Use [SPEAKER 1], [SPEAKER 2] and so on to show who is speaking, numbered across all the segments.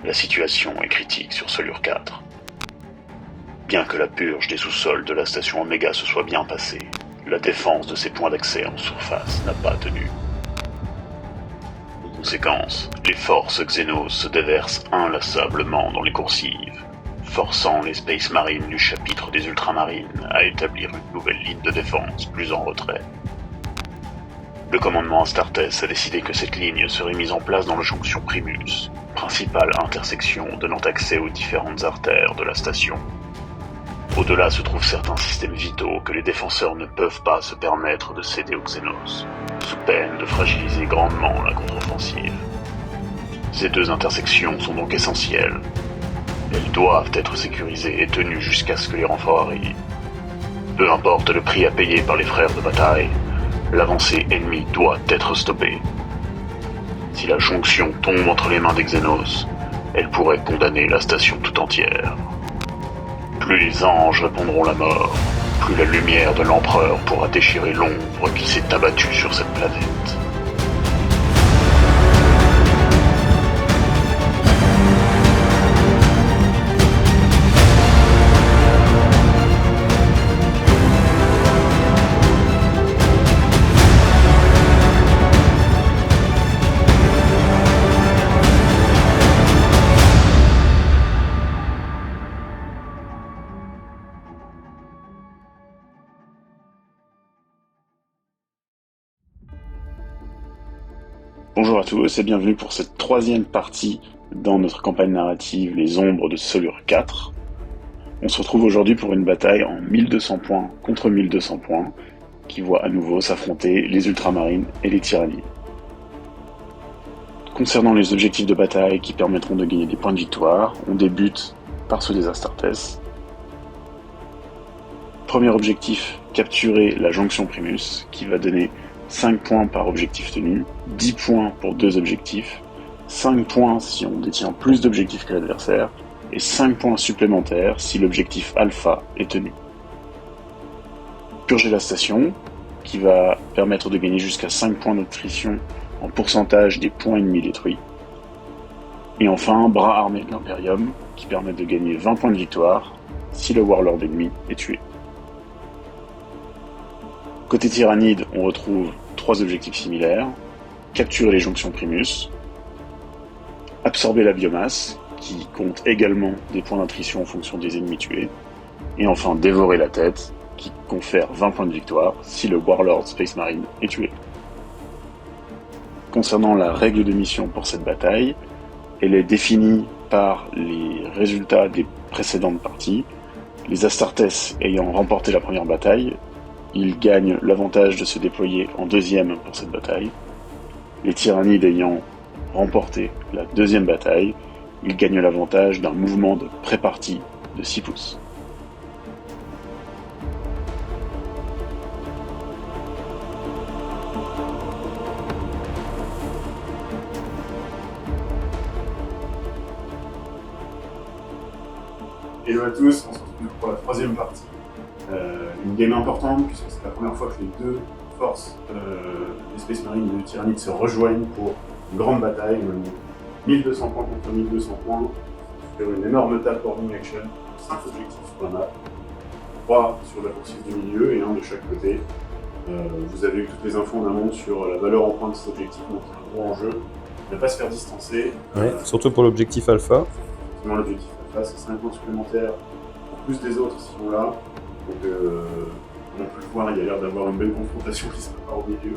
[SPEAKER 1] La situation est critique sur Solure 4. Bien que la purge des sous-sols de la station Oméga se soit bien passée, la défense de ses points d'accès en surface n'a pas tenu. En conséquence, les forces Xenos se déversent inlassablement dans les coursives, forçant les Space Marines du chapitre des Ultramarines à établir une nouvelle ligne de défense plus en retrait. Le commandement Astartes a décidé que cette ligne serait mise en place dans la jonction Primus, principale intersection donnant accès aux différentes artères de la station. Au-delà se trouvent certains systèmes vitaux que les défenseurs ne peuvent pas se permettre de céder aux Xenos, sous peine de fragiliser grandement la contre-offensive. Ces deux intersections sont donc essentielles. Elles doivent être sécurisées et tenues jusqu'à ce que les renforts arrivent. Peu importe le prix à payer par les frères de bataille, l'avancée ennemie doit être stoppée. Si la jonction tombe entre les mains des Xenos, elle pourrait condamner la station tout entière. Plus les anges répondront la mort, plus la lumière de l'Empereur pourra déchirer l'ombre qui s'est abattue sur cette planète. Bonjour à tous et bienvenue pour cette troisième partie dans notre campagne narrative Les Ombres de Solure 4. On se retrouve aujourd'hui pour une bataille en 1200 points contre 1200 points qui voit à nouveau s'affronter les Ultramarines et les Tyrannides. Concernant les objectifs de bataille qui permettront de gagner des points de victoire, on débute par ceux des Astartes. Premier objectif, capturer la jonction Primus qui va donner 5 points par objectif tenu, 10 points pour 2 objectifs, 5 points si on détient plus d'objectifs que l'adversaire, et 5 points supplémentaires si l'objectif alpha est tenu. Purger la station, qui va permettre de gagner jusqu'à 5 points d'attrition en pourcentage des points ennemis détruits. Et enfin, bras armé de l'Imperium, qui permet de gagner 20 points de victoire si le Warlord ennemi est tué. Côté Tyrannide, on retrouve 3 objectifs similaires. Capturer les jonctions Primus, absorber la biomasse, qui compte également des points d'attrition en fonction des ennemis tués, et enfin dévorer la tête, qui confère 20 points de victoire si le Warlord Space Marine est tué. Concernant la règle de mission pour cette bataille, elle est définie par les résultats des précédentes parties. Les Astartes ayant remporté la première bataille, ils gagnent l'avantage de se déployer en deuxième pour cette bataille. Les Tyrannides ayant remporté la deuxième bataille, ils gagnent l'avantage d'un mouvement de pré-partie de 6 pouces.
[SPEAKER 2] Hello à tous, on se retrouve pour la troisième partie. Une game importante puisque c'est la première fois que les deux forces des Space Marines et des Tyrannides se rejoignent pour une grande bataille, 1200 points contre 1200 points, sur une énorme table boarding action, 5 objectifs sur la map, 3 sur la coursive du milieu et 1 de chaque côté. Vous avez eu toutes les infos en amont sur la valeur en points de cet objectif, donc c'est un gros enjeu. Ne pas se faire distancer.
[SPEAKER 3] Ouais, surtout pour l'objectif alpha.
[SPEAKER 2] L'objectif alpha, c'est 5 points supplémentaires en plus des autres qui sont là. Donc, comme on peut le voir, il y a l'air d'avoir une belle confrontation qui se prépare au milieu.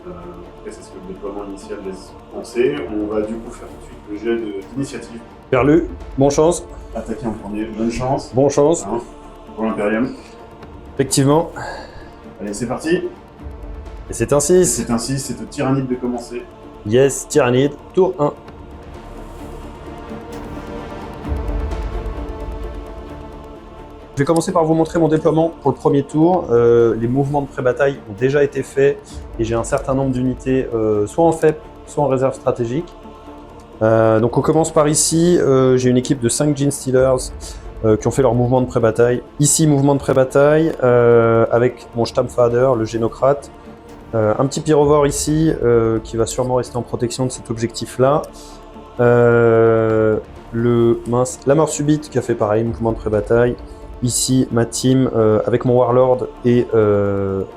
[SPEAKER 2] Après, c'est ce que le déploiement initial laisse penser. On va du coup faire tout de suite le jet d'initiative.
[SPEAKER 3] Perlu, bonne chance.
[SPEAKER 2] Attaquer en premier, bonne chance.
[SPEAKER 3] Bonne chance.
[SPEAKER 2] Hein, pour l'Imperium.
[SPEAKER 3] Effectivement.
[SPEAKER 2] Allez, c'est parti.
[SPEAKER 3] Et c'est un 6.
[SPEAKER 2] C'est un 6, c'est au Tyrannide de commencer.
[SPEAKER 3] Yes, Tyrannide, tour 1. Je vais commencer par vous montrer mon déploiement pour le premier tour. Les mouvements de pré-bataille ont déjà été faits et j'ai un certain nombre d'unités soit en FEP, soit en réserve stratégique. Donc on commence par ici, j'ai une équipe de 5 Genestealers qui ont fait leur mouvement de pré-bataille. Ici, mouvement de pré-bataille avec mon Stammfader, le Génocrate. Un petit pyrovore ici qui va sûrement rester en protection de cet objectif-là. La mort subite qui a fait pareil, mouvement de pré-bataille. Ici, ma team avec mon Warlord et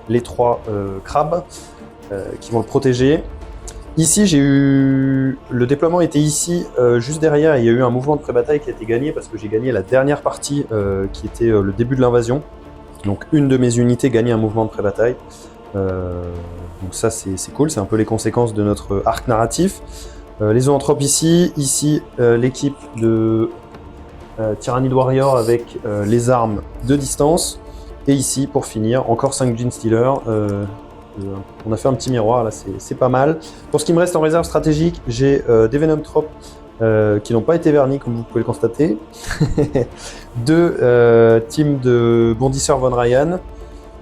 [SPEAKER 3] les 3 crabes qui vont le protéger. Ici, le déploiement était ici, juste derrière, et il y a eu un mouvement de pré-bataille qui a été gagné parce que j'ai gagné la dernière partie qui était le début de l'invasion. Donc une de mes unités gagnait un mouvement de pré-bataille. Donc ça, c'est cool, c'est un peu les conséquences de notre arc narratif. Les zoanthropes ici, l'équipe de Tyrannid Warrior avec les armes de distance. Et ici, pour finir, encore 5 Genestealers. On a fait un petit miroir, là, c'est pas mal. Pour ce qui me reste en réserve stratégique, j'ai des Venomtropes qui n'ont pas été vernis, comme vous pouvez le constater. 2 teams de bondisseurs Von Ryan.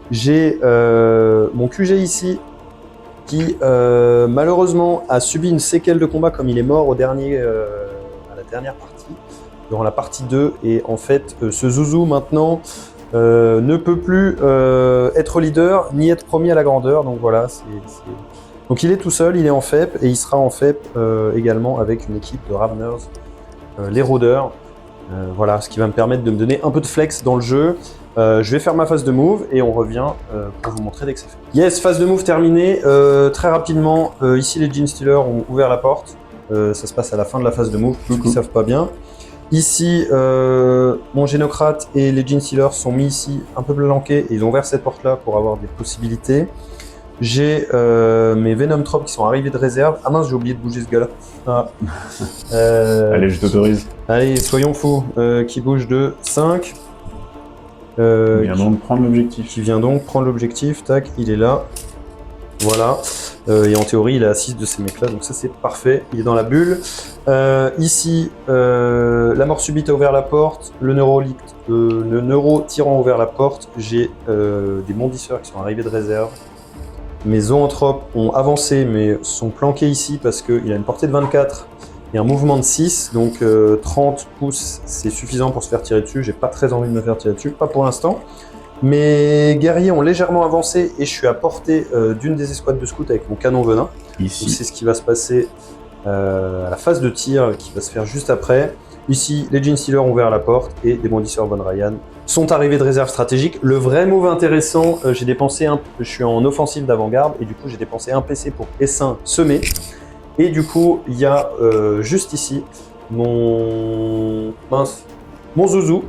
[SPEAKER 3] J'ai mon QG ici, qui malheureusement a subi une séquelle de combat comme il est mort à la dernière partie, durant la partie 2, et en fait ce Zouzou maintenant ne peut plus être leader ni être premier à la grandeur, donc voilà, donc il est tout seul, il est en FEP, et il sera en FEP également avec une équipe de Raveners, les rôdeurs, voilà, ce qui va me permettre de me donner un peu de flex dans le jeu. Je vais faire ma phase de move et on revient pour vous montrer dès que c'est fait. Yes, phase de move terminée. Très rapidement, ici les Genestealers ont ouvert la porte. Ça se passe à la fin de la phase de move, pour ceux qui ne savent pas bien. Ici, mon Génocrate et les Genestealers sont mis ici, un peu planqués, et ils ont ouvert cette porte-là pour avoir des possibilités. J'ai mes Venomtropes qui sont arrivés de réserve. Ah mince, j'ai oublié de bouger ce gars-là. Ah.
[SPEAKER 2] Allez, je t'autorise.
[SPEAKER 3] Allez, soyons fous. Qui bouge de 5.
[SPEAKER 2] Qui vient donc prendre l'objectif.
[SPEAKER 3] Qui vient donc prendre l'objectif, tac, il est là. Voilà. Et en théorie, il est à 6 de ces mecs-là, donc ça c'est parfait. Il est dans la bulle. Ici, la mort subite a ouvert la porte. Le neuro-tyran a ouvert la porte. J'ai des bondisseurs qui sont arrivés de réserve. Mes zoanthropes ont avancé, mais sont planqués ici parce qu'il a une portée de 24. Et un mouvement de 6, donc 30 pouces, c'est suffisant pour se faire tirer dessus. J'ai pas très envie de me faire tirer dessus, pas pour l'instant. Mes guerriers ont légèrement avancé et je suis à portée d'une des escouades de scouts avec mon canon venin.
[SPEAKER 2] Ici.
[SPEAKER 3] C'est ce qui va se passer à la phase de tir qui va se faire juste après. Ici, les Genestealers ont ouvert la porte et les bondisseurs Von Ryan sont arrivés de réserve stratégique. Le vrai move intéressant, je suis en offensive d'avant-garde et du coup j'ai dépensé un PC pour essaim semé. Et du coup, il y a juste ici mon Zouzou,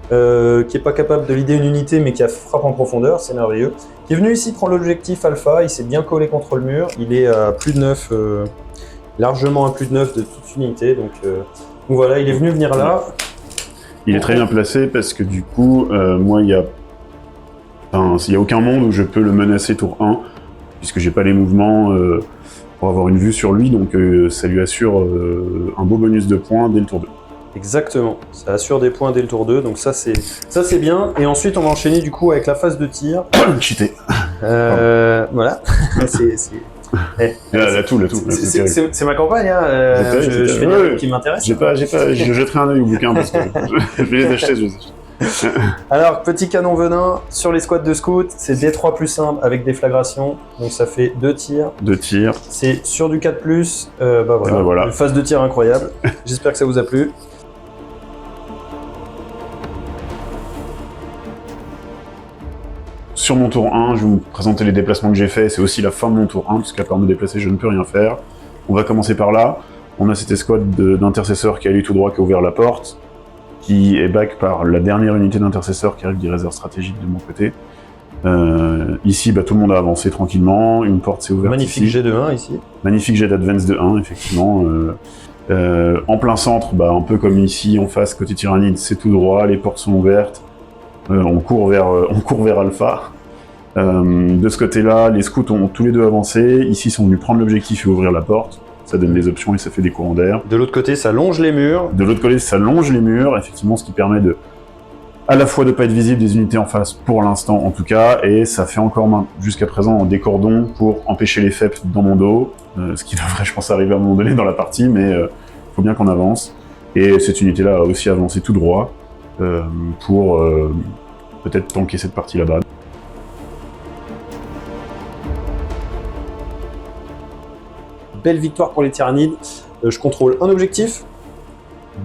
[SPEAKER 3] qui n'est pas capable de leader une unité, mais qui a frappe en profondeur, c'est merveilleux. Qui est venu ici prendre l'objectif alpha, il s'est bien collé contre le mur, il est à plus de 9, largement à plus de 9 de toute unité, donc voilà, il est venu venir là.
[SPEAKER 2] Il est très bien placé parce que du coup, moi, il n'y a aucun monde où je peux le menacer tour 1, puisque j'ai pas les mouvements pour avoir une vue sur lui, donc ça lui assure un beau bonus de points dès le tour 2.
[SPEAKER 3] Exactement, ça assure des points dès le tour 2, donc ça c'est bien. Et ensuite on va enchaîner du coup avec la phase de tir.
[SPEAKER 2] Cheaté.
[SPEAKER 3] Voilà. C'est ma campagne, hein. Je fais des trucs qui m'intéressent.
[SPEAKER 2] Je jetterai un œil au bouquin parce que je vais les acheter.
[SPEAKER 3] Alors, petit canon venin sur les squads de scouts, c'est D3 plus simple avec déflagration, donc ça fait 2 tirs.
[SPEAKER 2] 2 tirs.
[SPEAKER 3] C'est sur du 4+, voilà. Une phase de tir incroyable. J'espère que ça vous a plu.
[SPEAKER 2] Sur mon tour 1, je vais vous présenter les déplacements que j'ai faits. C'est aussi la fin de mon tour 1, parce qu'à part me déplacer, je ne peux rien faire. On va commencer par là. On a cette escouade d'intercesseurs qui est allée tout droit, qui a ouvert la porte, qui est back par la dernière unité d'intercesseurs qui arrive des réserves stratégiques de mon côté. Ici, tout le monde a avancé tranquillement. Une porte s'est ouverte.
[SPEAKER 3] Magnifique
[SPEAKER 2] ici.
[SPEAKER 3] jet de 1 ici.
[SPEAKER 2] Magnifique jet d'advance de 1, effectivement. En plein centre, un peu comme ici, en face, côté Tyrannide, c'est tout droit. Les portes sont ouvertes. On court vers Alpha. De ce côté-là, les scouts ont tous les deux avancé. Ici, ils sont venus prendre l'objectif et ouvrir la porte. Ça donne des options et ça fait des courants d'air.
[SPEAKER 3] De l'autre côté, ça longe les murs.
[SPEAKER 2] De l'autre côté, ça longe les murs, effectivement, ce qui permet à la fois de ne pas être visible des unités en face, pour l'instant en tout cas, et ça fait encore jusqu'à présent des cordons pour empêcher les FEP dans mon dos, ce qui devrait, je pense, arriver à un moment donné dans la partie, mais il faut bien qu'on avance. Et cette unité-là a aussi avancé tout droit pour peut-être tanker cette partie là-bas.
[SPEAKER 3] Belle victoire pour les Tyrannides. je contrôle un objectif,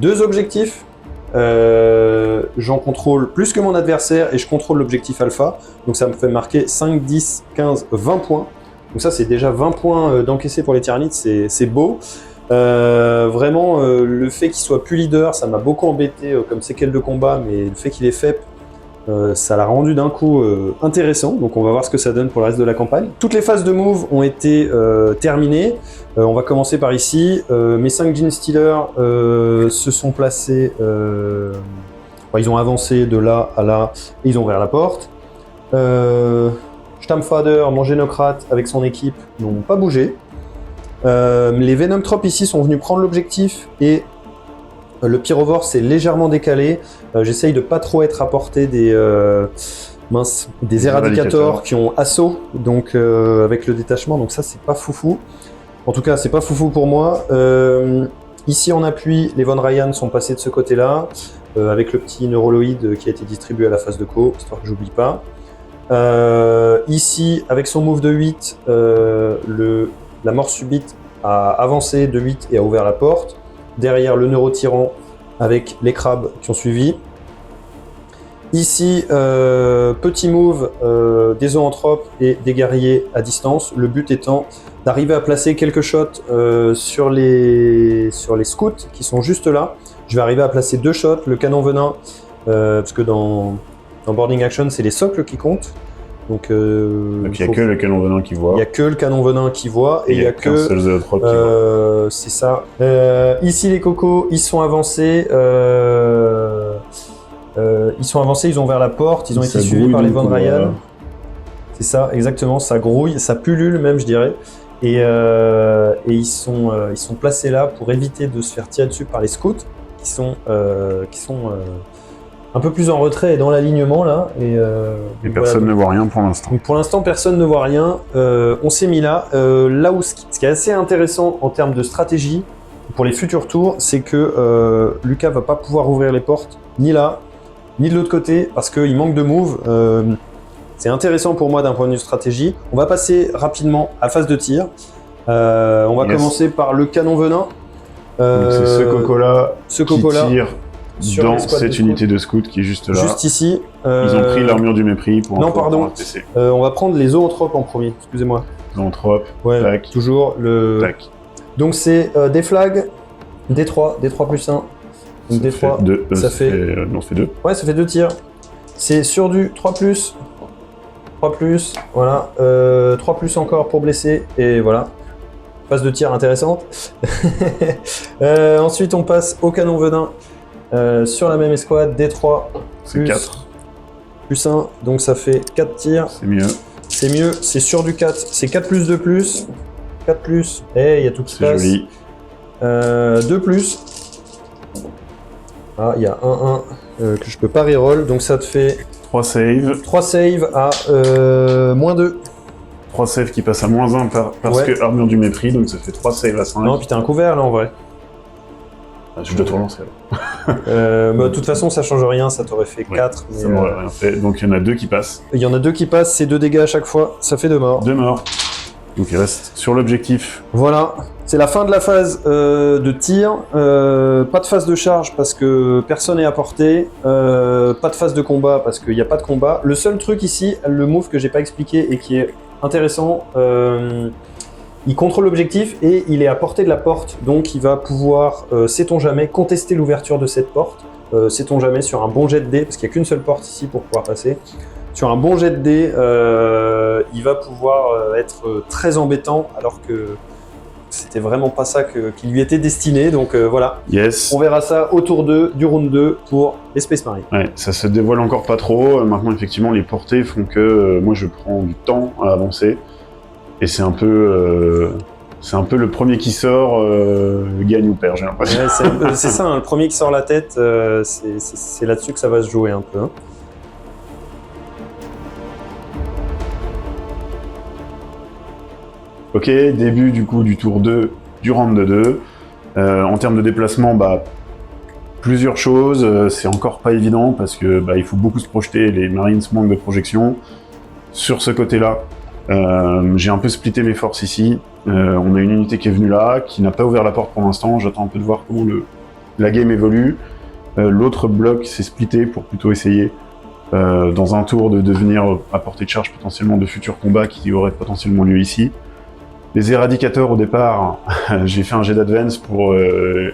[SPEAKER 3] 2 objectifs, j'en contrôle plus que mon adversaire et je contrôle l'objectif alpha. Donc ça me fait marquer 5, 10, 15, 20 points. Donc ça c'est déjà 20 points d'encaissé pour les Tyranids, c'est beau. Vraiment, le fait qu'il soit plus leader, ça m'a beaucoup embêté comme séquelle de combat, mais le fait qu'il est faible, ça l'a rendu d'un coup intéressant. Donc on va voir ce que ça donne pour le reste de la campagne. Toutes les phases de move ont été terminées. On va commencer par ici. Mes 5 Genestealers se sont placés, ils ont avancé de là à là et ils ont ouvert la porte. Stammfader, mon génocrate avec son équipe n'ont pas bougé. Les Venomtrops ici sont venus prendre l'objectif et le Pyrovore s'est légèrement décalé. J'essaye de pas trop être à portée des éradicators qui ont assaut donc avec le détachement, donc ça c'est pas foufou. En tout cas c'est pas foufou pour moi. Ici en appui, les Von Ryan sont passés de ce côté-là avec le petit neuroloïde qui a été distribué à la phase de co, histoire que j'oublie pas. Ici avec son move de 8, la mort subite a avancé de 8 et a ouvert la porte. Derrière le neurotyran avec les crabes qui ont suivi. Ici, petit move des zoanthropes et des guerriers à distance. Le but étant d'arriver à placer quelques shots sur les scouts qui sont juste là. Je vais arriver à placer 2 shots, le canon venin, parce que dans Boarding Action, c'est les socles qui comptent. Donc il
[SPEAKER 2] n'y a que le canon venin qui voit.
[SPEAKER 3] Il n'y a que le canon venin qui voit. Et il n'y a que
[SPEAKER 2] seul zootrope qui voit.
[SPEAKER 3] C'est ça. Ici, les cocos, ils sont avancés. Ils ont ouvert la porte. Ils ont été suivis par les Von Ryan. C'est ça, exactement. Ça grouille, ça pullule même, je dirais. Et ils sont placés là pour éviter de se faire tirer dessus par les scouts qui sont un peu plus en retrait et dans l'alignement là. Et
[SPEAKER 2] personne ne voit rien pour l'instant.
[SPEAKER 3] Donc pour l'instant, personne ne voit rien. On s'est mis là. Là où ce qui est assez intéressant en termes de stratégie pour les futurs tours, c'est que Lucas va pas pouvoir ouvrir les portes ni là, ni de l'autre côté, parce qu'il manque de move. C'est intéressant pour moi d'un point de vue stratégie. On va passer rapidement à phase de tir. On va commencer par le canon venin.
[SPEAKER 2] Donc c'est ce coco-là qui tire dans cette unité de scout qui est juste là.
[SPEAKER 3] Juste ici.
[SPEAKER 2] Ils ont pris l'armure du mépris pour
[SPEAKER 3] non, pardon. On va prendre les zoanthropes en premier, excusez-moi.
[SPEAKER 2] Zoanthropes,
[SPEAKER 3] ouais,
[SPEAKER 2] tac.
[SPEAKER 3] Toujours le...
[SPEAKER 2] Tac.
[SPEAKER 3] Donc c'est des flags, D3 plus 1. Donc D3, ça fait...
[SPEAKER 2] Non, ça fait 2.
[SPEAKER 3] Ouais, ça fait 2 tirs. C'est sur du 3+, voilà. 3+ encore pour blesser, et voilà. Phase de tir intéressante. Ensuite, on passe au canon venin. Sur la même escouade, D3
[SPEAKER 2] c'est 4
[SPEAKER 3] plus 1, donc ça fait 4 tirs.
[SPEAKER 2] C'est mieux.
[SPEAKER 3] C'est mieux, c'est sur du 4, c'est 4 plus 2 plus. 4 plus, et il y a tout qui se passe.
[SPEAKER 2] C'est joli.
[SPEAKER 3] 2 plus. Ah, il y a 1-1 que je peux pas reroll, donc ça te fait
[SPEAKER 2] 3 saves.
[SPEAKER 3] 3 saves à -2.
[SPEAKER 2] 3 saves qui passent à -1 parce que armure du mépris, donc ça fait 3 saves à 5.
[SPEAKER 3] Non, puis t'as un couvert là en vrai.
[SPEAKER 2] Je dois tout relancer alors.
[SPEAKER 3] De toute façon, ça change rien, ça t'aurait fait 4.
[SPEAKER 2] Ça m'aurait rien fait. Donc il y en a 2 qui passent.
[SPEAKER 3] Il y en a 2 qui passent, c'est 2 dégâts à chaque fois, ça fait 2 morts.
[SPEAKER 2] 2 morts. Donc il reste sur l'objectif.
[SPEAKER 3] Voilà, c'est la fin de la phase de tir. Pas de phase de charge parce que personne n'est à portée. Pas de phase de combat parce qu'il n'y a pas de combat. Le seul truc ici, le move que j'ai pas expliqué et qui est intéressant, il contrôle l'objectif et il est à portée de la porte. Donc il va pouvoir, sait-on jamais, contester l'ouverture de cette porte. Sait-on jamais sur un bon jet de dés, parce qu'il n'y a qu'une seule porte ici pour pouvoir passer. Sur un bon jet de dés, il va pouvoir être très embêtant, alors que c'était vraiment pas ça qui lui était destiné. Donc voilà,
[SPEAKER 2] yes.
[SPEAKER 3] On verra ça au tour 2 du round 2 pour les Space Marines.
[SPEAKER 2] Ouais, ça se dévoile encore pas trop. Maintenant, effectivement, les portées font que moi, je prends du temps à avancer. Et c'est un peu le premier qui sort, gagne ou perd, j'ai l'impression.
[SPEAKER 3] Ouais, c'est ça, hein, le premier qui sort la tête, c'est là-dessus que ça va se jouer un peu. Hein.
[SPEAKER 2] Ok, début du coup du tour 2 du round de 2. En termes de déplacement, plusieurs choses. C'est encore pas évident parce que il faut beaucoup se projeter. Les Marines manquent de projection. Sur ce côté-là, J'ai un peu splitté mes forces ici. On a une unité qui est venue là, qui n'a pas ouvert la porte pour l'instant. J'attends un peu de voir comment la game évolue. L'autre bloc s'est splitté pour plutôt essayer, dans un tour, de devenir à portée de charge potentiellement de futurs combats qui auraient potentiellement lieu ici. Les éradicateurs, au départ, j'ai fait un jet d'advance pour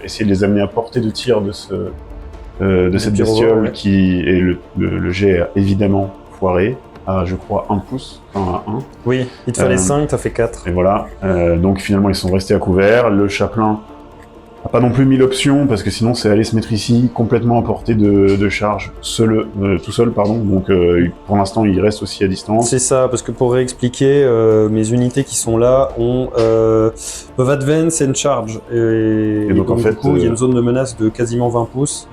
[SPEAKER 2] essayer de les amener à portée de tir de cette bestiole,
[SPEAKER 3] ouais.
[SPEAKER 2] et le jet a évidemment foiré, à je crois 1 pouce, enfin à 1.
[SPEAKER 3] Oui, il te fallait 5, t'as fait 4.
[SPEAKER 2] Et voilà, donc finalement ils sont restés à couvert. Le chaplain n'a pas non plus mis l'option, parce que sinon c'est aller se mettre ici, complètement à portée de charge, tout seul, pardon. Donc pour l'instant il reste aussi à distance.
[SPEAKER 3] C'est ça, parce que pour réexpliquer, mes unités qui sont là peuvent advance and charge. Et
[SPEAKER 2] donc, en fait,
[SPEAKER 3] du coup, il y a une zone de menace de quasiment 20 pouces,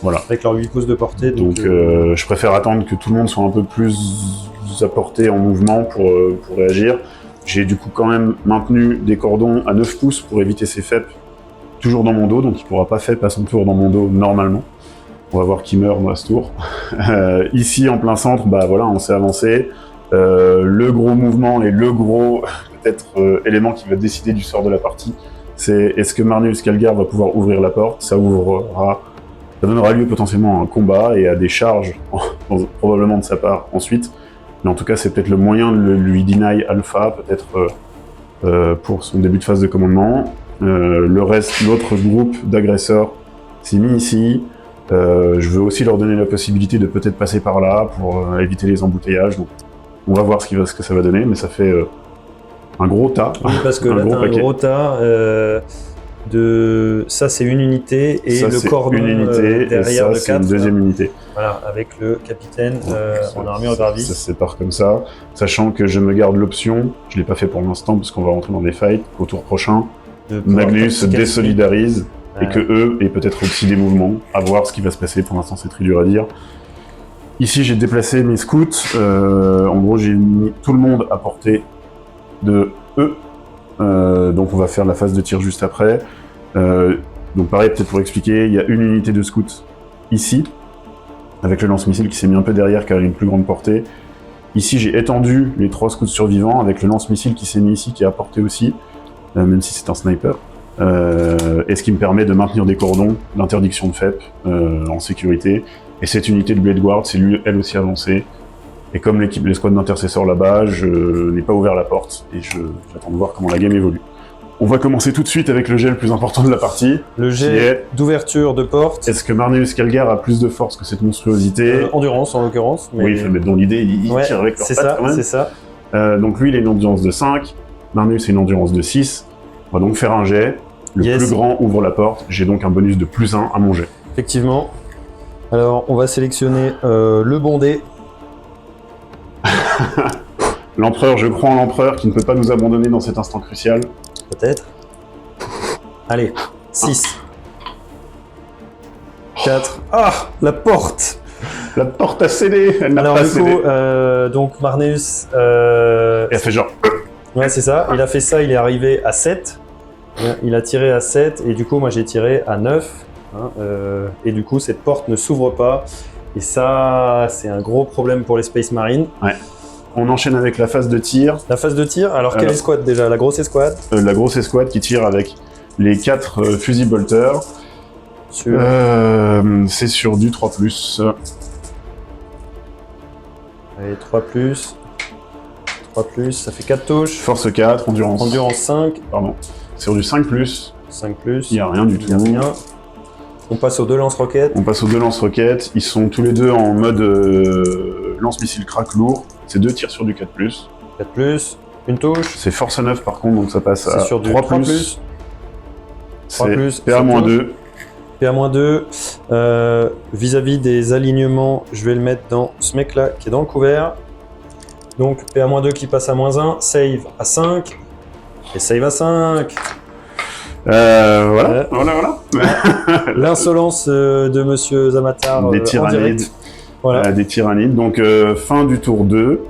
[SPEAKER 2] voilà.
[SPEAKER 3] avec leurs 8 pouces de portée.
[SPEAKER 2] Donc je préfère attendre que tout le monde soit un peu plus à portée en mouvement pour réagir. J'ai du coup quand même maintenu des cordons à 9 pouces pour éviter ces FEP toujours dans mon dos, donc il pourra pas FEP à son tour dans mon dos normalement. On va voir qui meurt dans ce tour. Ici en plein centre, bah voilà, on s'est avancé. Le gros mouvement et le gros peut-être élément qui va décider du sort de la partie, c'est est-ce que Marneus Calgar va pouvoir ouvrir la porte. Ça donnera lieu potentiellement à un combat et à des charges probablement de sa part ensuite. Mais en tout cas, c'est peut-être le moyen de lui deny alpha, peut-être pour son début de phase de commandement. L'autre groupe d'agresseurs s'est mis ici. Je veux aussi leur donner la possibilité de peut-être passer par là pour éviter les embouteillages. Donc, on va voir ce que ça va donner, mais ça fait un gros tas.
[SPEAKER 3] Oui, parce que là, t'as un gros tas. Ça, c'est une unité, et
[SPEAKER 2] ça,
[SPEAKER 3] le cordon
[SPEAKER 2] une unité,
[SPEAKER 3] derrière
[SPEAKER 2] et ça,
[SPEAKER 3] de 4.
[SPEAKER 2] c'est une deuxième unité.
[SPEAKER 3] Voilà, avec le capitaine en armure Gravis.
[SPEAKER 2] Ça se sépare comme ça, sachant que je me garde l'option, je l'ai pas fait pour l'instant parce qu'on va rentrer dans des fights, au tour prochain, Magnus se désolidarise, et que eux aient peut-être aussi des mouvements, à voir ce qui va se passer. Pour l'instant, c'est très dur à dire. Ici, j'ai déplacé mes scouts. En gros, j'ai mis tout le monde à portée de eux. Donc, on va faire la phase de tir juste après. Donc, pareil, peut-être pour expliquer, il y a une unité de scouts ici, avec le lance-missile qui s'est mis un peu derrière car il a une plus grande portée. Ici, j'ai étendu les 3 scouts survivants avec le lance-missile qui s'est mis ici, qui est à portée aussi, même si c'est un sniper. Et ce qui me permet de maintenir des cordons d'interdiction de FEP en sécurité. Et cette unité de Blade Guard, c'est elle aussi avancée. Et comme les squads d'intercesseurs là-bas, je n'ai pas ouvert la porte et j'attends de voir comment la game évolue. On va commencer tout de suite avec le jet le plus important de la partie.
[SPEAKER 3] Le jet d'ouverture de porte.
[SPEAKER 2] Est-ce que Marneus Calgar a plus de force que cette monstruosité?
[SPEAKER 3] Endurance en l'occurrence. Mais...
[SPEAKER 2] Oui, mais dans l'idée, il tire avec leur patte quand même.
[SPEAKER 3] C'est ça.
[SPEAKER 2] Donc lui, il a une endurance de 5. Marneus a une endurance de 6. On va donc faire un jet. Le plus grand ouvre la porte. J'ai donc un bonus de +1 à mon jet.
[SPEAKER 3] Effectivement. Alors, on va sélectionner le bondé.
[SPEAKER 2] L'empereur, je crois en l'empereur qui ne peut pas nous abandonner dans cet instant crucial.
[SPEAKER 3] Peut-être. Allez, 6. 4. Ah, la porte!
[SPEAKER 2] La porte a cédé. Elle n'a
[SPEAKER 3] Alors,
[SPEAKER 2] pas
[SPEAKER 3] du
[SPEAKER 2] cédé.
[SPEAKER 3] coup, donc Marneus.
[SPEAKER 2] Elle a fait genre.
[SPEAKER 3] Ouais, c'est ça. Il a fait ça, il est arrivé à 7. Il a tiré à 7, et du coup, moi j'ai tiré à 9. Et du coup, cette porte ne s'ouvre pas. Et ça, c'est un gros problème pour les Space Marines.
[SPEAKER 2] Ouais. On enchaîne avec la phase de tir.
[SPEAKER 3] La phase de tir, alors quelle escouade déjà? La grosse escouade?
[SPEAKER 2] La grosse escouade qui tire avec les 4 fusils bolters. C'est sur du 3+.
[SPEAKER 3] Allez, 3+. 3+, ça fait 4 touches.
[SPEAKER 2] Force 4, endurance.
[SPEAKER 3] Endurance 5.
[SPEAKER 2] Pardon. Sur du 5+.
[SPEAKER 3] 5+.
[SPEAKER 2] Il n'y a rien du tout.
[SPEAKER 3] Il n'y a rien. On passe aux 2 lance-roquettes.
[SPEAKER 2] On passe aux 2 lance-roquettes. Ils sont tous les deux en mode lance-missile crack lourd. C'est 2 tirs sur du 4+.
[SPEAKER 3] 4+, une touche.
[SPEAKER 2] C'est force 9 par contre, donc ça passe à
[SPEAKER 3] sur du
[SPEAKER 2] 3+.
[SPEAKER 3] 3+.
[SPEAKER 2] PA-2.
[SPEAKER 3] PA-2. Vis-à-vis des alignements, je vais le mettre dans ce mec-là qui est dans le couvert. Donc PA-2 qui passe à -1. Save à 5. Et save à 5.
[SPEAKER 2] Voilà.
[SPEAKER 3] L'insolence de Monsieur Zamatar
[SPEAKER 2] des
[SPEAKER 3] en
[SPEAKER 2] tyrannides.
[SPEAKER 3] direct. Voilà.
[SPEAKER 2] Des tyrannides. Donc fin du tour 2.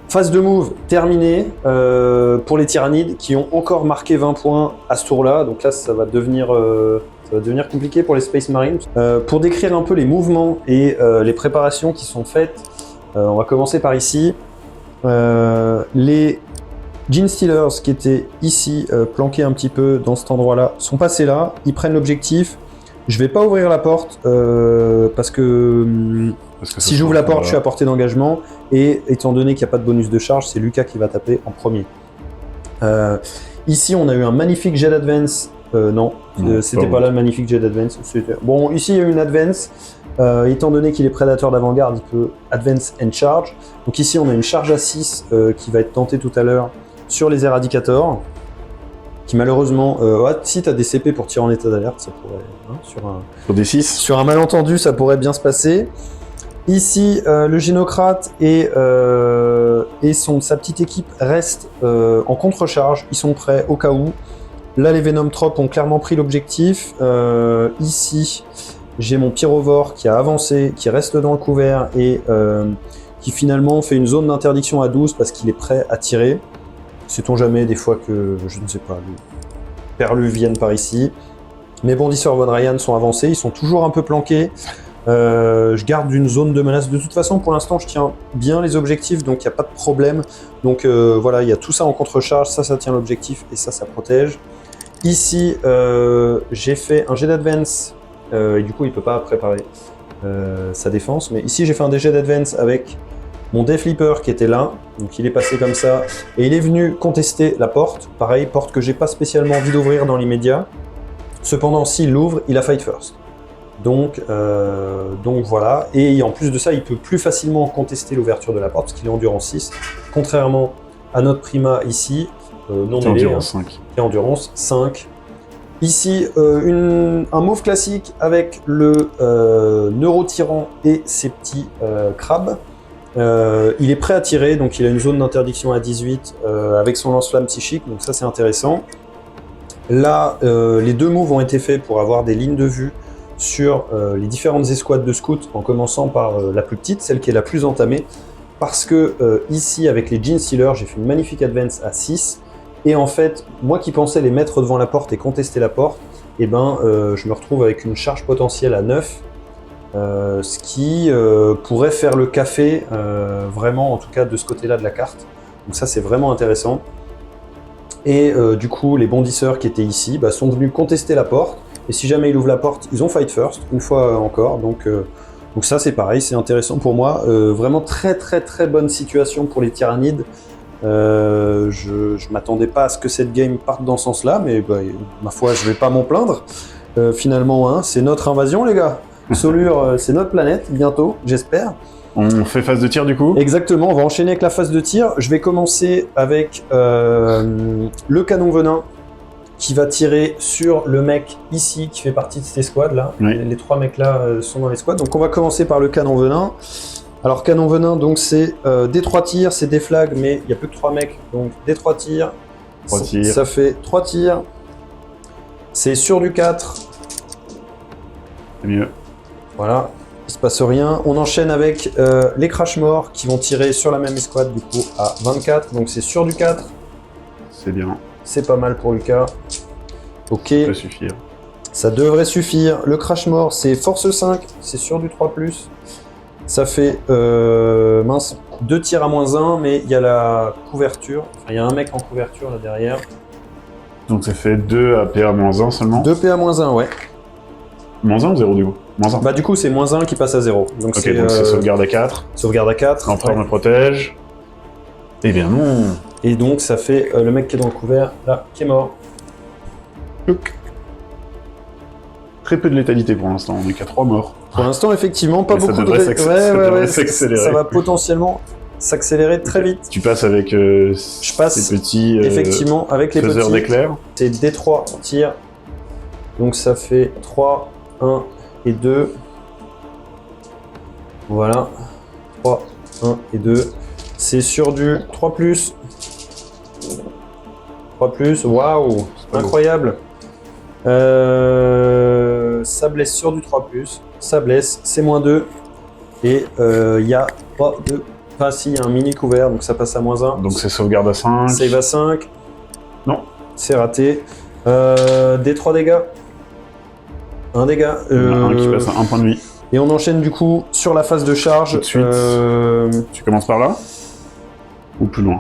[SPEAKER 3] Phase de move terminée pour les tyrannides qui ont encore marqué 20 points à ce tour-là. Donc là, ça va devenir Ça va devenir compliqué pour les Space Marines. Pour décrire un peu les mouvements et les préparations qui sont faites, on va commencer par ici. Les Genestealers qui étaient ici, planqués un petit peu dans cet endroit-là, sont passés là. Ils prennent l'objectif. Je vais pas ouvrir la porte parce que si j'ouvre la porte, je suis à portée d'engagement. Et étant donné qu'il n'y a pas de bonus de charge, c'est Lucas qui va taper en premier. Ici, on a eu un magnifique jet d'advance. Non, c'était pas là le magnifique jet d'advance. Bon, ici, il y a eu une advance. Étant donné qu'il est prédateur d'avant-garde, il peut advance and charge. Donc ici, on a une charge à 6 qui va être tentée tout à l'heure sur les Eradicators. Qui malheureusement, si tu as des CP pour tirer en état d'alerte, ça pourrait,
[SPEAKER 2] Sur des 6.
[SPEAKER 3] sur un malentendu, ça pourrait bien se passer. Ici, le Génocrate et sa petite équipe restent en contre-charge, ils sont prêts au cas où. Là, les Venom Tropes ont clairement pris l'objectif. Ici, j'ai mon Pyrovore qui a avancé, qui reste dans le couvert et qui finalement fait une zone d'interdiction à 12 parce qu'il est prêt à tirer. Sait-on jamais, des fois que, je ne sais pas, les perlus viennent par ici. Mes bondisseurs Von Ryan sont avancés, ils sont toujours un peu planqués. Je garde une zone de menace. De toute façon, pour l'instant, je tiens bien les objectifs, donc il n'y a pas de problème. Donc voilà, il y a tout ça en contre-charge, ça tient l'objectif et ça protège. Ici, j'ai fait un jet d'advance, et du coup, il ne peut pas préparer sa défense. Mais ici, j'ai fait un jet d'advance avec mon Death Leaper qui était là, donc il est passé comme ça, et il est venu contester la porte, pareil, porte que j'ai pas spécialement envie d'ouvrir dans l'immédiat. Cependant, s'il l'ouvre, il a fight first. Donc voilà, et en plus de ça, il peut plus facilement contester l'ouverture de la porte, parce qu'il est endurance 6, contrairement à notre Prima ici, non mêlé,
[SPEAKER 2] endurance 5.
[SPEAKER 3] qui est endurance 5. Ici, un move classique avec le Neurotyran et ses petits crabes. Il est prêt à tirer, donc il a une zone d'interdiction à 18 avec son lance-flamme psychique, donc ça c'est intéressant. Là, les deux moves ont été faits pour avoir des lignes de vue sur les différentes escouades de scouts, en commençant par la plus petite, celle qui est la plus entamée, parce que ici, avec les Genestealers, j'ai fait une magnifique advance à 6, et en fait, moi qui pensais les mettre devant la porte et contester la porte, je me retrouve avec une charge potentielle à 9, ce qui pourrait faire le café, vraiment, en tout cas de ce côté-là de la carte. Donc ça, c'est vraiment intéressant. Et du coup, les bondisseurs qui étaient ici sont venus contester la porte. Et si jamais ils ouvrent la porte, ils ont fight first, une fois encore. Donc ça, c'est pareil, c'est intéressant pour moi. Vraiment très très très bonne situation pour les tyrannides. Je m'attendais pas à ce que cette game parte dans ce sens-là, mais ma foi, je vais pas m'en plaindre. Finalement, hein, c'est notre invasion, les gars. Solure, c'est notre planète, bientôt, j'espère.
[SPEAKER 2] On fait phase de tir du coup?
[SPEAKER 3] Exactement, on va enchaîner avec la phase de tir. Je vais commencer avec le canon venin qui va tirer sur le mec ici qui fait partie de cette escouade là.
[SPEAKER 2] Oui.
[SPEAKER 3] Les trois mecs là sont dans l'escouade. Donc on va commencer par le canon venin. Alors canon venin, donc c'est des 3 tirs, c'est des flags, mais il n'y a plus que 3 mecs. Donc des 3 tirs.
[SPEAKER 2] 3 tirs.
[SPEAKER 3] Ça fait 3 tirs. C'est sur du 4.
[SPEAKER 2] C'est mieux.
[SPEAKER 3] Voilà, il se passe rien. On enchaîne avec les crash morts qui vont tirer sur la même escouade du coup à 24. Donc c'est sur du 4.
[SPEAKER 2] C'est bien.
[SPEAKER 3] C'est pas mal pour Lucas. Ok.
[SPEAKER 2] Ça peut suffire.
[SPEAKER 3] Ça devrait suffire. Le crash mort, c'est force 5. C'est sur du 3+. Ça fait 2 tirs à -1, mais il y a la couverture. Enfin, il y a un mec en couverture là derrière.
[SPEAKER 2] Donc ça fait 2 à PA-1 seulement.
[SPEAKER 3] 2 PA-1, ouais.
[SPEAKER 2] -1 ou 0 du coup? -1.
[SPEAKER 3] Bah du coup c'est -1 qui passe à 0. Donc
[SPEAKER 2] ok, donc c'est sauvegarde à 4.
[SPEAKER 3] Sauvegarde à 4.
[SPEAKER 2] L'empereur me protège. Eh bien non.
[SPEAKER 3] Et donc ça fait le mec qui est dans le couvert, là, qui est mort.
[SPEAKER 2] Très peu de létalité pour l'instant, on est qu'à 3 morts.
[SPEAKER 3] Pour l'instant, effectivement, pas
[SPEAKER 2] Mais ça
[SPEAKER 3] beaucoup de...
[SPEAKER 2] devrait
[SPEAKER 3] Ouais,
[SPEAKER 2] s'accélérer.
[SPEAKER 3] ça va potentiellement s'accélérer très vite.
[SPEAKER 2] Tu passes avec ces petits
[SPEAKER 3] effectivement, avec les
[SPEAKER 2] faiseurs
[SPEAKER 3] petits...
[SPEAKER 2] d'éclairs.
[SPEAKER 3] C'est D3 tirs. Donc ça fait 3, 1 et 2. Voilà. 3, 1 et 2. C'est sur du 3+. 3+, waouh, incroyable. Ça blesse sur du 3+, ça blesse, c'est -2. Et il y a pas de... Enfin si, il y a un mini couvert, donc ça passe à -1.
[SPEAKER 2] Donc c'est sauvegarde à 5.
[SPEAKER 3] Save à 5.
[SPEAKER 2] Non.
[SPEAKER 3] C'est raté. Des 3 dégâts. un dégât.
[SPEAKER 2] Il y en a un qui passe à 1 point de vie.
[SPEAKER 3] Et on enchaîne du coup sur la phase de charge.
[SPEAKER 2] Tout de suite. Tu commences par là? Ou plus loin?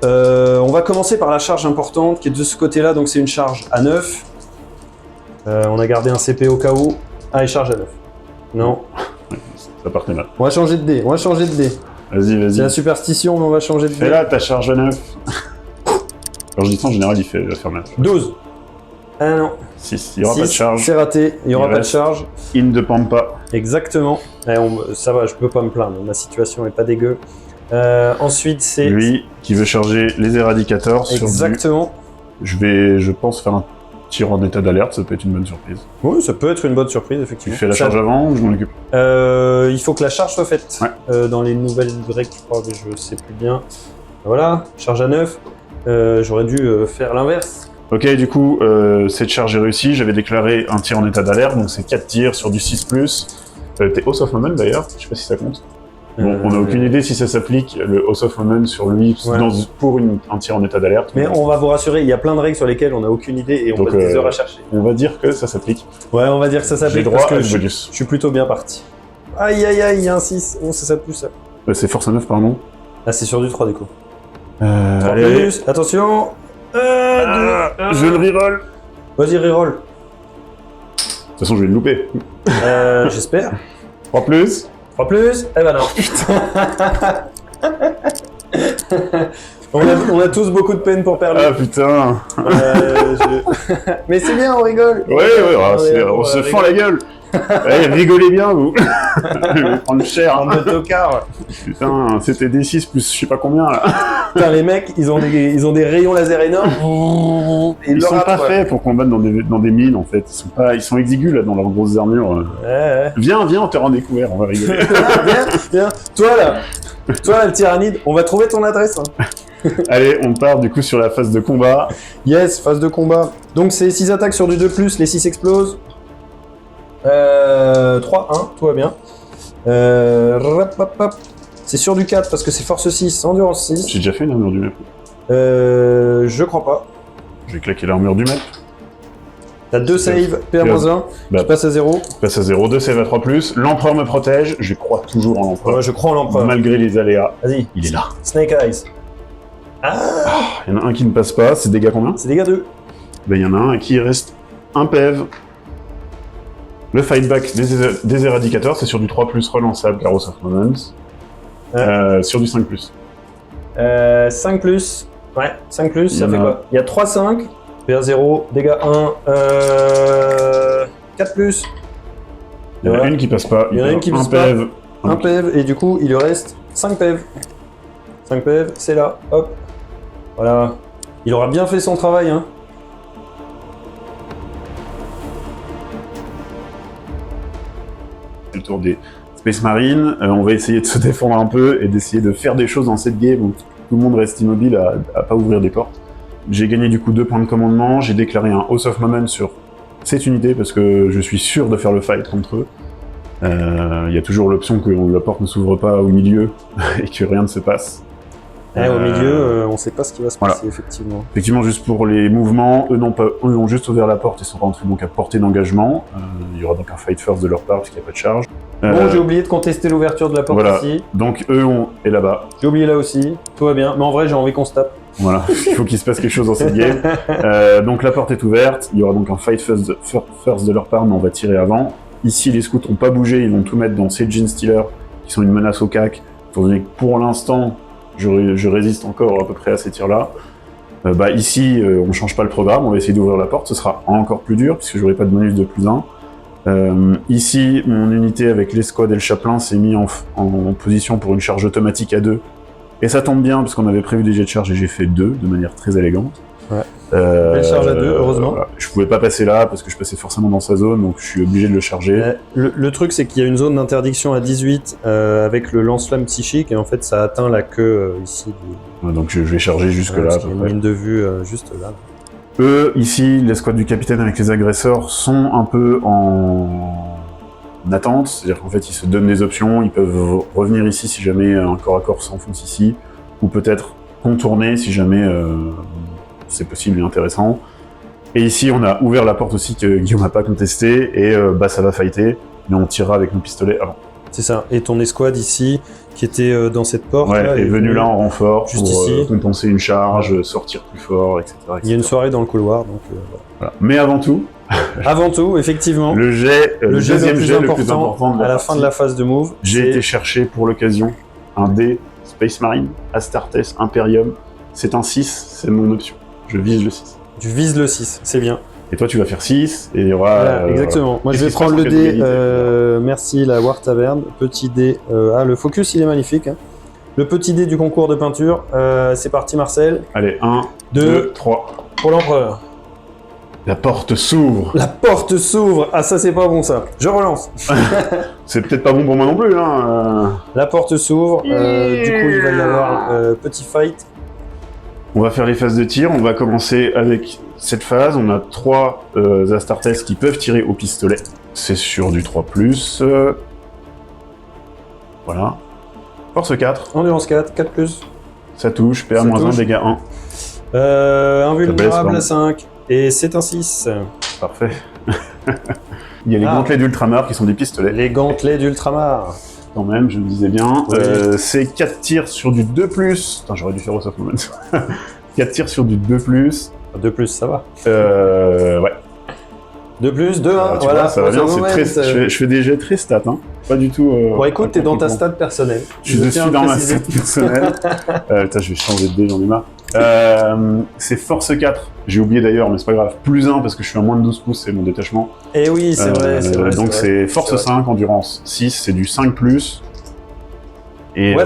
[SPEAKER 3] On va commencer par la charge importante qui est de ce côté-là, donc c'est une charge à 9. On a gardé un CP au cas où. Ah, et charge à 9. Non.
[SPEAKER 2] Ça partait mal.
[SPEAKER 3] On va changer de dé,
[SPEAKER 2] Vas-y.
[SPEAKER 3] C'est la superstition, mais on va changer de dé.
[SPEAKER 2] Et là, ta charge à 9. Quand je dis ça, en général, il va faire mal.
[SPEAKER 3] 12. Ah non.
[SPEAKER 2] 6, il n'y aura pas de
[SPEAKER 3] 6,
[SPEAKER 2] charge.
[SPEAKER 3] c'est raté, il n'y aura pas de
[SPEAKER 2] reste
[SPEAKER 3] charge.
[SPEAKER 2] In de Pampa.
[SPEAKER 3] Exactement. Ça va, je peux pas me plaindre, ma situation est pas dégueu. Ensuite, c'est...
[SPEAKER 2] Lui qui veut charger les éradicateurs sur
[SPEAKER 3] Exactement.
[SPEAKER 2] Je pense, faire un tir en état d'alerte, ça peut être une bonne surprise.
[SPEAKER 3] Oui, ça peut être une bonne surprise,
[SPEAKER 2] Tu
[SPEAKER 3] effectivement.
[SPEAKER 2] fais la charge avant ou je m'en occupe?
[SPEAKER 3] Il faut que la charge soit faite.
[SPEAKER 2] Ouais.
[SPEAKER 3] Dans les nouvelles règles, je crois, mais je sais plus bien. Voilà, charge à 9. J'aurais dû faire l'inverse.
[SPEAKER 2] Ok, du coup, cette charge est réussie. J'avais déclaré un tir en état d'alerte, donc c'est 4 tirs sur du 6+. T'es House of Moment d'ailleurs, je sais pas si ça compte. Bon, on n'a aucune idée si ça s'applique, le House of Moment sur lui,
[SPEAKER 3] Ouais.
[SPEAKER 2] pour un tir en état d'alerte.
[SPEAKER 3] Mais on va vous rassurer, il y a plein de règles sur lesquelles on n'a aucune idée et on
[SPEAKER 2] Donc,
[SPEAKER 3] passe des heures à chercher.
[SPEAKER 2] On va dire que ça s'applique.
[SPEAKER 3] Ouais, on va dire que ça
[SPEAKER 2] J'ai
[SPEAKER 3] s'applique
[SPEAKER 2] droit
[SPEAKER 3] parce
[SPEAKER 2] à
[SPEAKER 3] que
[SPEAKER 2] ce bonus.
[SPEAKER 3] je suis plutôt bien parti. Aïe, il y a un 6. Oh, ça plus ça.
[SPEAKER 2] C'est force à 9, pardon.
[SPEAKER 3] Ah, c'est sur du 3 du coup. 3
[SPEAKER 2] Allez,
[SPEAKER 3] plus, attention.
[SPEAKER 2] je le reroll.
[SPEAKER 3] Vas-y, reroll.
[SPEAKER 2] De toute façon, je vais le louper.
[SPEAKER 3] J'espère.
[SPEAKER 2] 3 plus.
[SPEAKER 3] 3 plus. Eh ben non. on a tous beaucoup de peine pour perdre.
[SPEAKER 2] Ah putain.
[SPEAKER 3] Mais c'est bien, on rigole.
[SPEAKER 2] Ouais, on se fend la gueule. Allez, rigolez bien, vous. Je vais prendre cher.
[SPEAKER 3] En autocar.
[SPEAKER 2] Putain, c'était D6 plus je sais pas combien, là.
[SPEAKER 3] Putain, les mecs, ils ont des rayons laser énormes. Et
[SPEAKER 2] Ils
[SPEAKER 3] leur
[SPEAKER 2] sont pas
[SPEAKER 3] rap, ouais.
[SPEAKER 2] faits pour combattre dans des mines, en fait. Ils sont exigus, là, dans leurs grosses armures.
[SPEAKER 3] Ouais.
[SPEAKER 2] Viens, on te rend découvert, on va rigoler.
[SPEAKER 3] Viens. Toi, le tyrannide, on va trouver ton adresse. Hein.
[SPEAKER 2] Allez, on part, du coup, sur la phase de combat.
[SPEAKER 3] Yes, phase de combat. Donc, c'est 6 attaques sur du 2+, les 6 explosent. 3, 1, tout va bien. C'est sur du 4 parce que c'est force 6, endurance 6.
[SPEAKER 2] J'ai déjà fait une armure du map.
[SPEAKER 3] Je crois pas.
[SPEAKER 2] Je vais claquer l'armure du map.
[SPEAKER 3] T'as 2 saves, PA-1,
[SPEAKER 2] Bah,
[SPEAKER 3] tu passes à 0.
[SPEAKER 2] passe à 0, 2 save à 3+. L'empereur me protège, je crois toujours en l'empereur.
[SPEAKER 3] Ouais, je crois en l'empereur.
[SPEAKER 2] Malgré les aléas.
[SPEAKER 3] Vas-y,
[SPEAKER 2] Il est là.
[SPEAKER 3] Snake Eyes.
[SPEAKER 2] Il y en a un qui ne passe pas, c'est dégâts combien?
[SPEAKER 3] C'est dégâts 2.
[SPEAKER 2] Ben, il y en a un à qui il reste un PEV. Le fightback des éradicateurs, c'est sur du 3+, relançable, Carros of Moments. Sur du 5+.
[SPEAKER 3] 5+. Ouais, 5+, ça fait quoi? Il y a 3, 5. PA0, dégâts 1. 4+.
[SPEAKER 2] Il y en a une qui passe pas.
[SPEAKER 3] Il y en a une qui
[SPEAKER 2] un
[SPEAKER 3] passe pas.
[SPEAKER 2] PEV.
[SPEAKER 3] 1 PEV, et du coup, il lui reste 5 PEV. 5 PEV, c'est là, hop. Voilà. Il aura bien fait son travail, hein.
[SPEAKER 2] C'est le tour des Space Marines. On va essayer de se défendre un peu et d'essayer de faire des choses dans cette game où tout le monde reste immobile à pas ouvrir des portes. J'ai gagné du coup 2 points de commandement. J'ai déclaré un House of Moment sur cette unité parce que je suis sûr de faire le fight contre eux. Il y a toujours l'option que la porte ne s'ouvre pas au milieu et que rien ne se passe.
[SPEAKER 3] Au milieu, on sait pas ce qui va se
[SPEAKER 2] voilà.
[SPEAKER 3] passer, effectivement.
[SPEAKER 2] Effectivement, juste pour les mouvements, eux ont juste ouvert la porte et sont rentrés donc à portée d'engagement. Il y aura donc un fight first de leur part parce qu'il n'y a pas de charge.
[SPEAKER 3] Bon, j'ai oublié de contester l'ouverture de la porte
[SPEAKER 2] voilà.
[SPEAKER 3] ici.
[SPEAKER 2] Donc eux est là-bas.
[SPEAKER 3] J'ai oublié là aussi, tout va bien. Mais en vrai, j'ai envie qu'on se tape.
[SPEAKER 2] Voilà, il faut qu'il se passe quelque chose dans cette game. Donc la porte est ouverte, il y aura donc un fight first de leur part, mais on va tirer avant. Ici, les scouts n'ont pas bougé, ils vont tout mettre dans ces Gene Stealers, qui sont une menace au CAC. Étant donné que pour l'instant, je résiste encore à peu près à ces tirs-là. Ici, on change pas le programme, on va essayer d'ouvrir la porte, ce sera encore plus dur, puisque j'aurai pas de bonus de +1. Ici, mon unité avec l'escouade et le chaplain s'est mis en position pour une charge automatique à 2. Et ça tombe bien, parce qu'on avait prévu des jets de charge et j'ai fait 2 de manière très élégante.
[SPEAKER 3] Ouais. Belle charge à 2, heureusement.
[SPEAKER 2] Voilà. Je pouvais pas passer là, parce que je passais forcément dans sa zone, donc je suis obligé de le charger.
[SPEAKER 3] Le truc, c'est qu'il y a une zone d'interdiction à 18 avec le lance-flamme psychique, et en fait, ça atteint la queue ici.
[SPEAKER 2] Donc je vais charger jusque là.
[SPEAKER 3] Il y a une ligne de vue juste là.
[SPEAKER 2] Eux, ici, l'escouade du capitaine avec les agresseurs sont un peu en attente, c'est-à-dire qu'en fait, ils se donnent des options, ils peuvent revenir ici si jamais un corps à corps s'enfonce ici, ou peut-être contourner si jamais c'est possible et intéressant. Et ici, on a ouvert la porte aussi que Guillaume n'a pas contesté, et ça va fighter, mais on tirera avec nos pistolets avant.
[SPEAKER 3] C'est ça. Et ton escouade ici, qui était dans cette porte.
[SPEAKER 2] Ouais,
[SPEAKER 3] là,
[SPEAKER 2] est venu là en renfort
[SPEAKER 3] juste
[SPEAKER 2] pour
[SPEAKER 3] ici.
[SPEAKER 2] compenser une charge, sortir plus fort, etc.
[SPEAKER 3] Il y a une soirée dans le couloir, donc
[SPEAKER 2] Voilà. Mais avant tout,
[SPEAKER 3] avant tout, effectivement,
[SPEAKER 2] le jet,
[SPEAKER 3] le jet
[SPEAKER 2] deuxième
[SPEAKER 3] le plus
[SPEAKER 2] jet
[SPEAKER 3] important,
[SPEAKER 2] le plus important de
[SPEAKER 3] à la
[SPEAKER 2] partie.
[SPEAKER 3] fin de la phase de move,
[SPEAKER 2] J'ai
[SPEAKER 3] c'est
[SPEAKER 2] été chercher pour l'occasion un dé Space Marine, Astartes, Imperium. C'est un 6, c'est mon option. Je vise le 6.
[SPEAKER 3] tu vises le 6, c'est bien.
[SPEAKER 2] Et toi, tu vas faire 6, et il y aura...
[SPEAKER 3] Voilà, exactement. Moi, je
[SPEAKER 2] qu'est-ce
[SPEAKER 3] vais
[SPEAKER 2] qui se passe
[SPEAKER 3] prendre
[SPEAKER 2] en
[SPEAKER 3] le
[SPEAKER 2] cas de
[SPEAKER 3] dé.
[SPEAKER 2] égalité
[SPEAKER 3] Merci, la War Tavern. Petit dé. Le focus, il est magnifique. Hein. Le petit dé du concours de peinture. C'est parti, Marcel.
[SPEAKER 2] Allez, 1,
[SPEAKER 3] 2,
[SPEAKER 2] 2, 3.
[SPEAKER 3] Pour l'empereur.
[SPEAKER 2] La porte s'ouvre.
[SPEAKER 3] La porte s'ouvre. Ah, ça, c'est pas bon, ça. Je relance.
[SPEAKER 2] C'est peut-être pas bon pour moi non plus, hein.
[SPEAKER 3] La porte s'ouvre. Du coup, il va y avoir petit fight.
[SPEAKER 2] On va faire les phases de tir. On va commencer avec cette phase. On a 3 Astartes qui peuvent tirer au pistolet. C'est sur du 3+. Voilà. Force 4.
[SPEAKER 3] Endurance 4, 4+.
[SPEAKER 2] Ça touche. PA
[SPEAKER 3] Ça
[SPEAKER 2] moins 1,
[SPEAKER 3] touche.
[SPEAKER 2] dégâts 1.
[SPEAKER 3] Invulnérable
[SPEAKER 2] pardon.
[SPEAKER 3] à 5. Et c'est un 6.
[SPEAKER 2] Parfait. Il y a les
[SPEAKER 3] Ah.
[SPEAKER 2] gantelets d'ultramar qui sont des pistolets.
[SPEAKER 3] Les gantelets d'ultramar.
[SPEAKER 2] Quand même, je me disais bien.
[SPEAKER 3] Oui.
[SPEAKER 2] C'est 4 tirs sur du 2+. Putain, j'aurais dû faire au soft moment. 4 tirs sur du 2+.
[SPEAKER 3] 2+, ça va.
[SPEAKER 2] Ouais.
[SPEAKER 3] 2+, 2, 1.
[SPEAKER 2] Tu
[SPEAKER 3] voilà,
[SPEAKER 2] vois, ça va bien.
[SPEAKER 3] pour
[SPEAKER 2] C'est
[SPEAKER 3] le
[SPEAKER 2] très...
[SPEAKER 3] moment,
[SPEAKER 2] je fais des jets très stats, hein. Pas du tout...
[SPEAKER 3] Bon, écoute, t'es dans ta stat personnelle.
[SPEAKER 2] Je suis
[SPEAKER 3] tiens
[SPEAKER 2] dessus
[SPEAKER 3] à
[SPEAKER 2] dans ma
[SPEAKER 3] préciser.
[SPEAKER 2] stat personnelle. Putain, je vais changer de dé, j'en ai marre. C'est force 4. J'ai oublié d'ailleurs, mais c'est pas grave. Plus 1 parce que je suis à moins de 12 pouces, c'est mon détachement.
[SPEAKER 3] Eh oui, c'est vrai, c'est vrai.
[SPEAKER 2] Donc c'est force
[SPEAKER 3] C'est vrai.
[SPEAKER 2] 5, endurance 6, c'est du 5+. Et
[SPEAKER 3] What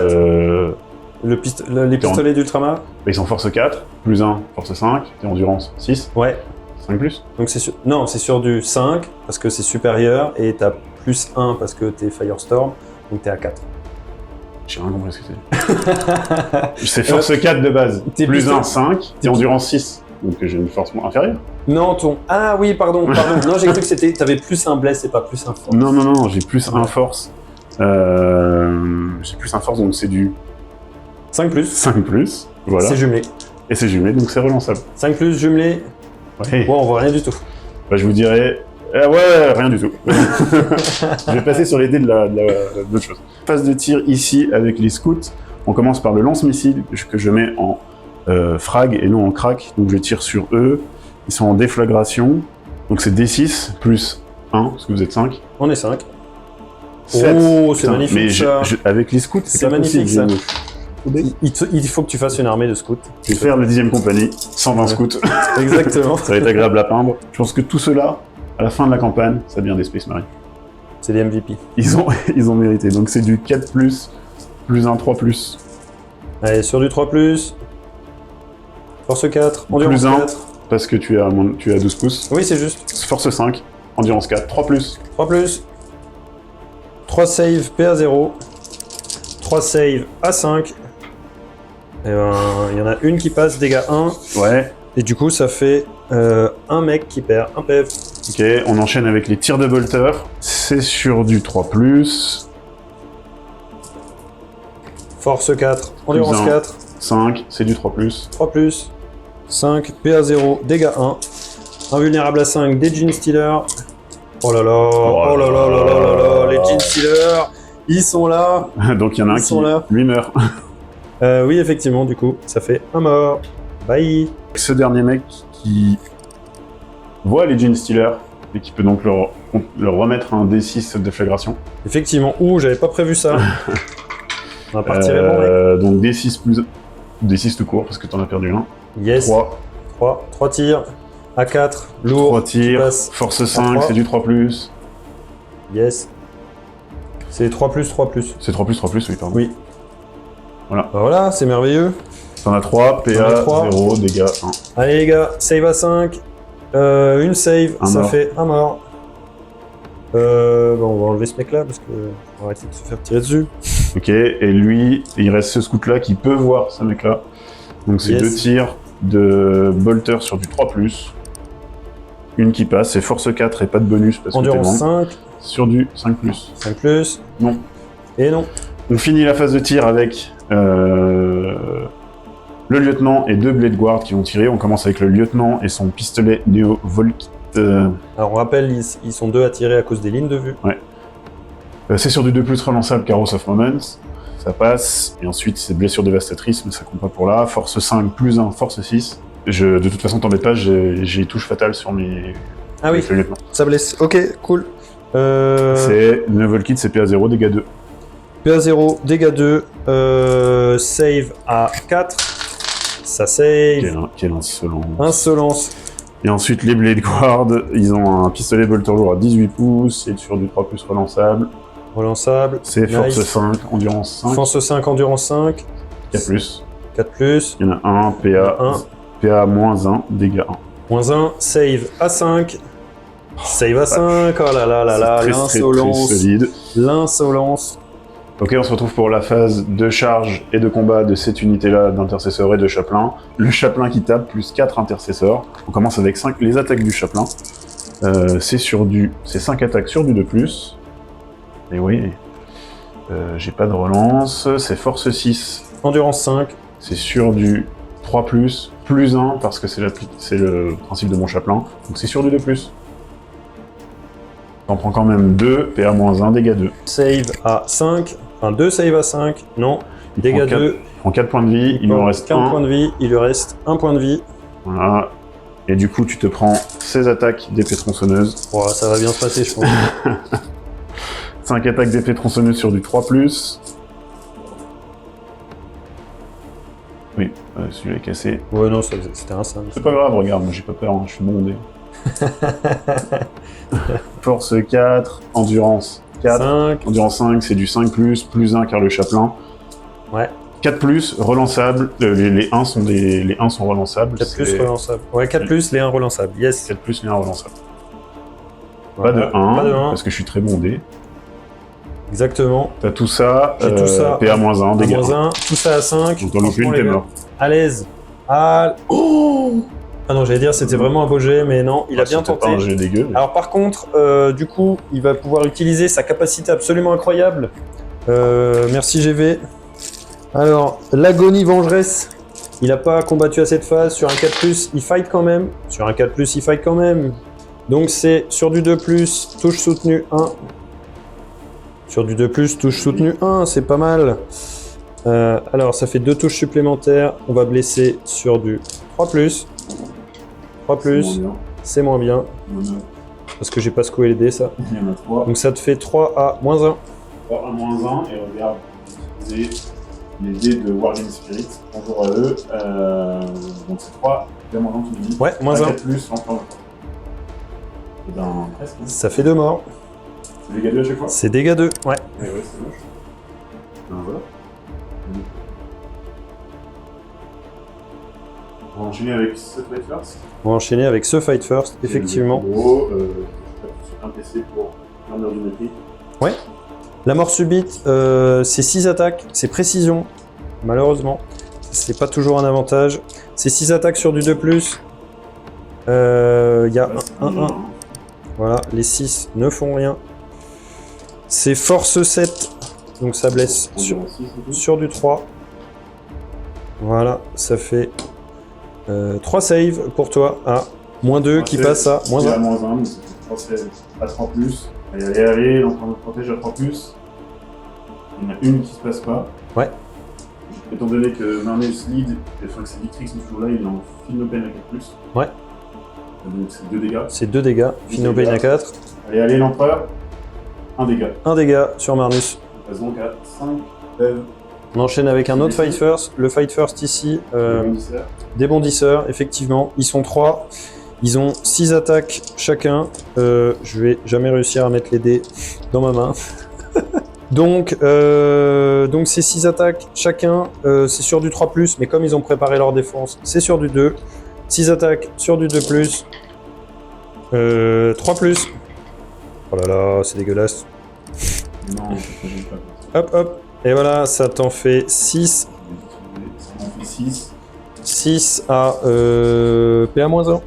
[SPEAKER 3] les pistolets d'ultramar.
[SPEAKER 2] ils sont force 4, plus 1, force 5, et endurance 6,
[SPEAKER 3] Ouais.
[SPEAKER 2] 5+.
[SPEAKER 3] Donc c'est sur... Non, c'est sur du 5 parce que c'est supérieur et t'as plus 1 parce que t'es Firestorm, donc t'es à 4.
[SPEAKER 2] J'ai rien compris ce que c'est. C'est force 4 de base,
[SPEAKER 3] t'es
[SPEAKER 2] plus
[SPEAKER 3] plutôt-
[SPEAKER 2] 1, 5, et endurance 6. Donc j'ai une force inférieure.
[SPEAKER 3] Non, ton... Ah oui, pardon. Non, j'ai cru que c'était... T'avais plus un bless et pas plus un force.
[SPEAKER 2] Non, j'ai plus 1 force. J'ai plus 1 force, donc c'est du
[SPEAKER 3] 5+,
[SPEAKER 2] 5+. Voilà.
[SPEAKER 3] c'est jumelé.
[SPEAKER 2] Et c'est jumelé, donc c'est relançable.
[SPEAKER 3] 5+, jumelé.
[SPEAKER 2] Ouais.
[SPEAKER 3] Bon, on voit rien du tout.
[SPEAKER 2] Bah, je vous dirais... ouais, rien du tout. Je vais passer sur les dés de l'autre chose. Phase de tir ici avec les scouts. On commence par le lance-missile que je mets en frag et non en crack. Donc je tire sur eux. Ils sont en déflagration. Donc c'est D6 plus 1, parce que vous êtes 5.
[SPEAKER 3] On est 5.
[SPEAKER 2] 7.
[SPEAKER 3] Oh, c'est
[SPEAKER 2] Putain,
[SPEAKER 3] magnifique,
[SPEAKER 2] mais
[SPEAKER 3] ça.
[SPEAKER 2] avec les scouts,
[SPEAKER 3] C'est
[SPEAKER 2] pas
[SPEAKER 3] magnifique,
[SPEAKER 2] possible,
[SPEAKER 3] ça.
[SPEAKER 2] Guillaume.
[SPEAKER 3] Il faut que tu fasses une armée de scouts.
[SPEAKER 2] Je vais faire le 10e compagnie, 120 scouts.
[SPEAKER 3] Exactement.
[SPEAKER 2] Ça va être agréable à peindre. Je pense que tout cela, à la fin de la campagne, ça devient des Space Marines.
[SPEAKER 3] C'est des MVP.
[SPEAKER 2] Ils ont mérité. Donc c'est du 4+, plus 1, 3+.
[SPEAKER 3] Allez, sur du 3+. Force 4. Endurance
[SPEAKER 2] Plus 1.
[SPEAKER 3] 4.
[SPEAKER 2] Parce que tu as 12 pouces.
[SPEAKER 3] Oui, c'est juste.
[SPEAKER 2] Force 5, endurance 4, 3+.
[SPEAKER 3] 3+. 3 save PA0. 3 save A5. Et ben, il y en a une qui passe, dégâts 1.
[SPEAKER 2] Ouais,
[SPEAKER 3] Et du coup, ça fait un mec qui perd un PF.
[SPEAKER 2] ok, on enchaîne avec les tirs de bolter. C'est sur du 3+,
[SPEAKER 3] Force 4. Endurance
[SPEAKER 2] un.
[SPEAKER 3] 4.
[SPEAKER 2] 5, c'est du 3+.
[SPEAKER 3] 3+. 5. PA0. Dégâts 1. Invulnérable à 5. Des Gene Stealers. Oh là là. Oh là là là là là là. Les Gene Stealers. Ils sont là.
[SPEAKER 2] Donc il y en a un
[SPEAKER 3] Ils
[SPEAKER 2] qui,
[SPEAKER 3] sont là.
[SPEAKER 2] lui, meurt.
[SPEAKER 3] Oui, effectivement, du coup, ça fait un mort. Bye.
[SPEAKER 2] Ce dernier mec qui voit les Gene Stealers et qui peut donc leur remettre un D6 de déflagration.
[SPEAKER 3] Effectivement. Ouh, j'avais pas prévu ça. On va partir bon, mec.
[SPEAKER 2] Donc D6 plus... D6 tout court parce que t'en as perdu un.
[SPEAKER 3] Yes.
[SPEAKER 2] 3,
[SPEAKER 3] 3 tirs. A4. Lourd.
[SPEAKER 2] 3 tirs,
[SPEAKER 3] passe.
[SPEAKER 2] force 5,
[SPEAKER 3] 3.
[SPEAKER 2] c'est du 3+.
[SPEAKER 3] Yes. C'est 3+, 3+.
[SPEAKER 2] C'est 3+, oui, pardon.
[SPEAKER 3] Oui.
[SPEAKER 2] Voilà.
[SPEAKER 3] Bah voilà, c'est merveilleux.
[SPEAKER 2] T'en as 3,
[SPEAKER 3] J'en ai
[SPEAKER 2] PA,
[SPEAKER 3] 3.
[SPEAKER 2] 0, dégâts 1.
[SPEAKER 3] Allez les gars, save à 5. Une save,
[SPEAKER 2] Un
[SPEAKER 3] ça
[SPEAKER 2] mort.
[SPEAKER 3] fait un mort. Bon, on va enlever ce mec là parce que on va arrêter de se faire tirer dessus.
[SPEAKER 2] Ok, et lui, il reste ce scout là qui peut voir ce mec là. Donc c'est
[SPEAKER 3] Yes.
[SPEAKER 2] 2 tirs de bolter sur du 3+. Une qui passe, c'est force 4 et pas de bonus parce que t'es
[SPEAKER 3] Endurance
[SPEAKER 2] loin.
[SPEAKER 3] 5,
[SPEAKER 2] Sur du 5+.
[SPEAKER 3] 5+.
[SPEAKER 2] Non.
[SPEAKER 3] Et non.
[SPEAKER 2] On finit la phase de tir avec le lieutenant et 2 Blade Guard qui vont tirer. On commence avec le lieutenant et son pistolet Neo Volkit.
[SPEAKER 3] Alors on rappelle, ils sont 2 à tirer à cause des lignes de vue.
[SPEAKER 2] Ouais. C'est sur du 2+, relançable, Carros of Moments. Ça passe. Et ensuite, c'est blessure dévastatrice, mais ça compte pas pour là. Force 5, plus 1, force 6. De toute façon, t'embête pas, j'ai touche fatale sur mes...
[SPEAKER 3] Ah oui,
[SPEAKER 2] le lieutenant.
[SPEAKER 3] ça blesse. Ok, cool.
[SPEAKER 2] C'est Neo Volkit, c'est PA 0, dégâts 2.
[SPEAKER 3] PA 0, dégâts 2, save à 4. Ça save.
[SPEAKER 2] Quelle insolence.
[SPEAKER 3] Insolence.
[SPEAKER 2] Et ensuite, les Blade Guard, ils ont un pistolet bolter lourd à 18 pouces, et sur du 3+, relançable.
[SPEAKER 3] Relançable.
[SPEAKER 2] C'est force
[SPEAKER 3] Nice.
[SPEAKER 2] 5, endurance 5.
[SPEAKER 3] Force 5, endurance 5.
[SPEAKER 2] 4+.
[SPEAKER 3] 4+.
[SPEAKER 2] Il y en a un, PA,
[SPEAKER 3] 1.
[SPEAKER 2] PA -1, dégâts 1.
[SPEAKER 3] Moins 1, save à 5. Save à 5. Oh là là là là,
[SPEAKER 2] C'est
[SPEAKER 3] l'insolence.
[SPEAKER 2] très solide.
[SPEAKER 3] L'insolence.
[SPEAKER 2] Ok, on se retrouve pour la phase de charge et de combat de cette unité-là d'intercesseur et de chaplain. Le chaplain qui tape, plus 4 intercesseurs. On commence avec 5, les attaques du chaplain. C'est 5 attaques sur du 2+. Et oui, j'ai pas de relance. C'est force 6.
[SPEAKER 3] Endurance 5.
[SPEAKER 2] C'est sur du 3+, plus 1, parce que c'est le principe de mon chaplain. Donc c'est sur du 2+. T'en prends quand même 2, PA -1, dégâts 2.
[SPEAKER 3] Save à 5. Enfin, 2 save à 5. Non. Dégâts 2.
[SPEAKER 2] Il prend 4 points de vie, il lui en reste
[SPEAKER 3] 4 points
[SPEAKER 2] 1.
[SPEAKER 3] de vie. Il lui reste 1 point de vie.
[SPEAKER 2] Voilà. Et du coup, tu te prends 16 attaques d'épée tronçonneuse.
[SPEAKER 3] Oh, ça va bien se passer, je pense.
[SPEAKER 2] 5 attaques d'épée tronçonneuse sur du 3+. Oui, celui-là est cassé.
[SPEAKER 3] Ouais, non, c'était un 5.
[SPEAKER 2] C'est pas grave, regarde, moi j'ai pas peur, hein, je suis bondé. Force 4, endurance 4.
[SPEAKER 3] 5.
[SPEAKER 2] Endurance 5, c'est du 5+, plus 1 car le chaplain.
[SPEAKER 3] Ouais.
[SPEAKER 2] 4+, relançable. Les 1 sont relançables.
[SPEAKER 3] 4 plus relançable. Ouais, 4 plus, les 1 relançables. Yes.
[SPEAKER 2] 4+, les 1 relançables.
[SPEAKER 3] Voilà.
[SPEAKER 2] Pas de 1,
[SPEAKER 3] Pas de 1.
[SPEAKER 2] parce que je suis très bondé.
[SPEAKER 3] Exactement.
[SPEAKER 2] T'as tout ça,
[SPEAKER 3] J'ai tout ça.
[SPEAKER 2] PA -1, dégâts.
[SPEAKER 3] -1, tout ça à 5.
[SPEAKER 2] Donc dans le
[SPEAKER 3] Franchement,
[SPEAKER 2] t'es
[SPEAKER 3] les gars,
[SPEAKER 2] mort.
[SPEAKER 3] à l'aise. Oh ah non, j'allais dire c'était vraiment un beau jet, mais non, il a bien
[SPEAKER 2] C'était
[SPEAKER 3] tenté.
[SPEAKER 2] pas un jet dégueu. Mais...
[SPEAKER 3] Alors par contre, du coup, il va pouvoir utiliser sa capacité absolument incroyable. Merci GV. Alors, l'agonie vengeresse. Il n'a pas combattu à cette phase. Sur un 4+, il fight quand même. Sur un 4+, il fight quand même. Donc c'est sur du 2+, touche soutenue 1. Sur du 2+, touche soutenue 1, c'est pas mal. Alors, ça fait 2 touches supplémentaires. On va blesser sur du 3+. 3+, c'est moins bien. Parce que j'ai pas secoué les dés, ça.
[SPEAKER 2] Il y en a 3.
[SPEAKER 3] Donc ça te fait 3 à -1.
[SPEAKER 2] 3 à -1, et regarde, utiliser les dés de Warling Spirit. Bonjour à eux. Donc c'est 3, bien moins 1, tu me dis.
[SPEAKER 3] Ouais, -1.
[SPEAKER 2] 4+, encore. Et ben, presque. Hein.
[SPEAKER 3] Ça fait 2 morts.
[SPEAKER 2] C'est dégâts 2 à chaque fois.
[SPEAKER 3] C'est dégâts 2, ouais.
[SPEAKER 2] Ouais, c'est moche. Ben voilà. On va enchaîner avec ce Fight First.
[SPEAKER 3] On va enchaîner avec ce Fight First, effectivement.
[SPEAKER 2] Gros, un PC pour l'armure du métier.
[SPEAKER 3] Ouais. La mort subite, c'est 6 attaques, c'est précision, malheureusement. C'est pas toujours un avantage. C'est 6 attaques sur du 2+. Il y a 1. Voilà, les 6 ne font rien. C'est force 7, donc ça blesse sur du 3. Voilà, ça fait 3 saves pour toi. Ah, -2 qui passe à -1.
[SPEAKER 2] À -1, mais ça fait 3 saves à 3+. Allez, donc on me protège à 3+. Il y en a une qui se passe pas.
[SPEAKER 3] Ouais.
[SPEAKER 2] Étant donné que Marnell's lead, enfin que c'est Victrix ce jour-là, il est en Finopane à 4+.
[SPEAKER 3] Ouais.
[SPEAKER 2] Donc c'est 2 dégâts.
[SPEAKER 3] C'est 2 dégâts. Finopane à 4.
[SPEAKER 2] Allez, l'empereur. 1 dégât.
[SPEAKER 3] 1 dégât sur Marnus.
[SPEAKER 2] On passe donc à 5.
[SPEAKER 3] On enchaîne avec un autre Fight First. Le Fight First ici, des bondisseurs, effectivement. Ils sont 3. Ils ont 6 attaques chacun. Je vais jamais réussir à mettre les dés dans ma main. Donc c'est 6 attaques chacun. C'est sur du 3+, mais comme ils ont préparé leur défense, c'est sur du 2. 6 attaques sur du 2+. 3+. Oh là là, c'est dégueulasse.
[SPEAKER 2] Non, je
[SPEAKER 3] Hop, hop. Et voilà, ça t'en fait 6.
[SPEAKER 2] Ça en fait 6.
[SPEAKER 3] 6 à PA-1.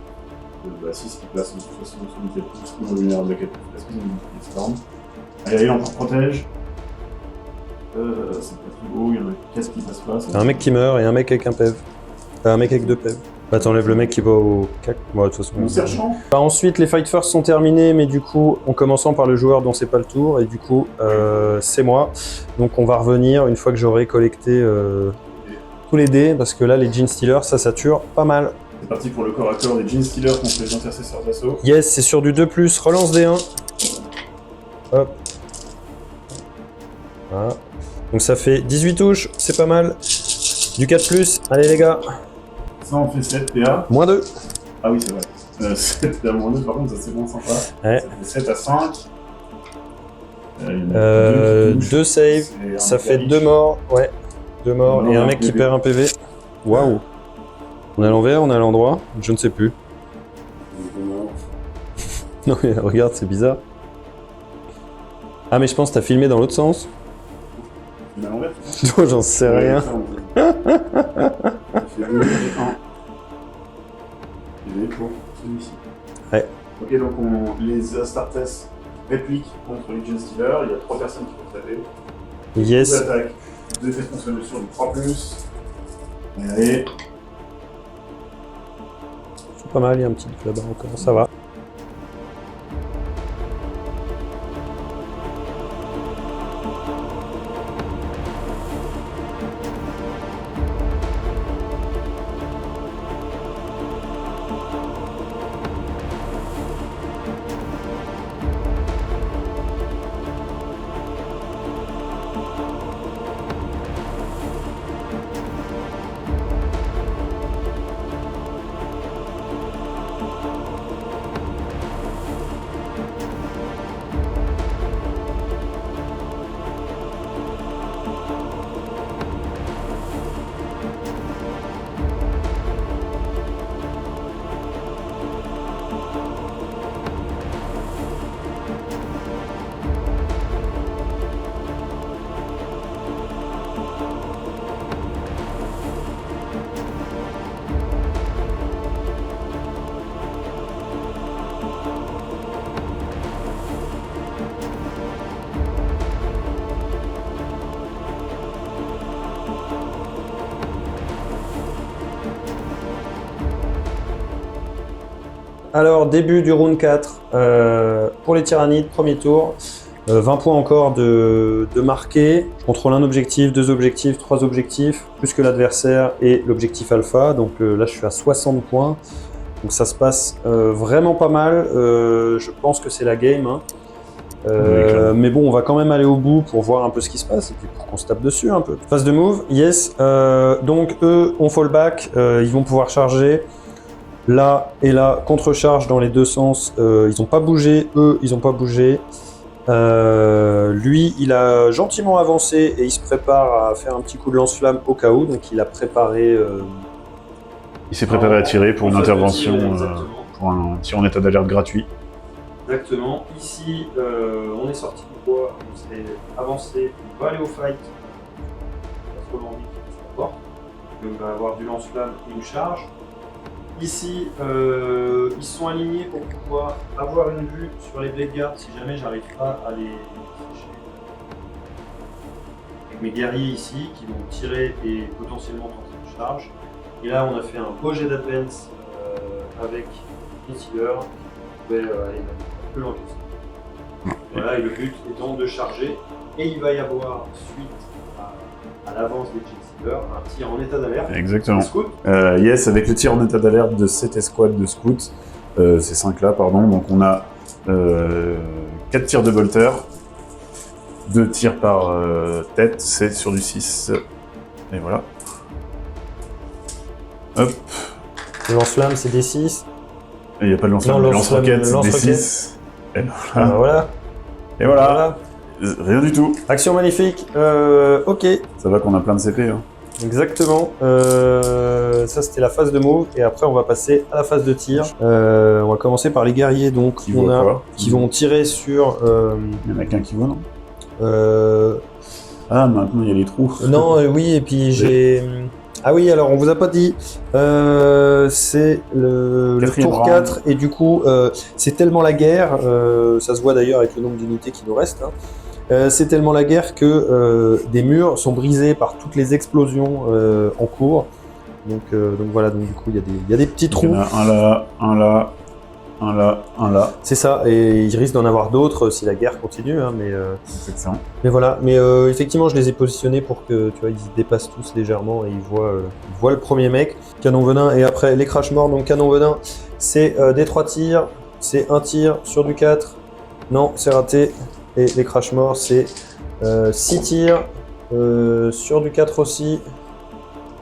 [SPEAKER 2] 6 qui place en situation de plus vulnérable de 4+, parce qu'ils ont une storm. Allez, on protège. C'est pas très beau, il y en a 4 qui passent pas.
[SPEAKER 3] Un mec qui meurt et un mec avec un PEV. T'as un mec avec 2 PV. Bah t'enlèves le mec qui va au cac. Bon, de toute façon.
[SPEAKER 2] Mon sergent.
[SPEAKER 3] Bah, ensuite, les fight first sont terminés, mais du coup, en commençant par le joueur dont c'est pas le tour, et du coup, c'est moi. Donc on va revenir une fois que j'aurai collecté tous les dés, parce que là, les Gene Stealers, ça tue pas mal.
[SPEAKER 2] C'est parti pour le corps à corps des Gene Stealers contre les intercesseurs d'assaut.
[SPEAKER 3] Yes, c'est sur du 2+, relance D1. Hop. Voilà. Donc ça fait 18 touches, c'est pas mal. Du 4+, allez les gars.
[SPEAKER 2] Ça en fait 7 PA.
[SPEAKER 3] Moins 2.
[SPEAKER 2] Ah oui, c'est vrai. 7 PA moins 2, par contre, ça c'est bon sympa.
[SPEAKER 3] Ouais.
[SPEAKER 2] Ça fait 7 à 5.
[SPEAKER 3] 2 saves, ça fait 2 morts. Ouais, 2 morts et un mec qui perd un PV. Waouh. On est à l'envers, on est à l'endroit, je ne sais plus. Non mais regarde, c'est bizarre. Ah mais je pense que t'as filmé dans l'autre sens.
[SPEAKER 2] À l'envers.
[SPEAKER 3] Non, j'en sais rien.
[SPEAKER 2] Ça fait 2 et 1. Et pour celui-ci.
[SPEAKER 3] Ouais.
[SPEAKER 2] Ok, donc les Astartes répliquent contre les Gene Stealers. Il y a 3 personnes qui peuvent taper.
[SPEAKER 3] Yes.
[SPEAKER 2] 2 attaques, 2 effets sponsors sur du 3+. Allez.
[SPEAKER 3] C'est pas mal, il y a un petit là-bas encore, ça va. Alors, début du round 4 pour les tyrannides, premier tour. 20 points encore de marqué. Je contrôle un objectif, 2 objectifs, 3 objectifs, plus que l'adversaire et l'objectif alpha. Donc là, je suis à 60 points. Donc ça se passe vraiment pas mal. Je pense que c'est la game. Hein. Mais bon, on va quand même aller au bout pour voir un peu ce qui se passe et puis pour qu'on se tape dessus un peu. Phase de move, yes. Donc eux, on fall back. Ils vont pouvoir charger. Là et là, contre-charge dans les deux sens. Ils n'ont pas bougé. Eux, ils n'ont pas bougé. Lui, il a gentiment avancé et il se prépare à faire un petit coup de lance-flamme au cas où. Donc il a préparé...
[SPEAKER 2] Il s'est préparé à tirer pour une intervention, pour un tir en état d'alerte gratuit.
[SPEAKER 3] Exactement. Ici, on est sorti du bois, on s'est avancé, on va aller au fight. Pas trop l'envie qu'il passe la porte. On va avoir du lance-flamme et une charge. Ici, ils sont alignés pour pouvoir avoir une vue sur les blade guards si jamais j'arrive pas à les sécher. Avec mes guerriers ici qui vont tirer et potentiellement tenter une charge. Et là, on a fait un beau jet d'advance avec les Stealers qui pouvait aller un peu l'encaisser. Voilà, et le but étant de charger. Et il va y avoir, suite à l'avance des Stealers, un tir en état d'alerte.
[SPEAKER 2] Exactement. Yes, avec le tir en état d'alerte de cette escouade de scouts, ces 5 là, pardon. Donc on a 4 tirs de bolter, 2 tirs par tête, c'est sur du 6. Et voilà. Hop.
[SPEAKER 3] Le lance-flamme, c'est des 6.
[SPEAKER 2] Il n'y a pas de lance-flamme, le lance-roquette, c'est des 6. Et voilà.
[SPEAKER 3] Voilà.
[SPEAKER 2] Et voilà. Rien du tout.
[SPEAKER 3] Action magnifique. Ok.
[SPEAKER 2] Ça va qu'on a plein de CP. Hein.
[SPEAKER 3] Exactement. Ça, c'était la phase de move. Et après, on va passer à la phase de tir. On va commencer par les guerriers. Donc, qui vont tirer sur...
[SPEAKER 2] Il y en a qu'un qui voit, non Ah, maintenant, il y a les trous.
[SPEAKER 3] Non, oui, et puis j'ai... Ah oui, alors on vous a pas dit, c'est le tour 4 et du coup c'est tellement la guerre, ça se voit d'ailleurs avec le nombre d'unités qui nous restent, hein, c'est tellement la guerre que des murs sont brisés par toutes les explosions en cours. Donc voilà, donc du coup, il y a des petits
[SPEAKER 2] Il y
[SPEAKER 3] trous.
[SPEAKER 2] en a un là, un là, un là, un là.
[SPEAKER 3] C'est ça, et il risque d'en avoir d'autres si la guerre continue, hein,
[SPEAKER 2] Exactement.
[SPEAKER 3] mais voilà. Mais effectivement, je les ai positionnés pour que tu vois, ils dépassent tous légèrement et ils voient le premier mec. Canon venin, et après les crash morts. Donc canon venin, c'est des 3 tirs, c'est un tir sur du 4. Non, c'est raté. Et les crash morts, c'est 6 tirs sur du 4 aussi.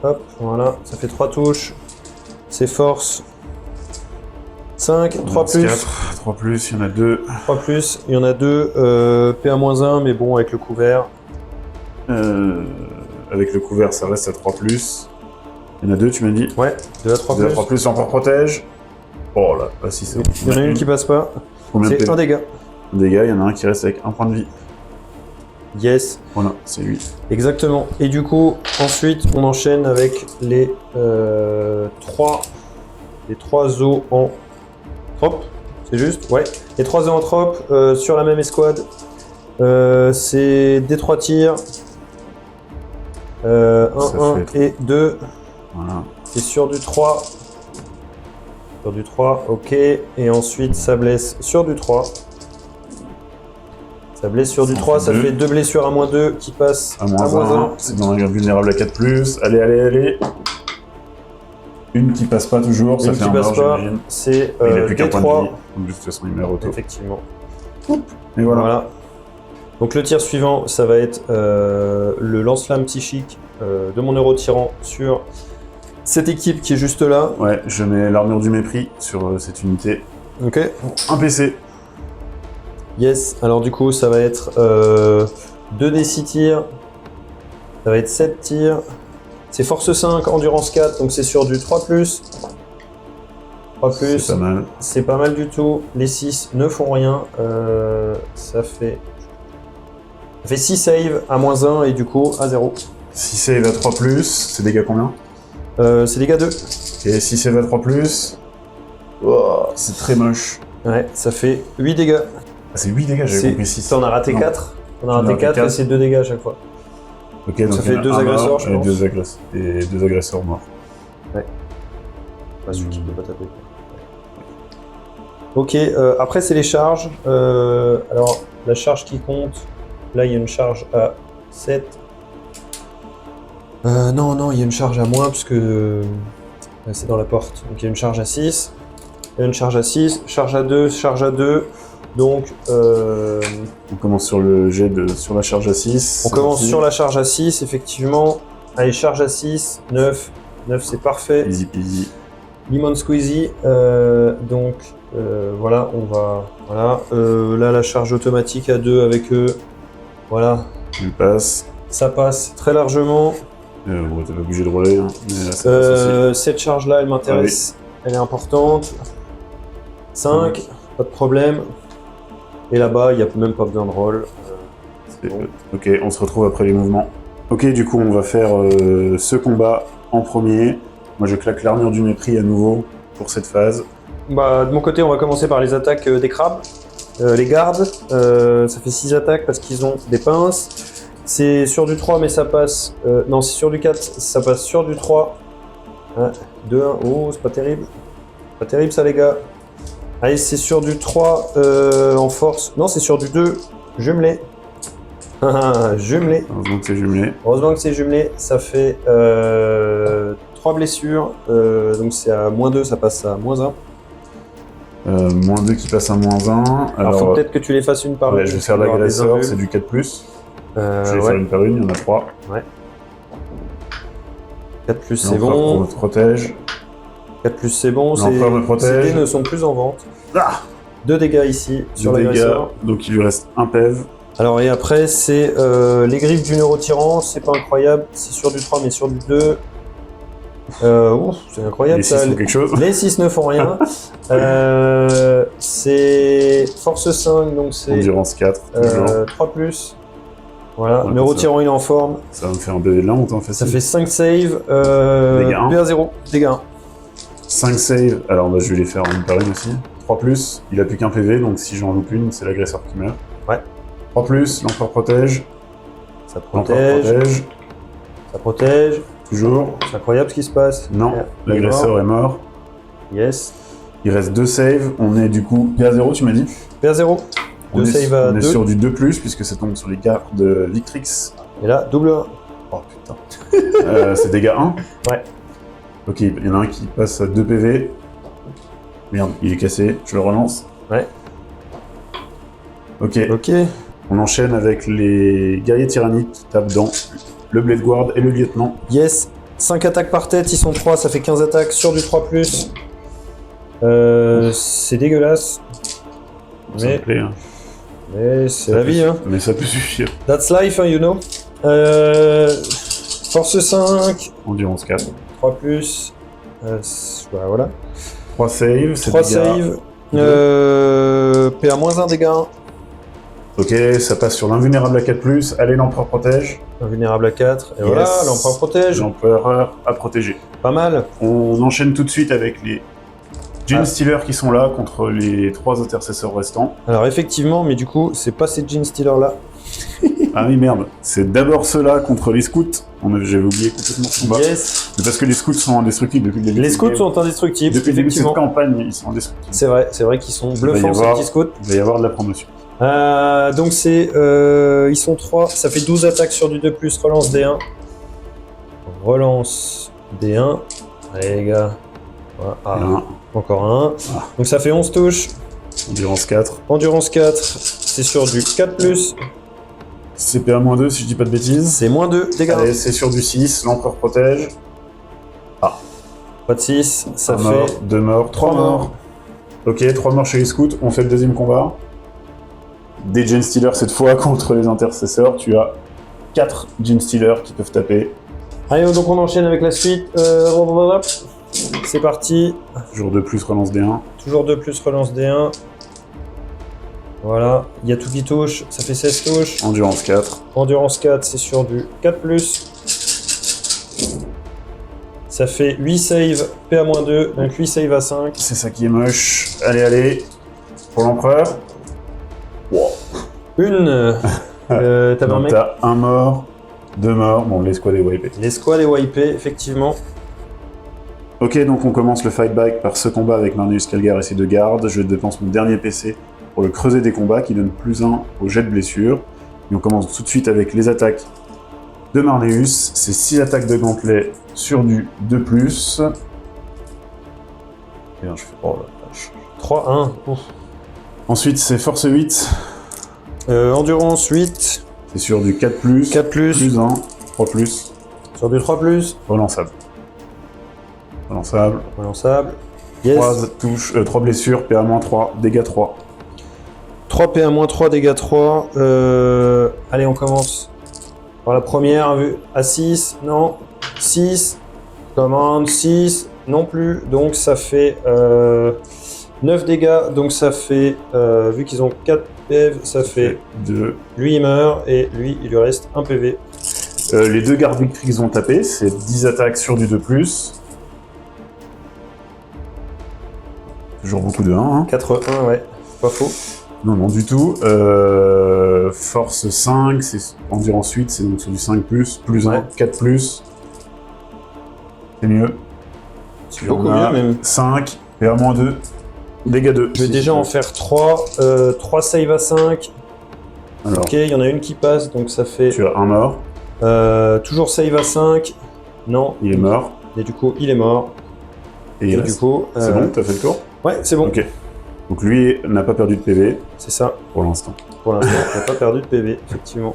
[SPEAKER 3] Hop, voilà, ça fait 3 touches. C'est force. 5, 3 plus.
[SPEAKER 2] 4, 3 plus, il y en a 2.
[SPEAKER 3] 3 plus, il y en a 2. PA-1, mais bon, avec le couvert.
[SPEAKER 2] Avec le couvert, ça reste à 3 plus. Il y en a 2, tu m'as dit.
[SPEAKER 3] Ouais, 2 à 3
[SPEAKER 2] 2 à
[SPEAKER 3] plus.
[SPEAKER 2] 3 plus, encore protège. Oh là, ah si c'est bon.
[SPEAKER 3] Il y en a une qui passe pas.
[SPEAKER 2] Combien de
[SPEAKER 3] C'est un dégât.
[SPEAKER 2] dégâts? Il y en a un qui reste avec 1 point de vie.
[SPEAKER 3] Yes,
[SPEAKER 2] Voilà, c'est lui.
[SPEAKER 3] exactement. Et du coup, ensuite, on enchaîne avec les 3 zoanthropes. C'est juste? Ouais. Les 3 zoanthropes sur la même escouade. C'est des 3 tirs. 1,
[SPEAKER 2] Ça
[SPEAKER 3] 1
[SPEAKER 2] fait
[SPEAKER 3] et 2.
[SPEAKER 2] Voilà.
[SPEAKER 3] C'est sur du 3. Sur du 3, ok. Et ensuite, ça blesse sur du 3. Ça blesse sur du
[SPEAKER 2] Ça
[SPEAKER 3] 3,
[SPEAKER 2] fait
[SPEAKER 3] ça
[SPEAKER 2] deux.
[SPEAKER 3] fait 2 blessures à -2 qui passent
[SPEAKER 2] À -1. C'est dans un garde vulnérable à 4 plus. Allez, allez, allez. Une qui passe pas toujours, ça
[SPEAKER 3] Une
[SPEAKER 2] fait
[SPEAKER 3] qui
[SPEAKER 2] un
[SPEAKER 3] passe
[SPEAKER 2] mort,
[SPEAKER 3] pas,
[SPEAKER 2] j'imagine.
[SPEAKER 3] c'est
[SPEAKER 2] Il a plus qu'un point de
[SPEAKER 3] D3.
[SPEAKER 2] vie. Donc de toute façon, il meurt auto.
[SPEAKER 3] Effectivement.
[SPEAKER 2] Et voilà.
[SPEAKER 3] Voilà. Donc le tir suivant, ça va être le lance-flamme psychique de mon euro-tyran sur cette équipe qui est juste là.
[SPEAKER 2] Ouais, je mets l'armure du mépris sur cette unité.
[SPEAKER 3] Ok.
[SPEAKER 2] Un PC.
[SPEAKER 3] Yes. Alors du coup, ça va être 2d6 tirs. Ça va être 7 tirs. C'est force 5, endurance 4, donc c'est sur du 3+. 3+,
[SPEAKER 2] C'est pas mal.
[SPEAKER 3] c'est pas mal du tout. Les 6 ne font rien. Ça fait 6 saves à -1 et du coup à 0.
[SPEAKER 2] Si save à 3 plus, c'est dégâts combien?
[SPEAKER 3] C'est dégâts 2.
[SPEAKER 2] Et si save à 3 plus, oh, c'est très moche.
[SPEAKER 3] Ouais, ça fait 8 dégâts.
[SPEAKER 2] Ah, c'est 8 dégâts, j'avais compris 6.
[SPEAKER 3] T'en as raté
[SPEAKER 2] Non.
[SPEAKER 3] 4. T'en as
[SPEAKER 2] J'en ai
[SPEAKER 3] raté
[SPEAKER 2] raté
[SPEAKER 3] 4 et
[SPEAKER 2] quatre.
[SPEAKER 3] c'est 2 dégâts à chaque fois.
[SPEAKER 2] Ok, donc
[SPEAKER 3] ça
[SPEAKER 2] il y
[SPEAKER 3] fait
[SPEAKER 2] en a
[SPEAKER 3] 2
[SPEAKER 2] un
[SPEAKER 3] agresseurs,
[SPEAKER 2] mort
[SPEAKER 3] je
[SPEAKER 2] et
[SPEAKER 3] pense.
[SPEAKER 2] 2 agresseurs morts.
[SPEAKER 3] Pas celui qui peut pas taper. Ok, après c'est les charges. Alors, la charge qui compte, là il y a une charge à 7. Non, il y a une charge à moins puisque c'est dans la porte. Donc il y a une charge à 6. Il y a une charge à 6, charge à 2, charge à 2. Donc,
[SPEAKER 2] On commence sur le jet sur la charge à 6.
[SPEAKER 3] on commence sur la charge à 6, effectivement. Allez, charge à 6, 9. 9, c'est parfait.
[SPEAKER 2] Easy peasy.
[SPEAKER 3] Lemon squeezy. Donc, voilà, on va. Voilà. Là, la charge automatique à 2 avec eux. Voilà.
[SPEAKER 2] Il passe.
[SPEAKER 3] Ça passe très largement.
[SPEAKER 2] Bon, t'es pas obligé de rouler, hein, mais là, ça passe aussi.
[SPEAKER 3] Cette charge-là, elle m'intéresse. Elle est importante. 5, pas de problème. Et là-bas, il n'y a même pas besoin de roll. Bon.
[SPEAKER 2] Ok, on se retrouve après les mouvements. Ok, du coup, on va faire ce combat en premier. Moi, je claque l'armure du mépris à nouveau pour cette phase.
[SPEAKER 3] Bah, de mon côté, on va commencer par les attaques des crabes. Les gardes, ça fait 6 attaques parce qu'ils ont des pinces. C'est sur du 3, mais ça passe... non, c'est sur du 4, ça passe sur du 3. 2, 1, oh, c'est pas terrible. Pas terrible ça, les gars. Allez, c'est sur du 3 en force. Non, c'est sur du 2, jumelé. Jumelé.
[SPEAKER 2] Heureusement que c'est jumelé.
[SPEAKER 3] Heureusement que c'est jumelé, ça fait 3 blessures. Donc c'est à -2, ça passe à -1.
[SPEAKER 2] -2 qui passe à -1.
[SPEAKER 3] Alors faut peut-être que tu les fasses une par une.
[SPEAKER 2] Ouais, je vais faire
[SPEAKER 3] parce qu'il y
[SPEAKER 2] l'agresseur,
[SPEAKER 3] aura des
[SPEAKER 2] c'est
[SPEAKER 3] invus.
[SPEAKER 2] du 4+. Je vais
[SPEAKER 3] Ouais,
[SPEAKER 2] faire une par une, il y en a 3.
[SPEAKER 3] 4+, c'est
[SPEAKER 2] L'empereur
[SPEAKER 3] bon.
[SPEAKER 2] protège.
[SPEAKER 3] 4+, c'est bon.
[SPEAKER 2] L'empereur me protège.
[SPEAKER 3] Ces dés ne sont plus en vente.
[SPEAKER 2] Ah
[SPEAKER 3] 2 dégâts ici sur
[SPEAKER 2] 2 dégâts,
[SPEAKER 3] l'agresseur.
[SPEAKER 2] donc il lui reste un PEV.
[SPEAKER 3] Alors et après c'est les griffes du neurotyran, c'est pas incroyable, c'est sur du 3 mais sur du 2. Ouf, c'est incroyable
[SPEAKER 2] Les 6
[SPEAKER 3] ça.
[SPEAKER 2] font quelque chose.
[SPEAKER 3] Les 6 ne font rien. C'est force 5, donc c'est
[SPEAKER 2] Endurance 4, toujours.
[SPEAKER 3] 3+. Voilà,
[SPEAKER 2] Ouais,
[SPEAKER 3] neurotyran il est en forme.
[SPEAKER 2] Ça va me faire un BD de la honte, en fait.
[SPEAKER 3] Ça fait 5 saves,
[SPEAKER 2] Dégâts 1.
[SPEAKER 3] PA 0, dégâts 1.
[SPEAKER 2] 5 saves, alors bah, je vais les faire une par une aussi. 3+, il a plus qu'un PV, donc si j'en loupe une, c'est l'agresseur qui meurt.
[SPEAKER 3] Ouais.
[SPEAKER 2] 3+, l'empereur protège.
[SPEAKER 3] Ça
[SPEAKER 2] L'empereur
[SPEAKER 3] protège,
[SPEAKER 2] protège.
[SPEAKER 3] ça protège.
[SPEAKER 2] Toujours.
[SPEAKER 3] C'est incroyable ce qui se passe.
[SPEAKER 2] Non,
[SPEAKER 3] Il est
[SPEAKER 2] l'agresseur est mort.
[SPEAKER 3] Yes.
[SPEAKER 2] Il reste 2 saves. On est du coup PA0, tu m'as dit?
[SPEAKER 3] PA0.
[SPEAKER 2] On
[SPEAKER 3] 2
[SPEAKER 2] est,
[SPEAKER 3] save à
[SPEAKER 2] on est
[SPEAKER 3] 2.
[SPEAKER 2] sur du 2+, puisque ça tombe sur les cartes de Victrix.
[SPEAKER 3] Et là, double 1.
[SPEAKER 2] Oh putain. C'est dégâts 1?
[SPEAKER 3] Ouais.
[SPEAKER 2] Ok, il y en a un qui passe à 2 PV. Merde, il est cassé. Je le relance.
[SPEAKER 3] Ouais.
[SPEAKER 2] Ok.
[SPEAKER 3] Ok.
[SPEAKER 2] On enchaîne avec les guerriers tyranniques qui tapent dans le Blade Guard et le lieutenant.
[SPEAKER 3] Yes. 5 attaques par tête, ils sont 3, ça fait 15 attaques sur du 3+. C'est dégueulasse.
[SPEAKER 2] Ça me plaît, hein.
[SPEAKER 3] Mais c'est
[SPEAKER 2] Ça
[SPEAKER 3] la
[SPEAKER 2] peut
[SPEAKER 3] vie, hein.
[SPEAKER 2] Mais ça peut suffire.
[SPEAKER 3] That's life, hein, you know. Force 5,
[SPEAKER 2] Endurance 4.
[SPEAKER 3] 3+. Voilà.
[SPEAKER 2] 3 saves, c'est
[SPEAKER 3] 3
[SPEAKER 2] dégâts.
[SPEAKER 3] saves. PA-1 dégâts.
[SPEAKER 2] Ok, ça passe sur l'invulnérable à 4+. Allez, l'empereur protège.
[SPEAKER 3] Invulnérable à 4. Et
[SPEAKER 2] Yes.
[SPEAKER 3] voilà, l'empereur protège.
[SPEAKER 2] L'empereur a protégé.
[SPEAKER 3] Pas mal.
[SPEAKER 2] On enchaîne tout de suite avec les Genestealers qui sont là contre les 3 intercesseurs restants.
[SPEAKER 3] Alors effectivement, mais du coup, c'est pas ces Gene Stealers là.
[SPEAKER 2] Ah oui, merde. C'est d'abord ceux-là contre les scouts. J'avais oublié complètement ce combat.
[SPEAKER 3] Yes.
[SPEAKER 2] Mais parce que les scouts sont indestructibles depuis le début.
[SPEAKER 3] Les
[SPEAKER 2] du
[SPEAKER 3] scouts
[SPEAKER 2] game.
[SPEAKER 3] sont indestructibles.
[SPEAKER 2] Depuis le début de cette
[SPEAKER 3] effectivement.
[SPEAKER 2] campagne, ils sont indestructibles.
[SPEAKER 3] C'est vrai qu'ils sont
[SPEAKER 2] va y
[SPEAKER 3] bluffants ces
[SPEAKER 2] avoir-
[SPEAKER 3] petits scouts.
[SPEAKER 2] Il va y avoir de la promotion.
[SPEAKER 3] Donc c'est, ils sont 3, ça fait 12 attaques sur du 2+, relance D1. Relance D1. Allez les gars. Voilà. Ah,
[SPEAKER 2] Un,
[SPEAKER 3] encore un.
[SPEAKER 2] Ah.
[SPEAKER 3] Donc ça fait 11 touches.
[SPEAKER 2] endurance 4.
[SPEAKER 3] Endurance 4, c'est sur du 4+.
[SPEAKER 2] CPA-2 si je dis pas de bêtises.
[SPEAKER 3] C'est moins 2 dégâts.
[SPEAKER 2] Allez, c'est sur du 6. L'empereur protège.
[SPEAKER 3] Pas de 6, ça
[SPEAKER 2] Un
[SPEAKER 3] fait
[SPEAKER 2] mort, 2 morts, 3
[SPEAKER 3] 3
[SPEAKER 2] morts. Ok, 3 morts chez les scouts. On fait le deuxième combat. Des Genestealers cette fois contre les intercesseurs. Tu as 4 Genestealers qui peuvent taper.
[SPEAKER 3] Allez, donc on enchaîne avec la suite. C'est parti.
[SPEAKER 2] Toujours 2+, relance D1.
[SPEAKER 3] Toujours 2+, relance D1. Voilà, il y a tout qui touche, ça fait 16 touches.
[SPEAKER 2] Endurance 4.
[SPEAKER 3] Endurance 4, c'est sur du 4+. Ça fait 8 saves, PA-2, donc 8 saves à 5.
[SPEAKER 2] C'est ça qui est moche. Allez, allez. Pour l'empereur. Wow.
[SPEAKER 3] Une. T'avais un
[SPEAKER 2] Donc
[SPEAKER 3] mec.
[SPEAKER 2] t'as un mort, 2 morts. Bon, l'escouade est wipée.
[SPEAKER 3] L'escouade est wipée, effectivement.
[SPEAKER 2] Ok, donc on commence le fight back par ce combat avec Marneus Calgar et ses 2 gardes. Je dépense mon dernier PC pour le creuset des combats qui donne +1 au jet de blessure. Et on commence tout de suite avec les attaques de Marneus. C'est 6 attaques de gantelet sur du 2+. Et là, je fais... Oh la vache.
[SPEAKER 3] 3, 1. Ouf.
[SPEAKER 2] Ensuite, c'est force 8.
[SPEAKER 3] Endurance 8.
[SPEAKER 2] C'est sur du 4+,
[SPEAKER 3] 4+.
[SPEAKER 2] +1, 3+,
[SPEAKER 3] Sur du 3+.
[SPEAKER 2] relançable. Relançable.
[SPEAKER 3] Relançable. Yes.
[SPEAKER 2] 3 touches, 3 blessures, PA-3, dégâts 3.
[SPEAKER 3] 3 PA-3, dégâts 3. Allez, on commence. Par la première, vue à 6. Non. 6. Commande 6. Non plus. Donc ça fait 9 dégâts. Donc ça fait, vu qu'ils ont 4 PV, ça fait
[SPEAKER 2] 2.
[SPEAKER 3] lui il meurt et lui il lui reste 1 PV.
[SPEAKER 2] Les 2 gardes Victrix ont tapé, c'est 10 attaques sur du 2+. Toujours beaucoup de 1, hein.
[SPEAKER 3] 4-1, ouais. Pas faux.
[SPEAKER 2] Non, non, du tout. Force 5, c'est endurance 8, c'est donc sur du 5+, +1,
[SPEAKER 3] Ouais.
[SPEAKER 2] 4+. C'est mieux.
[SPEAKER 3] C'est beaucoup mieux même.
[SPEAKER 2] 5, PA-2, dégâts 2.
[SPEAKER 3] Je vais déjà en faire 3. 3 save à 5.
[SPEAKER 2] Alors,
[SPEAKER 3] Ok, il y en a une qui passe, donc ça fait
[SPEAKER 2] tu as un mort,
[SPEAKER 3] toujours save à 5. Non.
[SPEAKER 2] il est mort.
[SPEAKER 3] Et du coup, il est mort.
[SPEAKER 2] Et il
[SPEAKER 3] Et du
[SPEAKER 2] reste.
[SPEAKER 3] coup,
[SPEAKER 2] C'est bon, t'as fait le tour?
[SPEAKER 3] Ouais, c'est bon.
[SPEAKER 2] Ok. Donc lui n'a pas perdu de PV
[SPEAKER 3] C'est ça.
[SPEAKER 2] pour l'instant.
[SPEAKER 3] Pour l'instant, on n'a pas perdu de PV, effectivement.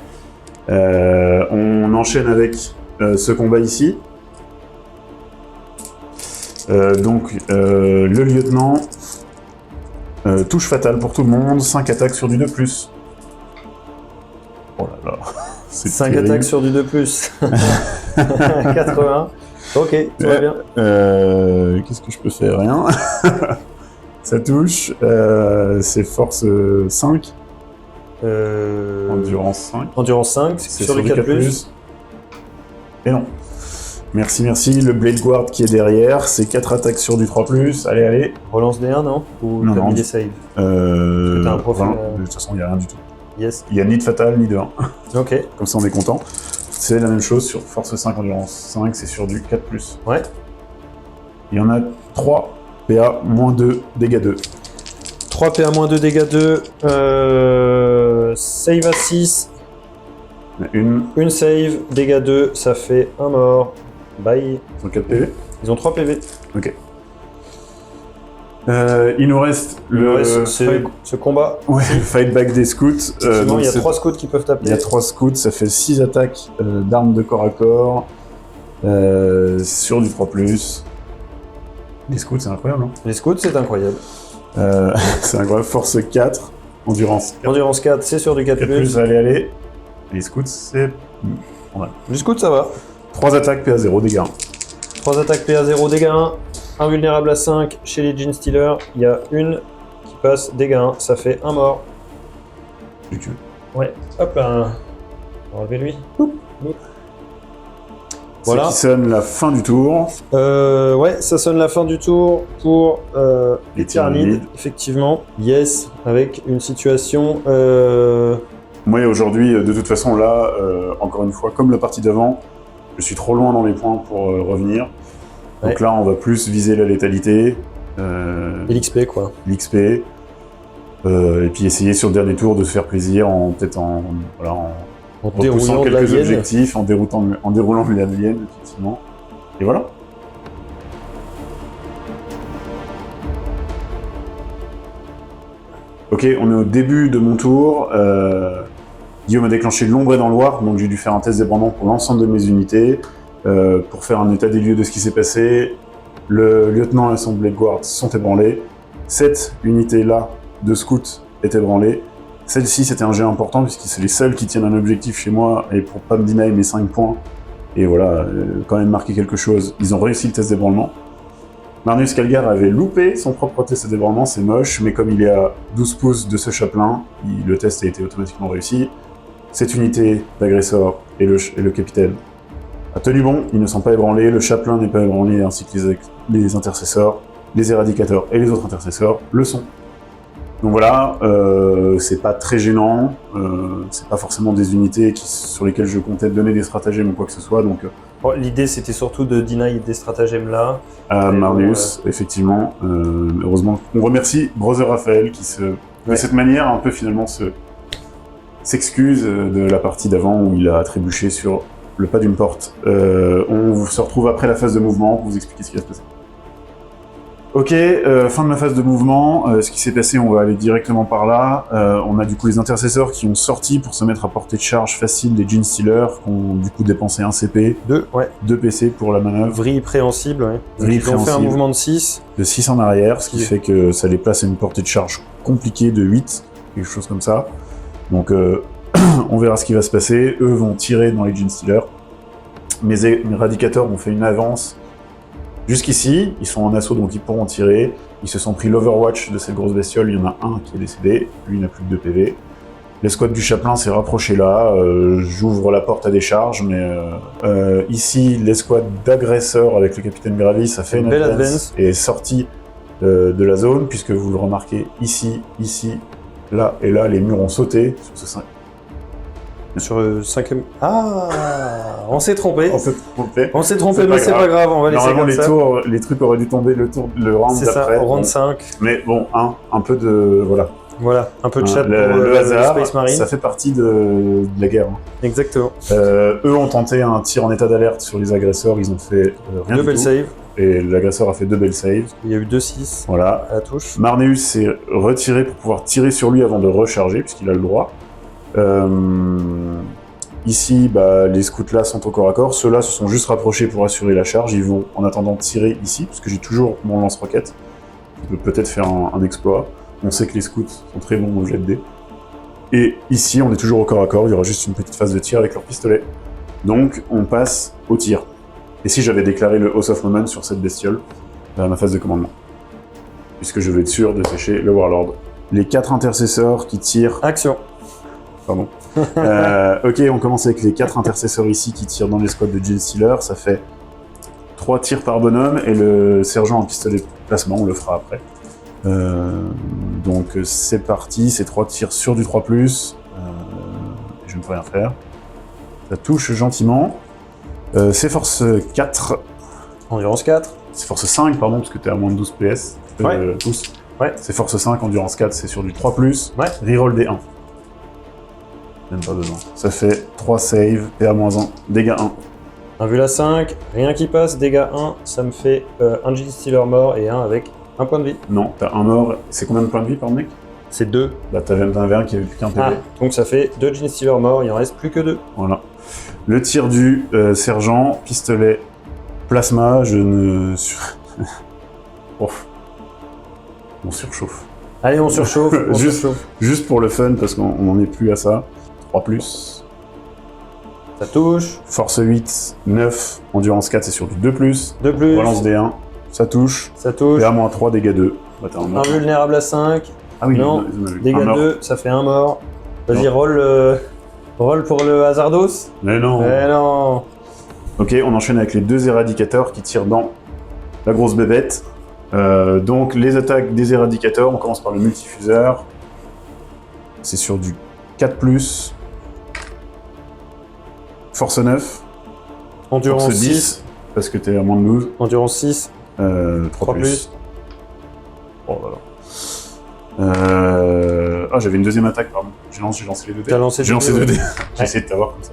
[SPEAKER 2] On enchaîne avec ce combat ici. Donc le lieutenant, touche fatale pour tout le monde, 5 attaques sur du 2+. Oh là là, c'est
[SPEAKER 3] 5
[SPEAKER 2] terrible.
[SPEAKER 3] attaques sur du 2+. 80. Ok, tout va bien.
[SPEAKER 2] Qu'est-ce que je peux faire? Rien. Ça touche, c'est force 5, endurance 5.
[SPEAKER 3] Endurance 5,
[SPEAKER 2] C'est
[SPEAKER 3] sur du 4+.
[SPEAKER 2] Et non. Merci, merci. Le Blade Guard qui est derrière, c'est 4 attaques sur du 3+. Allez, allez.
[SPEAKER 3] Relance D1, non? Ou
[SPEAKER 2] Non,
[SPEAKER 3] t'as
[SPEAKER 2] non.
[SPEAKER 3] mis des saves?
[SPEAKER 2] T'as
[SPEAKER 3] un profil,
[SPEAKER 2] De toute façon, il n'y a rien du tout.
[SPEAKER 3] Yes.
[SPEAKER 2] Il n'y a ni de fatal, ni de 1.
[SPEAKER 3] Ok.
[SPEAKER 2] Comme ça, on est content. c'est la même chose sur force 5, endurance 5, c'est sur du 4+.
[SPEAKER 3] Ouais.
[SPEAKER 2] Il y en a 3, PA, moins 2, dégâts 2.
[SPEAKER 3] 3 PA moins 2, dégâts 2, save à 6, une save, dégâts 2, ça fait 1 mort. Bye.
[SPEAKER 2] Ils ont 4 PV.
[SPEAKER 3] Ils ont 3 PV.
[SPEAKER 2] Ok. Il nous reste
[SPEAKER 3] ce combat.
[SPEAKER 2] Ouais, le fight back des scouts.
[SPEAKER 3] Effectivement, il y a 3 scouts qui peuvent taper.
[SPEAKER 2] Il y a 3 scouts, ça fait 6 attaques d'armes de corps à corps sur du 3+. Les scouts, c'est incroyable, hein.
[SPEAKER 3] Les scouts, c'est incroyable.
[SPEAKER 2] C'est incroyable. Force 4, endurance 4.
[SPEAKER 3] Endurance 4, c'est sur du 4+.
[SPEAKER 2] Allez. Les scouts, c'est...
[SPEAKER 3] Les scouts, ça va.
[SPEAKER 2] 3 attaques, PA 0, dégâts 1.
[SPEAKER 3] 3 attaques PA 0, dégâts 1. Invulnérable à 5 chez les Genestealers. Il y a une qui passe, dégâts 1. Ça fait 1 mort.
[SPEAKER 2] Du cul.
[SPEAKER 3] Ouais. Hop là. Enlevez-lui.
[SPEAKER 2] Voilà. C'est qui sonne la fin du tour.
[SPEAKER 3] Ouais, ça sonne la fin du tour pour
[SPEAKER 2] les Tyrannides.
[SPEAKER 3] Effectivement. Yes, avec une situation...
[SPEAKER 2] Moi, aujourd'hui, de toute façon, là, encore une fois, comme la partie d'avant, je suis trop loin dans les points pour revenir. Donc là, on va plus viser la létalité.
[SPEAKER 3] Et l'XP, quoi.
[SPEAKER 2] L'XP. Et puis essayer sur le dernier tour de se faire plaisir en repoussant quelques objectifs, en déroulant l'alien, effectivement. Et voilà. Ok, on est au début de mon tour. Guillaume a déclenché l'ombre et dans le noir, donc j'ai dû faire un test d'ébranlement pour l'ensemble de mes unités, pour faire un état des lieux de ce qui s'est passé. Le lieutenant et son Blade Guard sont ébranlés. Cette unité-là de scouts est ébranlée. Celle-ci, c'était un jet important, puisque c'est les seuls qui tiennent un objectif chez moi, et pour pas me deny mes 5 points, et voilà, quand même marqué quelque chose, ils ont réussi le test d'ébranlement. Marneus Calgar avait loupé son propre test d'ébranlement, c'est moche, mais comme il est à 12 pouces de ce chapelain, le test a été automatiquement réussi. Cette unité d'agresseurs et le capitaine a tenu bon, ils ne sont pas ébranlés, le chapelain n'est pas ébranlé, ainsi que les intercesseurs, les éradicateurs et les autres intercesseurs le sont. Donc voilà, c'est pas très gênant, c'est pas forcément des unités sur lesquelles je comptais donner des stratagèmes ou quoi que ce soit, donc...
[SPEAKER 3] Bon, l'idée c'était surtout de deny des stratagèmes là.
[SPEAKER 2] Marneus, effectivement, heureusement. On remercie Brother Raphaël qui de cette manière un peu finalement s'excuse de la partie d'avant où il a trébuché sur le pas d'une porte. On se retrouve après la phase de mouvement pour vous expliquer ce qui va se passer. Ok, fin de ma phase de mouvement, ce qui s'est passé, on va aller directement par là. On a du coup les intercesseurs qui ont sorti pour se mettre à portée de charge facile des Genestealers, qui ont du coup dépensé 1 CP, 2 PC pour la manœuvre.
[SPEAKER 3] Vrille préhensible, ouais.
[SPEAKER 2] Vrille
[SPEAKER 3] ils ont fait un mouvement de 6.
[SPEAKER 2] De 6 en arrière, ce qui fait que ça les place à une portée de charge compliquée de 8, quelque chose comme ça. Donc on verra ce qui va se passer. Eux vont tirer dans les Genestealers. Mes éradicateurs ont fait une avance jusqu'ici, ils sont en assaut donc ils pourront tirer. Ils se sont pris l'Overwatch de cette grosse bestiole, il y en a un qui est décédé, lui n'a plus que 2 PV. L'escouade du chapelain s'est rapprochée là, j'ouvre la porte à décharge, mais ici l'escouade d'agresseurs avec le capitaine Gravis a fait une advance et est sortie de la zone, puisque vous le remarquez ici, là et là, les murs ont sauté sur ce 5.
[SPEAKER 3] Sur le 5e... Ah, on s'est trompé.
[SPEAKER 2] On s'est trompé,
[SPEAKER 3] mais c'est pas grave, on va laisser comme ça.
[SPEAKER 2] Normalement, les trucs auraient dû tomber le round d'après.
[SPEAKER 3] C'est ça, au round 5.
[SPEAKER 2] Mais bon, un peu de...
[SPEAKER 3] Voilà, un peu de chat pour
[SPEAKER 2] le hasard,
[SPEAKER 3] Space Marine.
[SPEAKER 2] Ça fait partie de la guerre.
[SPEAKER 3] Exactement.
[SPEAKER 2] Eux ont tenté un tir en état d'alerte sur les agresseurs, ils ont fait rien du tout.
[SPEAKER 3] 2 belles saves.
[SPEAKER 2] Et l'agresseur a fait 2 belles saves.
[SPEAKER 3] Il y a eu 2-6
[SPEAKER 2] voilà.
[SPEAKER 3] à la touche.
[SPEAKER 2] Marneus s'est retiré pour pouvoir tirer sur lui avant de recharger, puisqu'il a le droit. Ici, les scouts là sont au corps à corps. Ceux-là se sont juste rapprochés pour assurer la charge. Ils vont en attendant tirer ici, parce que j'ai toujours mon lance-roquette, qui peut peut-être faire un exploit. On sait que les scouts sont très bons au jet de dés. Et ici, on est toujours au corps à corps. Il y aura juste une petite phase de tir avec leur pistolet. Donc, on passe au tir. Et si j'avais déclaré le House of Moment sur cette bestiole, à ma phase de commandement, puisque je veux être sûr de sécher le Warlord. Les 4 intercesseurs qui tirent...
[SPEAKER 3] Action.
[SPEAKER 2] Pardon. Ok, on commence avec les 4 intercesseurs ici qui tirent dans l'escouade de Genestealers. Ça fait 3 tirs par bonhomme et le sergent en pistolet de placement, on le fera après. Donc c'est parti, c'est 3 tirs sur du 3+. Je ne peux rien faire. Ça touche gentiment. C'est force 4.
[SPEAKER 3] Endurance 4.
[SPEAKER 2] C'est force 5, pardon, parce que t'es à moins de 12 PS.
[SPEAKER 3] Ouais.
[SPEAKER 2] Pouces.
[SPEAKER 3] Ouais.
[SPEAKER 2] C'est force 5, endurance 4, c'est sur du 3+.
[SPEAKER 3] Ouais.
[SPEAKER 2] Reroll des 1. Même pas besoin. Ça fait 3 saves, PA-1, dégâts 1.
[SPEAKER 3] Un vu la 5, rien qui passe, dégâts 1, ça me fait un Gene Stealer mort et un avec un point de vie.
[SPEAKER 2] Non, t'as un mort. C'est combien de points de vie par mec?
[SPEAKER 3] C'est 2.
[SPEAKER 2] Bah t'avais un qui avait plus qu'un PV.
[SPEAKER 3] Ah, donc ça fait 2 Gene Stealer morts, il en reste plus que 2.
[SPEAKER 2] Voilà. Le tir du sergent, pistolet, plasma, je ne... Oh. On surchauffe.
[SPEAKER 3] Allez, on surchauffe, on surchauffe.
[SPEAKER 2] Juste pour le fun, parce qu'on n'en est plus à ça. 3+.
[SPEAKER 3] Ça touche.
[SPEAKER 2] Force 8, 9, endurance 4, c'est sur du 2+.
[SPEAKER 3] 2+.
[SPEAKER 2] Relance des 1, ça touche.
[SPEAKER 3] Ça touche.
[SPEAKER 2] PA-3, dégâts 2. Bah, t'as un mort.
[SPEAKER 3] Invulnérable à 5.
[SPEAKER 2] Ah oui,
[SPEAKER 3] Non.
[SPEAKER 2] ils en avaient. Un
[SPEAKER 3] Dégâts
[SPEAKER 2] mort.
[SPEAKER 3] 2, ça fait un mort. Vas-y,
[SPEAKER 2] Non.
[SPEAKER 3] roll pour le Hazardos.
[SPEAKER 2] Mais non.
[SPEAKER 3] Eh non.
[SPEAKER 2] Ok, on enchaîne avec les 2 éradicateurs qui tirent dans la grosse bébête. Donc les attaques des éradicateurs, on commence par le multifuseur. C'est sur du 4+. Force 9.
[SPEAKER 3] Endurance
[SPEAKER 2] Force
[SPEAKER 3] 6.
[SPEAKER 2] 10, parce que t'es à moins de 12.
[SPEAKER 3] Endurance 6.
[SPEAKER 2] 3+. Oh là là. Ah, j'avais une deuxième attaque, pardon. J'ai lancé les 2 dés.
[SPEAKER 3] T'as lancé
[SPEAKER 2] J'ai lancé 2 dés. J'ai essayé de t'avoir comme ça.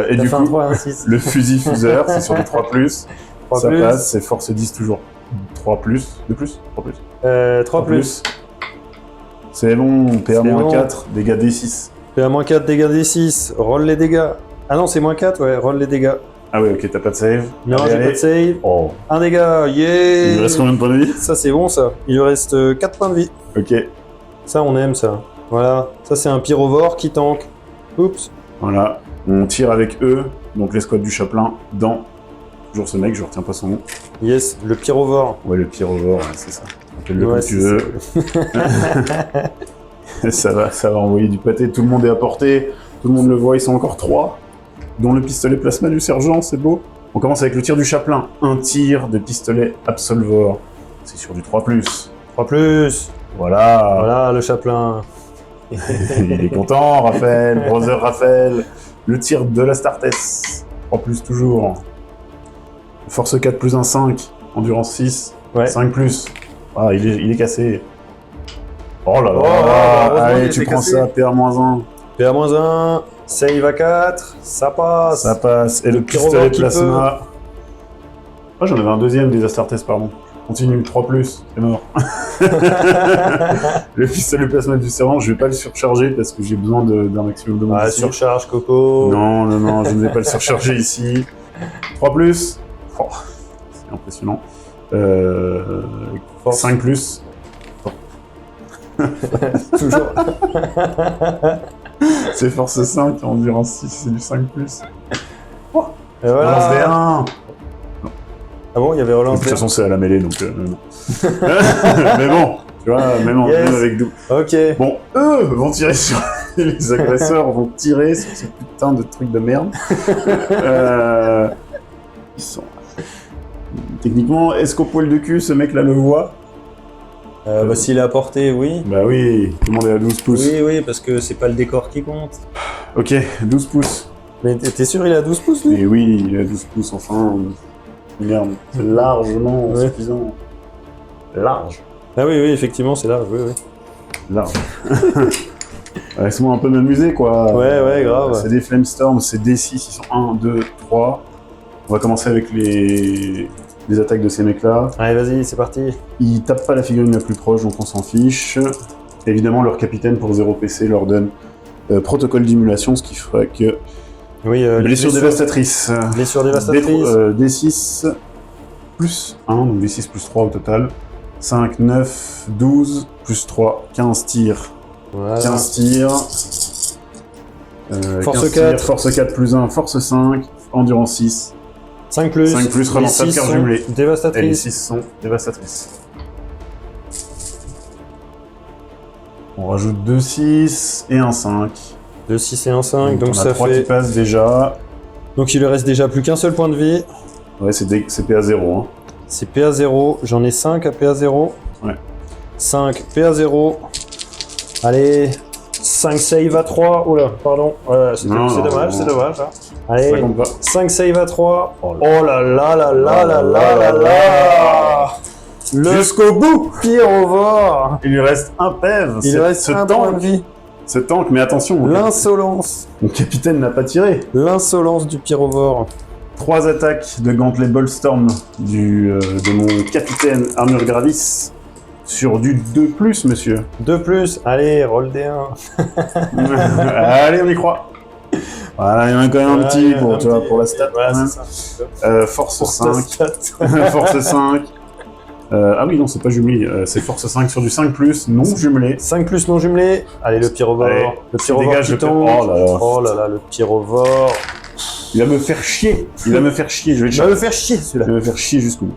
[SPEAKER 2] Et
[SPEAKER 3] T'as
[SPEAKER 2] du
[SPEAKER 3] fait
[SPEAKER 2] coup,
[SPEAKER 3] un 3 et un 6.
[SPEAKER 2] le fusil-fuseur, c'est sur du 3+.
[SPEAKER 3] 3+.
[SPEAKER 2] Ça passe, c'est force 10 toujours. 3+. 2+. 3+.
[SPEAKER 3] 3+.
[SPEAKER 2] C'est bon, PA-4,
[SPEAKER 3] bon.
[SPEAKER 2] dégâts D6.
[SPEAKER 3] PA-4, dégâts D6. Roll les dégâts. Ah non, c'est -4, ouais, roll les dégâts.
[SPEAKER 2] Ah ouais, ok, t'as pas de save.
[SPEAKER 3] Non,
[SPEAKER 2] Allez,
[SPEAKER 3] j'ai pas
[SPEAKER 2] allez.
[SPEAKER 3] de save.
[SPEAKER 2] Oh.
[SPEAKER 3] Un dégât, yeah.
[SPEAKER 2] Il me reste combien de points de vie?
[SPEAKER 3] Ça, c'est bon, ça. Il lui reste 4 points de vie.
[SPEAKER 2] Ok,
[SPEAKER 3] Ça, on aime, ça. Voilà. Ça, c'est un pyrovore qui tank. Oups.
[SPEAKER 2] voilà. On tire avec eux, donc l'escouade du Chaplin, dans... Toujours ce mec, je retiens pas son nom.
[SPEAKER 3] Yes, le pyrovore.
[SPEAKER 2] Ouais, le pyrovore, ouais, c'est ça. Appelle-le
[SPEAKER 3] Ouais,
[SPEAKER 2] comme tu veux. ça va envoyer du pâté. Tout le monde est à portée. Tout le monde le voit, ils sont encore 3. Dont le pistolet plasma du sergent, c'est beau. On commence avec le tir du Chaplin. Un tir de pistolet Absolvor. C'est sur du 3+.
[SPEAKER 3] 3+.
[SPEAKER 2] Voilà.
[SPEAKER 3] Voilà, le chaplain.
[SPEAKER 2] Il est content, Raphaël. Brother Raphaël. Le tir de la Startes. 3+, toujours. Force 4 plus 1, 5. Endurance 6.
[SPEAKER 3] Ouais.
[SPEAKER 2] 5+. Ah, il est cassé. Oh là là.
[SPEAKER 3] Oh, heureusement
[SPEAKER 2] allez,
[SPEAKER 3] qu'il
[SPEAKER 2] tu
[SPEAKER 3] était
[SPEAKER 2] prends
[SPEAKER 3] cassé.
[SPEAKER 2] ça, PA-1.
[SPEAKER 3] PA-1. Save à 4. Ça passe.
[SPEAKER 2] Ça passe. Et le
[SPEAKER 3] pyrovore
[SPEAKER 2] pistolet
[SPEAKER 3] qui
[SPEAKER 2] plasma. Ah, j'en avais un deuxième des Astartes, pardon. Continue, 3+, c'est mort. Le pistolet plasma du servant, je vais pas le surcharger parce que j'ai besoin d'un maximum de monde
[SPEAKER 3] Ah,
[SPEAKER 2] ici.
[SPEAKER 3] surcharge, Coco.
[SPEAKER 2] Non, je ne vais pas le surcharger ici. 3+. Oh, c'est impressionnant.
[SPEAKER 3] Force.
[SPEAKER 2] 5+.
[SPEAKER 3] Toujours.
[SPEAKER 2] C'est force 5, endurance 6, c'est du 5+.
[SPEAKER 3] Et voilà.
[SPEAKER 2] Relance des 1.
[SPEAKER 3] Ah bon, il y avait
[SPEAKER 2] De
[SPEAKER 3] relance
[SPEAKER 2] toute
[SPEAKER 3] des
[SPEAKER 2] façon, c'est à la mêlée, donc non. Mais bon, tu vois, même
[SPEAKER 3] Yes.
[SPEAKER 2] avec nous.
[SPEAKER 3] Ok.
[SPEAKER 2] Bon, eux vont tirer sur... Les agresseurs vont tirer sur ce putain de truc de merde. Ils sont... Techniquement, est-ce qu'au poil de cul, ce mec-là le voit?
[SPEAKER 3] Bah, s'il est à portée, oui.
[SPEAKER 2] Bah oui, tout le monde est à 12 pouces.
[SPEAKER 3] Oui, parce que c'est pas le décor qui compte.
[SPEAKER 2] Ok, 12 pouces.
[SPEAKER 3] Mais t'es sûr, il est à 12 pouces, lui?
[SPEAKER 2] Et oui, il est à 12 pouces, enfin... Merde, c'est largement
[SPEAKER 3] Ouais.
[SPEAKER 2] suffisant. Large.
[SPEAKER 3] Ah oui, effectivement, c'est large, oui.
[SPEAKER 2] Large. Laisse-moi un peu m'amuser, quoi.
[SPEAKER 3] Ouais, grave.
[SPEAKER 2] C'est des Flamestorm, c'est D6, ils sont 1, 2, 3. On va commencer avec les attaques de ces mecs-là.
[SPEAKER 3] Allez, vas-y, c'est parti.
[SPEAKER 2] Ils tapent pas la figurine la plus proche, donc on s'en fiche. Évidemment, leur capitaine, pour 0 PC, leur donne protocole d'émulation, ce qui ferait que...
[SPEAKER 3] Oui,
[SPEAKER 2] blessure dévastatrice.
[SPEAKER 3] Blessure dévastatrice.
[SPEAKER 2] D6 plus 1, donc D6 plus 3 au total. 5, 9, 12, plus 3, 15 tirs.
[SPEAKER 3] Voilà.
[SPEAKER 2] 15 tirs.
[SPEAKER 3] Force
[SPEAKER 2] 15
[SPEAKER 3] 4.
[SPEAKER 2] tirs, force 4 plus 1, force 5, endurance 6.
[SPEAKER 3] 5 plus.
[SPEAKER 2] 5 plus, relançable,
[SPEAKER 3] les 6
[SPEAKER 2] carte
[SPEAKER 3] sont
[SPEAKER 2] jumelée. Et les
[SPEAKER 3] dévastatrices.
[SPEAKER 2] 6 sont dévastatrices. On rajoute 2 6 et un 5.
[SPEAKER 3] 2, 6 et 1, 5. Donc
[SPEAKER 2] on a
[SPEAKER 3] ça
[SPEAKER 2] 3 qui
[SPEAKER 3] fait.
[SPEAKER 2] passent déjà.
[SPEAKER 3] Donc il lui reste déjà plus qu'un seul point de vie.
[SPEAKER 2] Ouais, c'est PA0. Hein.
[SPEAKER 3] C'est PA0. J'en ai 5 à PA0.
[SPEAKER 2] Ouais.
[SPEAKER 3] 5 PA0. Allez. 5 save à 3. Oula, pardon. Voilà, c'est
[SPEAKER 2] Non,
[SPEAKER 3] dommage,
[SPEAKER 2] non.
[SPEAKER 3] c'est dommage. Hein. Allez,
[SPEAKER 2] Ça compte pas.
[SPEAKER 3] 5 save à 3.
[SPEAKER 2] Oh
[SPEAKER 3] Oh là là là là là là là là. Le
[SPEAKER 2] Jusqu'au bout.
[SPEAKER 3] pyrovore.
[SPEAKER 2] Il lui reste un PEV.
[SPEAKER 3] Il reste un point de vie.
[SPEAKER 2] Ce tank, mais attention,
[SPEAKER 3] L'insolence.
[SPEAKER 2] mon capitaine n'a pas tiré.
[SPEAKER 3] L'insolence du pyrovore.
[SPEAKER 2] 3 attaques de Gauntlet Boltstorm de mon capitaine Armure Gravis sur du 2+, monsieur.
[SPEAKER 3] 2+, allez, roll D1.
[SPEAKER 2] Allez, on y croit. Voilà, il y en a quand même un petit pour, tu vois, pour la stat.
[SPEAKER 3] Voilà,
[SPEAKER 2] quand même.
[SPEAKER 3] c'est ça.
[SPEAKER 2] Force
[SPEAKER 3] Pour ta
[SPEAKER 2] 5.
[SPEAKER 3] stat.
[SPEAKER 2] Force 5. Ah oui, non, c'est pas jumelé. C'est Force 5 sur du 5+, non jumelé.
[SPEAKER 3] 5+ non jumelé. Allez, le pyrovore.
[SPEAKER 2] Allez,
[SPEAKER 3] Le pyrovore
[SPEAKER 2] dégage
[SPEAKER 3] qui
[SPEAKER 2] le
[SPEAKER 3] tombe.
[SPEAKER 2] Oh là là.
[SPEAKER 3] Oh là là, le pyrovore.
[SPEAKER 2] Il va me faire chier. Il va me faire chier. Je vais le
[SPEAKER 3] Il va
[SPEAKER 2] charger.
[SPEAKER 3] me faire chier, celui-là.
[SPEAKER 2] Je vais me faire chier jusqu'au bout.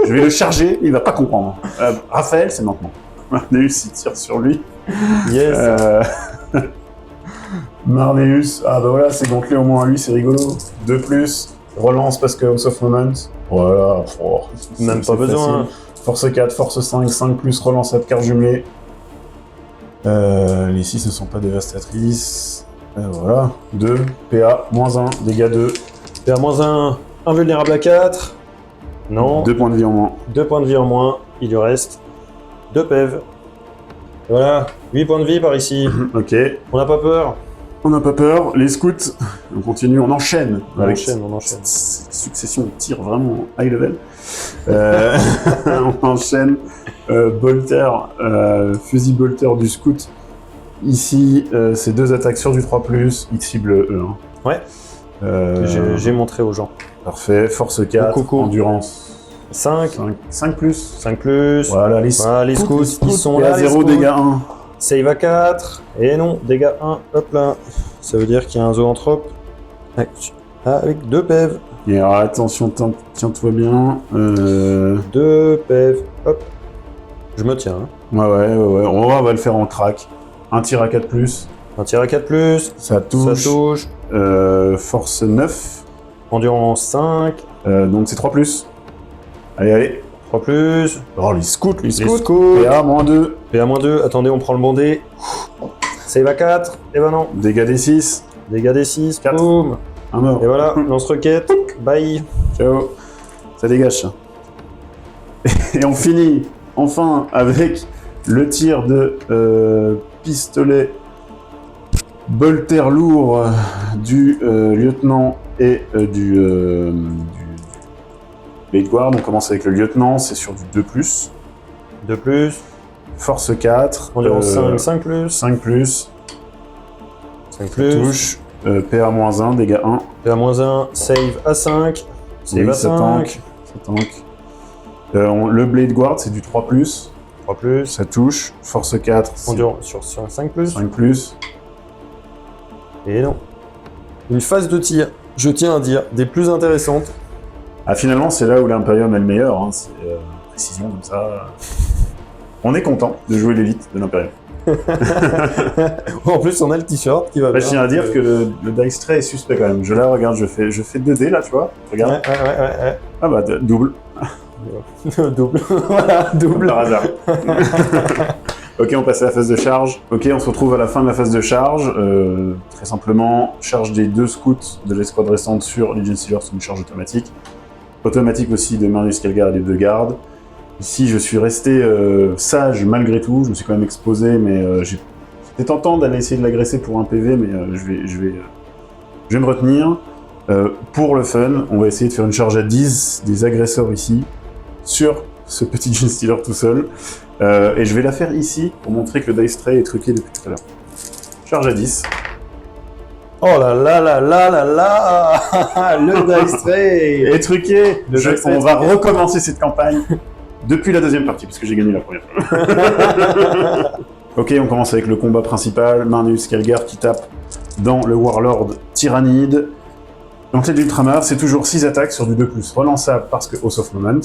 [SPEAKER 2] Je vais le charger, il va pas comprendre. Raphaël, c'est maintenant. Marneus, il tire sur lui.
[SPEAKER 3] Yes.
[SPEAKER 2] Marneus, ah bah voilà, c'est gonflé au moins à lui, c'est rigolo. 2+, relance parce que House of Moment. Voilà, oh,
[SPEAKER 3] Même
[SPEAKER 2] c'est
[SPEAKER 3] pas besoin.
[SPEAKER 2] facile. Force 4, Force 5, 5+, relance à carte jumelée. Les 6 ne sont pas dévastatrices. Voilà, 2, PA, -1, dégâts 2.
[SPEAKER 3] PA -1, invulnérable à 4. Non.
[SPEAKER 2] 2 points de vie en moins.
[SPEAKER 3] 2 points de vie en moins. Il lui reste 2 PEV. Voilà, 8 points de vie par ici.
[SPEAKER 2] Ok,
[SPEAKER 3] On n'a pas peur.
[SPEAKER 2] on n'a pas peur. Les scouts, on continue, on enchaîne.
[SPEAKER 3] On
[SPEAKER 2] avec
[SPEAKER 3] enchaîne, on enchaîne.
[SPEAKER 2] cette succession de tirs vraiment high level. On enchaîne. Bolter, fusil bolter du scout. Ici, c'est 2 attaques sur du 3+, il cible E1.
[SPEAKER 3] Ouais. J'ai montré aux gens.
[SPEAKER 2] Parfait, force 4,
[SPEAKER 3] coucou.
[SPEAKER 2] endurance
[SPEAKER 3] 5,
[SPEAKER 2] 5+.
[SPEAKER 3] 5+.
[SPEAKER 2] Voilà, les
[SPEAKER 3] Voilà, les scouts, ils sont
[SPEAKER 2] PA
[SPEAKER 3] là. les
[SPEAKER 2] 0,
[SPEAKER 3] scouts.
[SPEAKER 2] dégâts 1.
[SPEAKER 3] Save à 4. Et non, dégâts 1. Hop là. Ça veut dire qu'il y a un zoanthrope. Avec 2 PEV.
[SPEAKER 2] Et alors, attention, tiens-toi bien.
[SPEAKER 3] 2 PEV. Hop. Je me tiens. Hein.
[SPEAKER 2] Ouais, on va le faire en crack. Un tir à 4+,
[SPEAKER 3] Un tir à 4+.
[SPEAKER 2] ça touche.
[SPEAKER 3] Ça touche.
[SPEAKER 2] Force 9,
[SPEAKER 3] Endurance 5.
[SPEAKER 2] donc c'est 3+. Allez.
[SPEAKER 3] 3+.
[SPEAKER 2] Oh, les scouts.
[SPEAKER 3] Les scouts.
[SPEAKER 2] PA, -2.
[SPEAKER 3] PA -2. Attendez, on prend le bon dé. Save à 4. Et ben non.
[SPEAKER 2] Dégâts des 6.
[SPEAKER 3] Dégâts des 6.
[SPEAKER 2] 4.
[SPEAKER 3] Boum.
[SPEAKER 2] Un mort.
[SPEAKER 3] Et voilà, lance-roquette. Bye.
[SPEAKER 2] Ciao. Ça dégage, ça. Et on finit, enfin, avec le tir de pistolet bolter lourd du lieutenant et du Blade Guard. On commence avec le lieutenant, c'est sur du 2+.
[SPEAKER 3] 2+.
[SPEAKER 2] Force 4.
[SPEAKER 3] Endurance 5. 5+.
[SPEAKER 2] 5+.
[SPEAKER 3] 5+.
[SPEAKER 2] Touche. PA -1, dégâts 1.
[SPEAKER 3] PA -1. Save à 5. Save
[SPEAKER 2] Oui,
[SPEAKER 3] à
[SPEAKER 2] ça
[SPEAKER 3] 5.
[SPEAKER 2] tank. Ça tank. Le Blade Guard, c'est du 3+.
[SPEAKER 3] 3+.
[SPEAKER 2] Ça touche. Force 4. c'est
[SPEAKER 3] Endurance sur 5+.
[SPEAKER 2] 5+.
[SPEAKER 3] Et non. Une phase de tir, je tiens à dire, des plus intéressantes.
[SPEAKER 2] Ah, finalement, c'est là où l'Imperium est le meilleur. Hein. C'est précision comme ça. On est content de jouer l'élite de l'Imperium.
[SPEAKER 3] En plus, on a le t-shirt qui va
[SPEAKER 2] Bah,
[SPEAKER 3] bien.
[SPEAKER 2] je tiens à dire que le dice tray est suspect quand même. Regarde, je fais 2 dés là, tu vois. Regarde.
[SPEAKER 3] Ouais.
[SPEAKER 2] Ah bah, double.
[SPEAKER 3] Double. Voilà, double.
[SPEAKER 2] Par hasard. Ok, on passe à la phase de charge. Ok, on se retrouve à la fin de la phase de charge. Très simplement, charge des 2 scouts de l'escouade restante sur Legion Stealer sous une charge automatique. Automatique aussi de Marneus Calgar et des 2 gardes. Ici, je suis resté sage malgré tout. Je me suis quand même exposé, mais c'était tentant d'aller essayer de l'agresser pour un PV, mais je vais me retenir. Pour le fun, on va essayer de faire une charge à 10 des agresseurs ici, sur ce petit Legion Stealer tout seul. Et je vais la faire ici pour montrer que le dice tray est truqué depuis tout à l'heure. Charge à 10.
[SPEAKER 3] Oh là là là là là là. Le dice tray.
[SPEAKER 2] Et truqué.
[SPEAKER 3] Le dice tray
[SPEAKER 2] On va
[SPEAKER 3] truqué.
[SPEAKER 2] recommencer cette campagne depuis la deuxième partie, puisque j'ai gagné la première fois. Ok, on commence avec le combat principal. Marneus Calgar qui tape dans le Warlord Tyrannide. L'entrée d'Ultramar, c'est toujours 6 attaques sur du 2+. Relançable parce que House of Moment.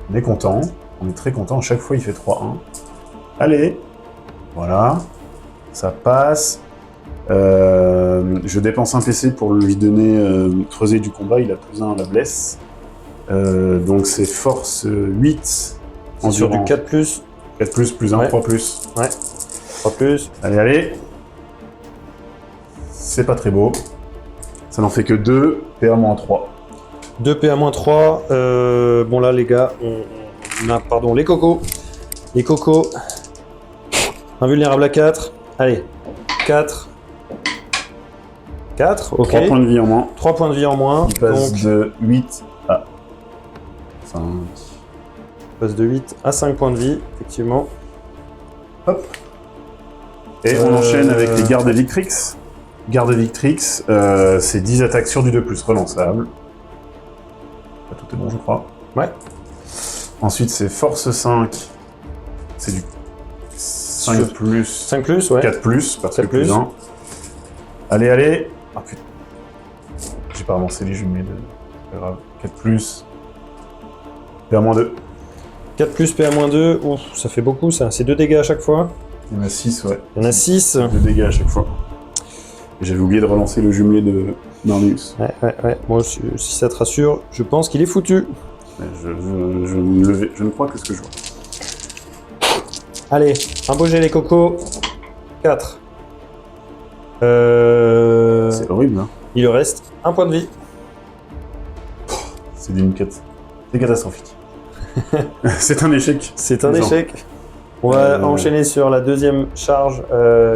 [SPEAKER 2] On est content. On est très content. À chaque fois, il fait 3-1. Allez. Voilà. Ça passe. Je dépense un PC pour lui donner creuser du combat. Il a +1 à la blesse. Donc c'est force 8.
[SPEAKER 3] Sur du
[SPEAKER 2] endurance.
[SPEAKER 3] 4+.
[SPEAKER 2] 4+, +1,
[SPEAKER 3] Ouais.
[SPEAKER 2] 3+.
[SPEAKER 3] Ouais. 3+.
[SPEAKER 2] Allez. C'est pas très beau. Ça n'en fait que 2, PA-3.
[SPEAKER 3] 2 PA-3. Bon là les gars, on a pardon les cocos. Les cocos. Invulnérable à 4. Allez, 4. 4, ok.
[SPEAKER 2] 3 points de vie en moins.
[SPEAKER 3] 3 points de vie en moins.
[SPEAKER 2] Il passe
[SPEAKER 3] Donc,
[SPEAKER 2] de 8 à 5.
[SPEAKER 3] il passe de 8 à 5 points de vie, effectivement.
[SPEAKER 2] Hop. Et on enchaîne avec les gardes Victrix. Garde Victrix, c'est 10 attaques sur du 2+, relançable. Tout est bon, je crois.
[SPEAKER 3] Ouais.
[SPEAKER 2] Ensuite, c'est Force 5. C'est du 5 plus,
[SPEAKER 3] 5 plus, ouais.
[SPEAKER 2] 4 plus, parce que
[SPEAKER 3] 4
[SPEAKER 2] plus
[SPEAKER 3] plus.
[SPEAKER 2] 1. Allez, allez. Ah putain. J'ai pas avancé les jumelés. C'est pas grave. 4 plus. PA-2.
[SPEAKER 3] 4 plus PA-2. Ouf, ça fait beaucoup ça. C'est 2 dégâts à chaque fois.
[SPEAKER 2] Il y en a 6, ouais.
[SPEAKER 3] Il y en a 6.
[SPEAKER 2] 2 dégâts à chaque fois. Et j'avais oublié de relancer le jumelé de Marlius.
[SPEAKER 3] Ouais. Moi, si ça te rassure, je pense qu'il est foutu.
[SPEAKER 2] Je ne crois que ce que je vois.
[SPEAKER 3] Allez, un beau jet les cocos. 4.
[SPEAKER 2] C'est horrible, hein.
[SPEAKER 3] Il lui reste un point de vie.
[SPEAKER 2] C'est c'est catastrophique. C'est un échec.
[SPEAKER 3] C'est un
[SPEAKER 2] Non.
[SPEAKER 3] échec. On va enchaîner sur la deuxième charge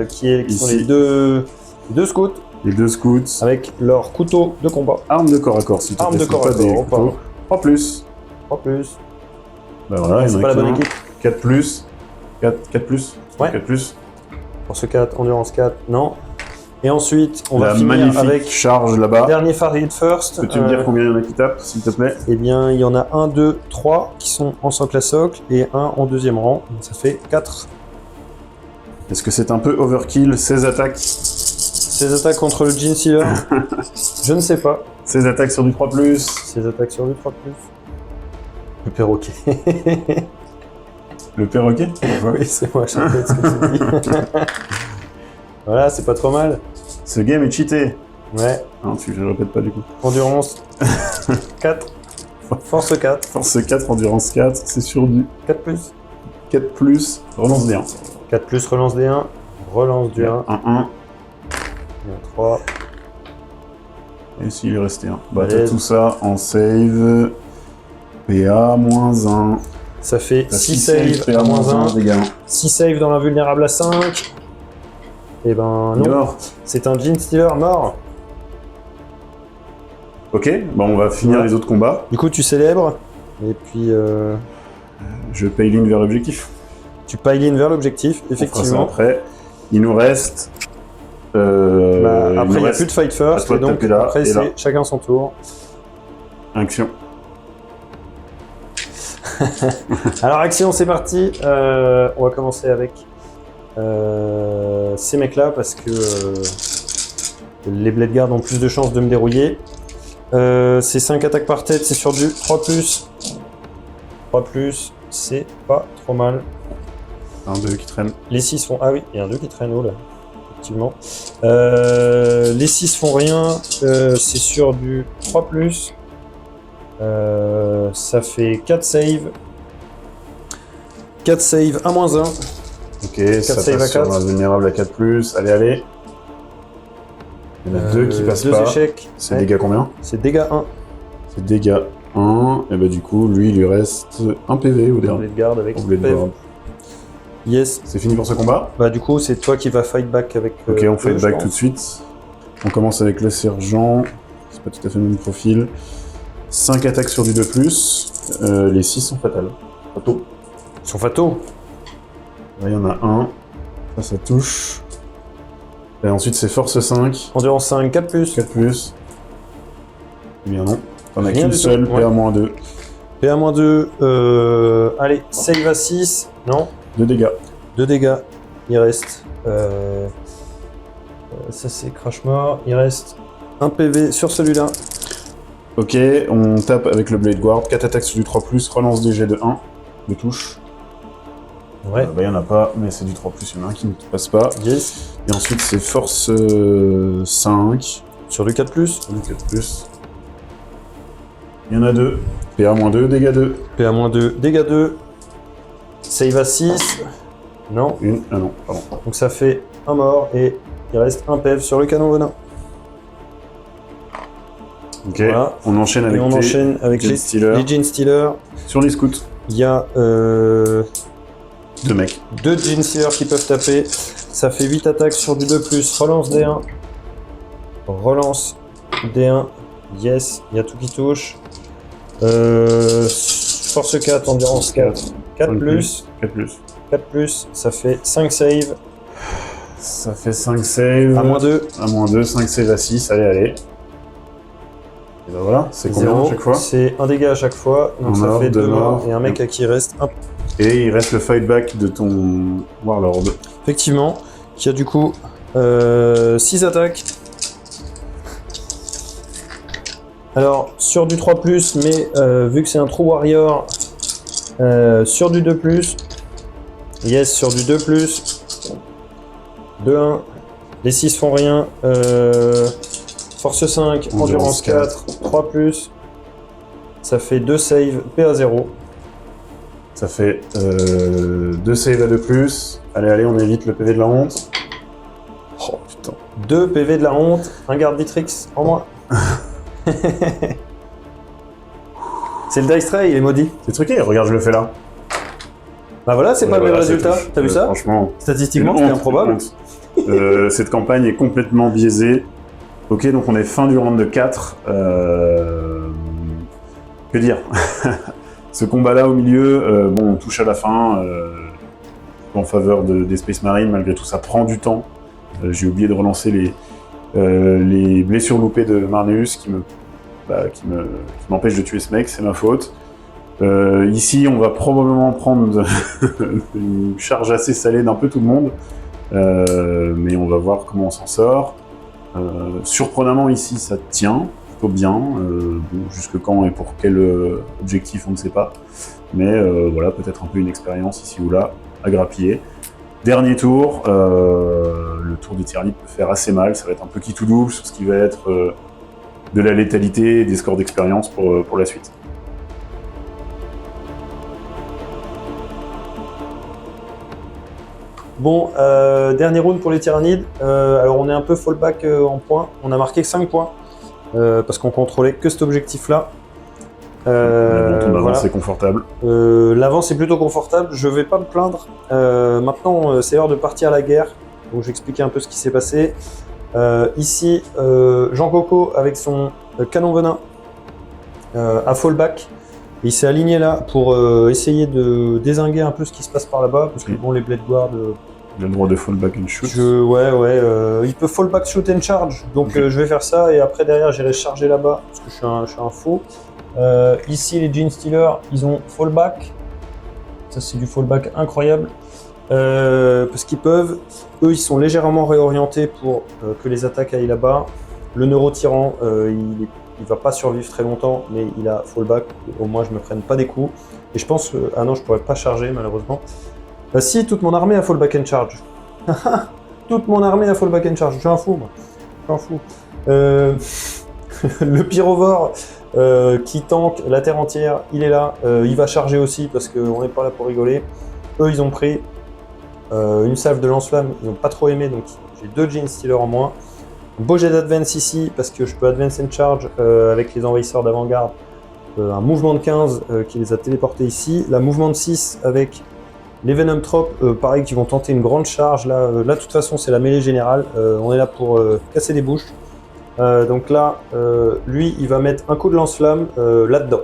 [SPEAKER 3] qui sont
[SPEAKER 2] Ici.
[SPEAKER 3] les deux scouts
[SPEAKER 2] Les 2 scouts.
[SPEAKER 3] avec leur couteau de combat.
[SPEAKER 2] Armes de corps à corps, s'il te
[SPEAKER 3] Armes
[SPEAKER 2] plaît.
[SPEAKER 3] de
[SPEAKER 2] c'est
[SPEAKER 3] corps
[SPEAKER 2] pas
[SPEAKER 3] à
[SPEAKER 2] des
[SPEAKER 3] corps,
[SPEAKER 2] couteaux.
[SPEAKER 3] pardon.
[SPEAKER 2] 3 plus.
[SPEAKER 3] 3 plus.
[SPEAKER 2] Bah voilà, il y en
[SPEAKER 3] C'est
[SPEAKER 2] a
[SPEAKER 3] pas la
[SPEAKER 2] qu'un.
[SPEAKER 3] bonne équipe.
[SPEAKER 2] 4 plus. 4 plus.
[SPEAKER 3] Ouais.
[SPEAKER 2] 4 plus.
[SPEAKER 3] Force 4, endurance 4, non. Et ensuite, on
[SPEAKER 2] La
[SPEAKER 3] va finir
[SPEAKER 2] magnifique
[SPEAKER 3] avec
[SPEAKER 2] charge là-bas.
[SPEAKER 3] dernier Farid First.
[SPEAKER 2] Peux-tu me dire combien il y en a qui tapent, s'il te plaît?
[SPEAKER 3] Eh bien, il y en a 1, 2, 3 qui sont en socle à socle et 1 en deuxième rang. Donc ça fait 4.
[SPEAKER 2] Est-ce que c'est un peu overkill? 16 attaques.
[SPEAKER 3] 16 attaques contre le Gene Stealer. Je ne sais pas.
[SPEAKER 2] 16 attaques sur du 3 plus.
[SPEAKER 3] 16 attaques sur du 3 plus. Le perroquet.
[SPEAKER 2] Le perroquet?
[SPEAKER 3] Oui, c'est moi, je répète ce que tu dis. Voilà, c'est pas trop mal.
[SPEAKER 2] Ce game est cheaté.
[SPEAKER 3] Ouais,
[SPEAKER 2] Non, je répète pas du coup.
[SPEAKER 3] endurance 4. Force 4.
[SPEAKER 2] Force 4, endurance 4, c'est sur du
[SPEAKER 3] 4 plus.
[SPEAKER 2] 4 plus, relance des 1.
[SPEAKER 3] 4 plus, relance des 1. Relance du 1.
[SPEAKER 2] 1,
[SPEAKER 3] 3.
[SPEAKER 2] 1. Et s'il lui restait 1. Bah,
[SPEAKER 3] Allez.
[SPEAKER 2] t'as tout ça en save. PA-1.
[SPEAKER 3] Ça fait
[SPEAKER 2] T'as
[SPEAKER 3] 6 saves à moins 1.
[SPEAKER 2] dégâts.
[SPEAKER 3] 6 saves dans l'invulnérable à 5. Et ben
[SPEAKER 2] Il est
[SPEAKER 3] non,
[SPEAKER 2] mort.
[SPEAKER 3] c'est un Gene Stealer mort.
[SPEAKER 2] Ok, bah on va finir
[SPEAKER 3] Ouais.
[SPEAKER 2] les autres combats.
[SPEAKER 3] Du coup, tu célèbres. Et puis,
[SPEAKER 2] Je paye l'une vers l'objectif.
[SPEAKER 3] tu pile-in vers l'objectif,
[SPEAKER 2] On fera ça
[SPEAKER 3] effectivement.
[SPEAKER 2] après. Il nous reste.
[SPEAKER 3] Bah, après, il n'y a plus de fight
[SPEAKER 2] à
[SPEAKER 3] first,
[SPEAKER 2] toi
[SPEAKER 3] et
[SPEAKER 2] de
[SPEAKER 3] donc
[SPEAKER 2] taper là,
[SPEAKER 3] après,
[SPEAKER 2] et là.
[SPEAKER 3] c'est chacun son tour.
[SPEAKER 2] Action.
[SPEAKER 3] Alors, action, c'est parti. On va commencer avec ces mecs-là, parce que les Blade Guards ont plus de chances de me dérouiller. C'est 5 attaques par tête, c'est sur du 3+. 3+, c'est pas trop mal.
[SPEAKER 2] Un 2 qui traîne.
[SPEAKER 3] Les 6 font... Ah oui, il y a un 2 qui traîne haut, là. Effectivement. Les 6 font rien. C'est sur du 3+. Ça fait 4 saves. 4 saves à moins 1.
[SPEAKER 2] Ok, ça
[SPEAKER 3] save à
[SPEAKER 2] passe sur
[SPEAKER 3] 4.
[SPEAKER 2] un vulnérable à 4+. Allez, allez. Il y en a 2 qui passent
[SPEAKER 3] 2
[SPEAKER 2] pas.
[SPEAKER 3] échecs.
[SPEAKER 2] C'est
[SPEAKER 3] Ouais.
[SPEAKER 2] dégâts combien?
[SPEAKER 3] C'est dégâts 1.
[SPEAKER 2] C'est dégâts 1. Et bah du coup, lui, il lui reste 1 PV au dernier.
[SPEAKER 3] Blade Guard avec
[SPEAKER 2] Au Blade
[SPEAKER 3] PEV.
[SPEAKER 2] Guard.
[SPEAKER 3] Yes.
[SPEAKER 2] C'est fini pour ce combat?
[SPEAKER 3] Bah du coup, c'est toi qui vas fight back avec...
[SPEAKER 2] Ok, on fait
[SPEAKER 3] eux,
[SPEAKER 2] le
[SPEAKER 3] je
[SPEAKER 2] back
[SPEAKER 3] pense.
[SPEAKER 2] tout de suite. On commence avec le sergent. C'est pas tout à fait le même profil. 5 attaques sur du 2+. Les 6 sont fatales. Fato.
[SPEAKER 3] Ils sont fataux.
[SPEAKER 2] Là, il y en a un. Ça touche. Et ensuite, c'est force 5.
[SPEAKER 3] Endurance 5, 4+.
[SPEAKER 2] 4+. Eh bien non. T'en as
[SPEAKER 3] Rien
[SPEAKER 2] qu'une
[SPEAKER 3] du tout,
[SPEAKER 2] seule,
[SPEAKER 3] ouais.
[SPEAKER 2] PA-2.
[SPEAKER 3] PA-2. Allez, save à 6. Non.
[SPEAKER 2] 2 dégâts.
[SPEAKER 3] 2 dégâts. Il reste... ça c'est crash mort. Il reste un PV sur celui-là.
[SPEAKER 2] Ok, on tape avec le Blade Guard. 4 attaques sur du 3+, relance des jets de 1. De touche.
[SPEAKER 3] Ouais.
[SPEAKER 2] Bah, il y en a pas, mais c'est du 3+, il y en a un qui ne passe pas.
[SPEAKER 3] Yes.
[SPEAKER 2] Et ensuite, c'est force 5.
[SPEAKER 3] Sur du 4+.
[SPEAKER 2] Du 4+. Il y en a 2. PA-2, dégâts 2.
[SPEAKER 3] PA-2, dégâts 2. Save à 6. Non.
[SPEAKER 2] Une. Ah non, pardon.
[SPEAKER 3] Donc ça fait un mort et il reste un PV sur le canon venin.
[SPEAKER 2] Ok,
[SPEAKER 3] Voilà.
[SPEAKER 2] on enchaîne avec
[SPEAKER 3] Et on enchaîne avec
[SPEAKER 2] Gene Stealer.
[SPEAKER 3] les Gene Stealer.
[SPEAKER 2] Sur les scouts.
[SPEAKER 3] Il y a
[SPEAKER 2] 2 mecs.
[SPEAKER 3] 2 Gene Stealer qui peuvent taper. Ça fait 8 attaques sur du 2+. Relance D1. Relance D1. Yes, il y a tout qui touche. Force 4, endurance 4. 4+. 4+. Ça fait 5 saves.
[SPEAKER 2] Ça fait 5 saves.
[SPEAKER 3] À -2.
[SPEAKER 2] À -2, 5 saves à 6. Allez. Et ben voilà, c'est combien à chaque fois?
[SPEAKER 3] C'est un dégât à chaque fois. Donc
[SPEAKER 2] Un
[SPEAKER 3] ça
[SPEAKER 2] mort,
[SPEAKER 3] fait 2
[SPEAKER 2] deux
[SPEAKER 3] morts.
[SPEAKER 2] morts.
[SPEAKER 3] Et un mec à qui il reste un.
[SPEAKER 2] Et il reste le fightback de ton Warlord.
[SPEAKER 3] Effectivement, qui a du coup 6 attaques. Alors, sur du 3+, mais vu que c'est un True Warrior, sur du 2+, yes, sur du 2+, 2-1, les 6 font rien, force 5, endurance 4, 3+, ça fait 2 saves, PA 0.
[SPEAKER 2] Ça fait 2 saves à 2+. Allez, on évite le PV de la honte. Oh putain.
[SPEAKER 3] 2 PV de la honte, un garde Vitrix en moins. C'est le Dice Tray, il est maudit.
[SPEAKER 2] C'est truqué, regarde, je le fais là.
[SPEAKER 3] Bah voilà, c'est pas le même
[SPEAKER 2] Voilà,
[SPEAKER 3] résultat.
[SPEAKER 2] touche.
[SPEAKER 3] T'as vu ça?
[SPEAKER 2] Franchement,
[SPEAKER 3] Statistiquement,
[SPEAKER 2] une
[SPEAKER 3] c'est
[SPEAKER 2] honte,
[SPEAKER 3] improbable.
[SPEAKER 2] une honte. Cette campagne est complètement biaisée. Ok, donc on est fin du round de 4. Que dire? Ce combat-là au milieu, bon, on touche à la fin. En faveur des Space Marines, malgré tout, ça prend du temps. J'ai oublié de relancer les blessures loupées de Marneus qui m'empêchent de tuer ce mec, c'est ma faute. Ici, on va probablement prendre une charge assez salée d'un peu tout le monde, mais on va voir comment on s'en sort. Surprenamment, ici, ça tient plutôt bien. Bon, jusque quand et pour quel objectif, on ne sait pas. Mais voilà, peut-être un peu une expérience ici ou là à grappiller. Dernier tour, le tour de Tyrannide peut faire assez mal. Ça va être un peu qui tout double sur ce qui va être de la létalité et des scores d'expérience pour la suite.
[SPEAKER 3] Bon, dernier round pour les Tyrannides. Alors on est un peu fallback en points. On a marqué 5 points parce qu'on contrôlait que cet objectif-là.
[SPEAKER 2] Ton avance
[SPEAKER 3] Voilà.
[SPEAKER 2] est confortable.
[SPEAKER 3] L'avance est plutôt confortable. Je vais pas me plaindre. Maintenant, c'est l'heure de partir à la guerre. Donc je vais expliquer un peu ce qui s'est passé. Ici, Jean Coco avec son canon venin à fallback. Il s'est aligné là pour essayer de dézinguer un peu ce qui se passe par là-bas, parce que bon, les Blade Guard...
[SPEAKER 2] Il a le droit de fallback and shoot.
[SPEAKER 3] il peut fallback, shoot and charge, donc je vais faire ça, et après derrière j'irai charger là-bas, parce que je suis un faux. Ici, les Gene Stealer, ils ont fallback. Ça, c'est du fallback incroyable. Parce qu'ils peuvent. Eux, ils sont légèrement réorientés pour que les attaques aillent là-bas. Le Neurotyran, il va pas survivre très longtemps, mais il a fallback. Au moins, je me prenne pas des coups. Et je pense que. Ah non, je pourrais pas charger, malheureusement. Bah, si, toute mon armée a fallback and charge. Toute mon armée a fallback and charge. Je suis un fou, moi. Je suis un fou. Le Pyrovore. Qui tank la terre entière, il est là, il va charger aussi parce qu'on n'est pas là pour rigoler. Eux, ils ont pris une salve de lance-flamme, ils n'ont pas trop aimé, donc j'ai 2 Gene Stealer en moins. Beau jet d'advance ici parce que je peux advance and charge avec les envahisseurs d'avant-garde. Un mouvement de 15 qui les a téléportés ici. La mouvement de 6 avec les Venom Trop, pareil, qui vont tenter une grande charge. Là, de toute façon, c'est la mêlée générale. On est là pour casser des bouches. Donc là, lui, il va mettre un coup de lance-flamme là-dedans.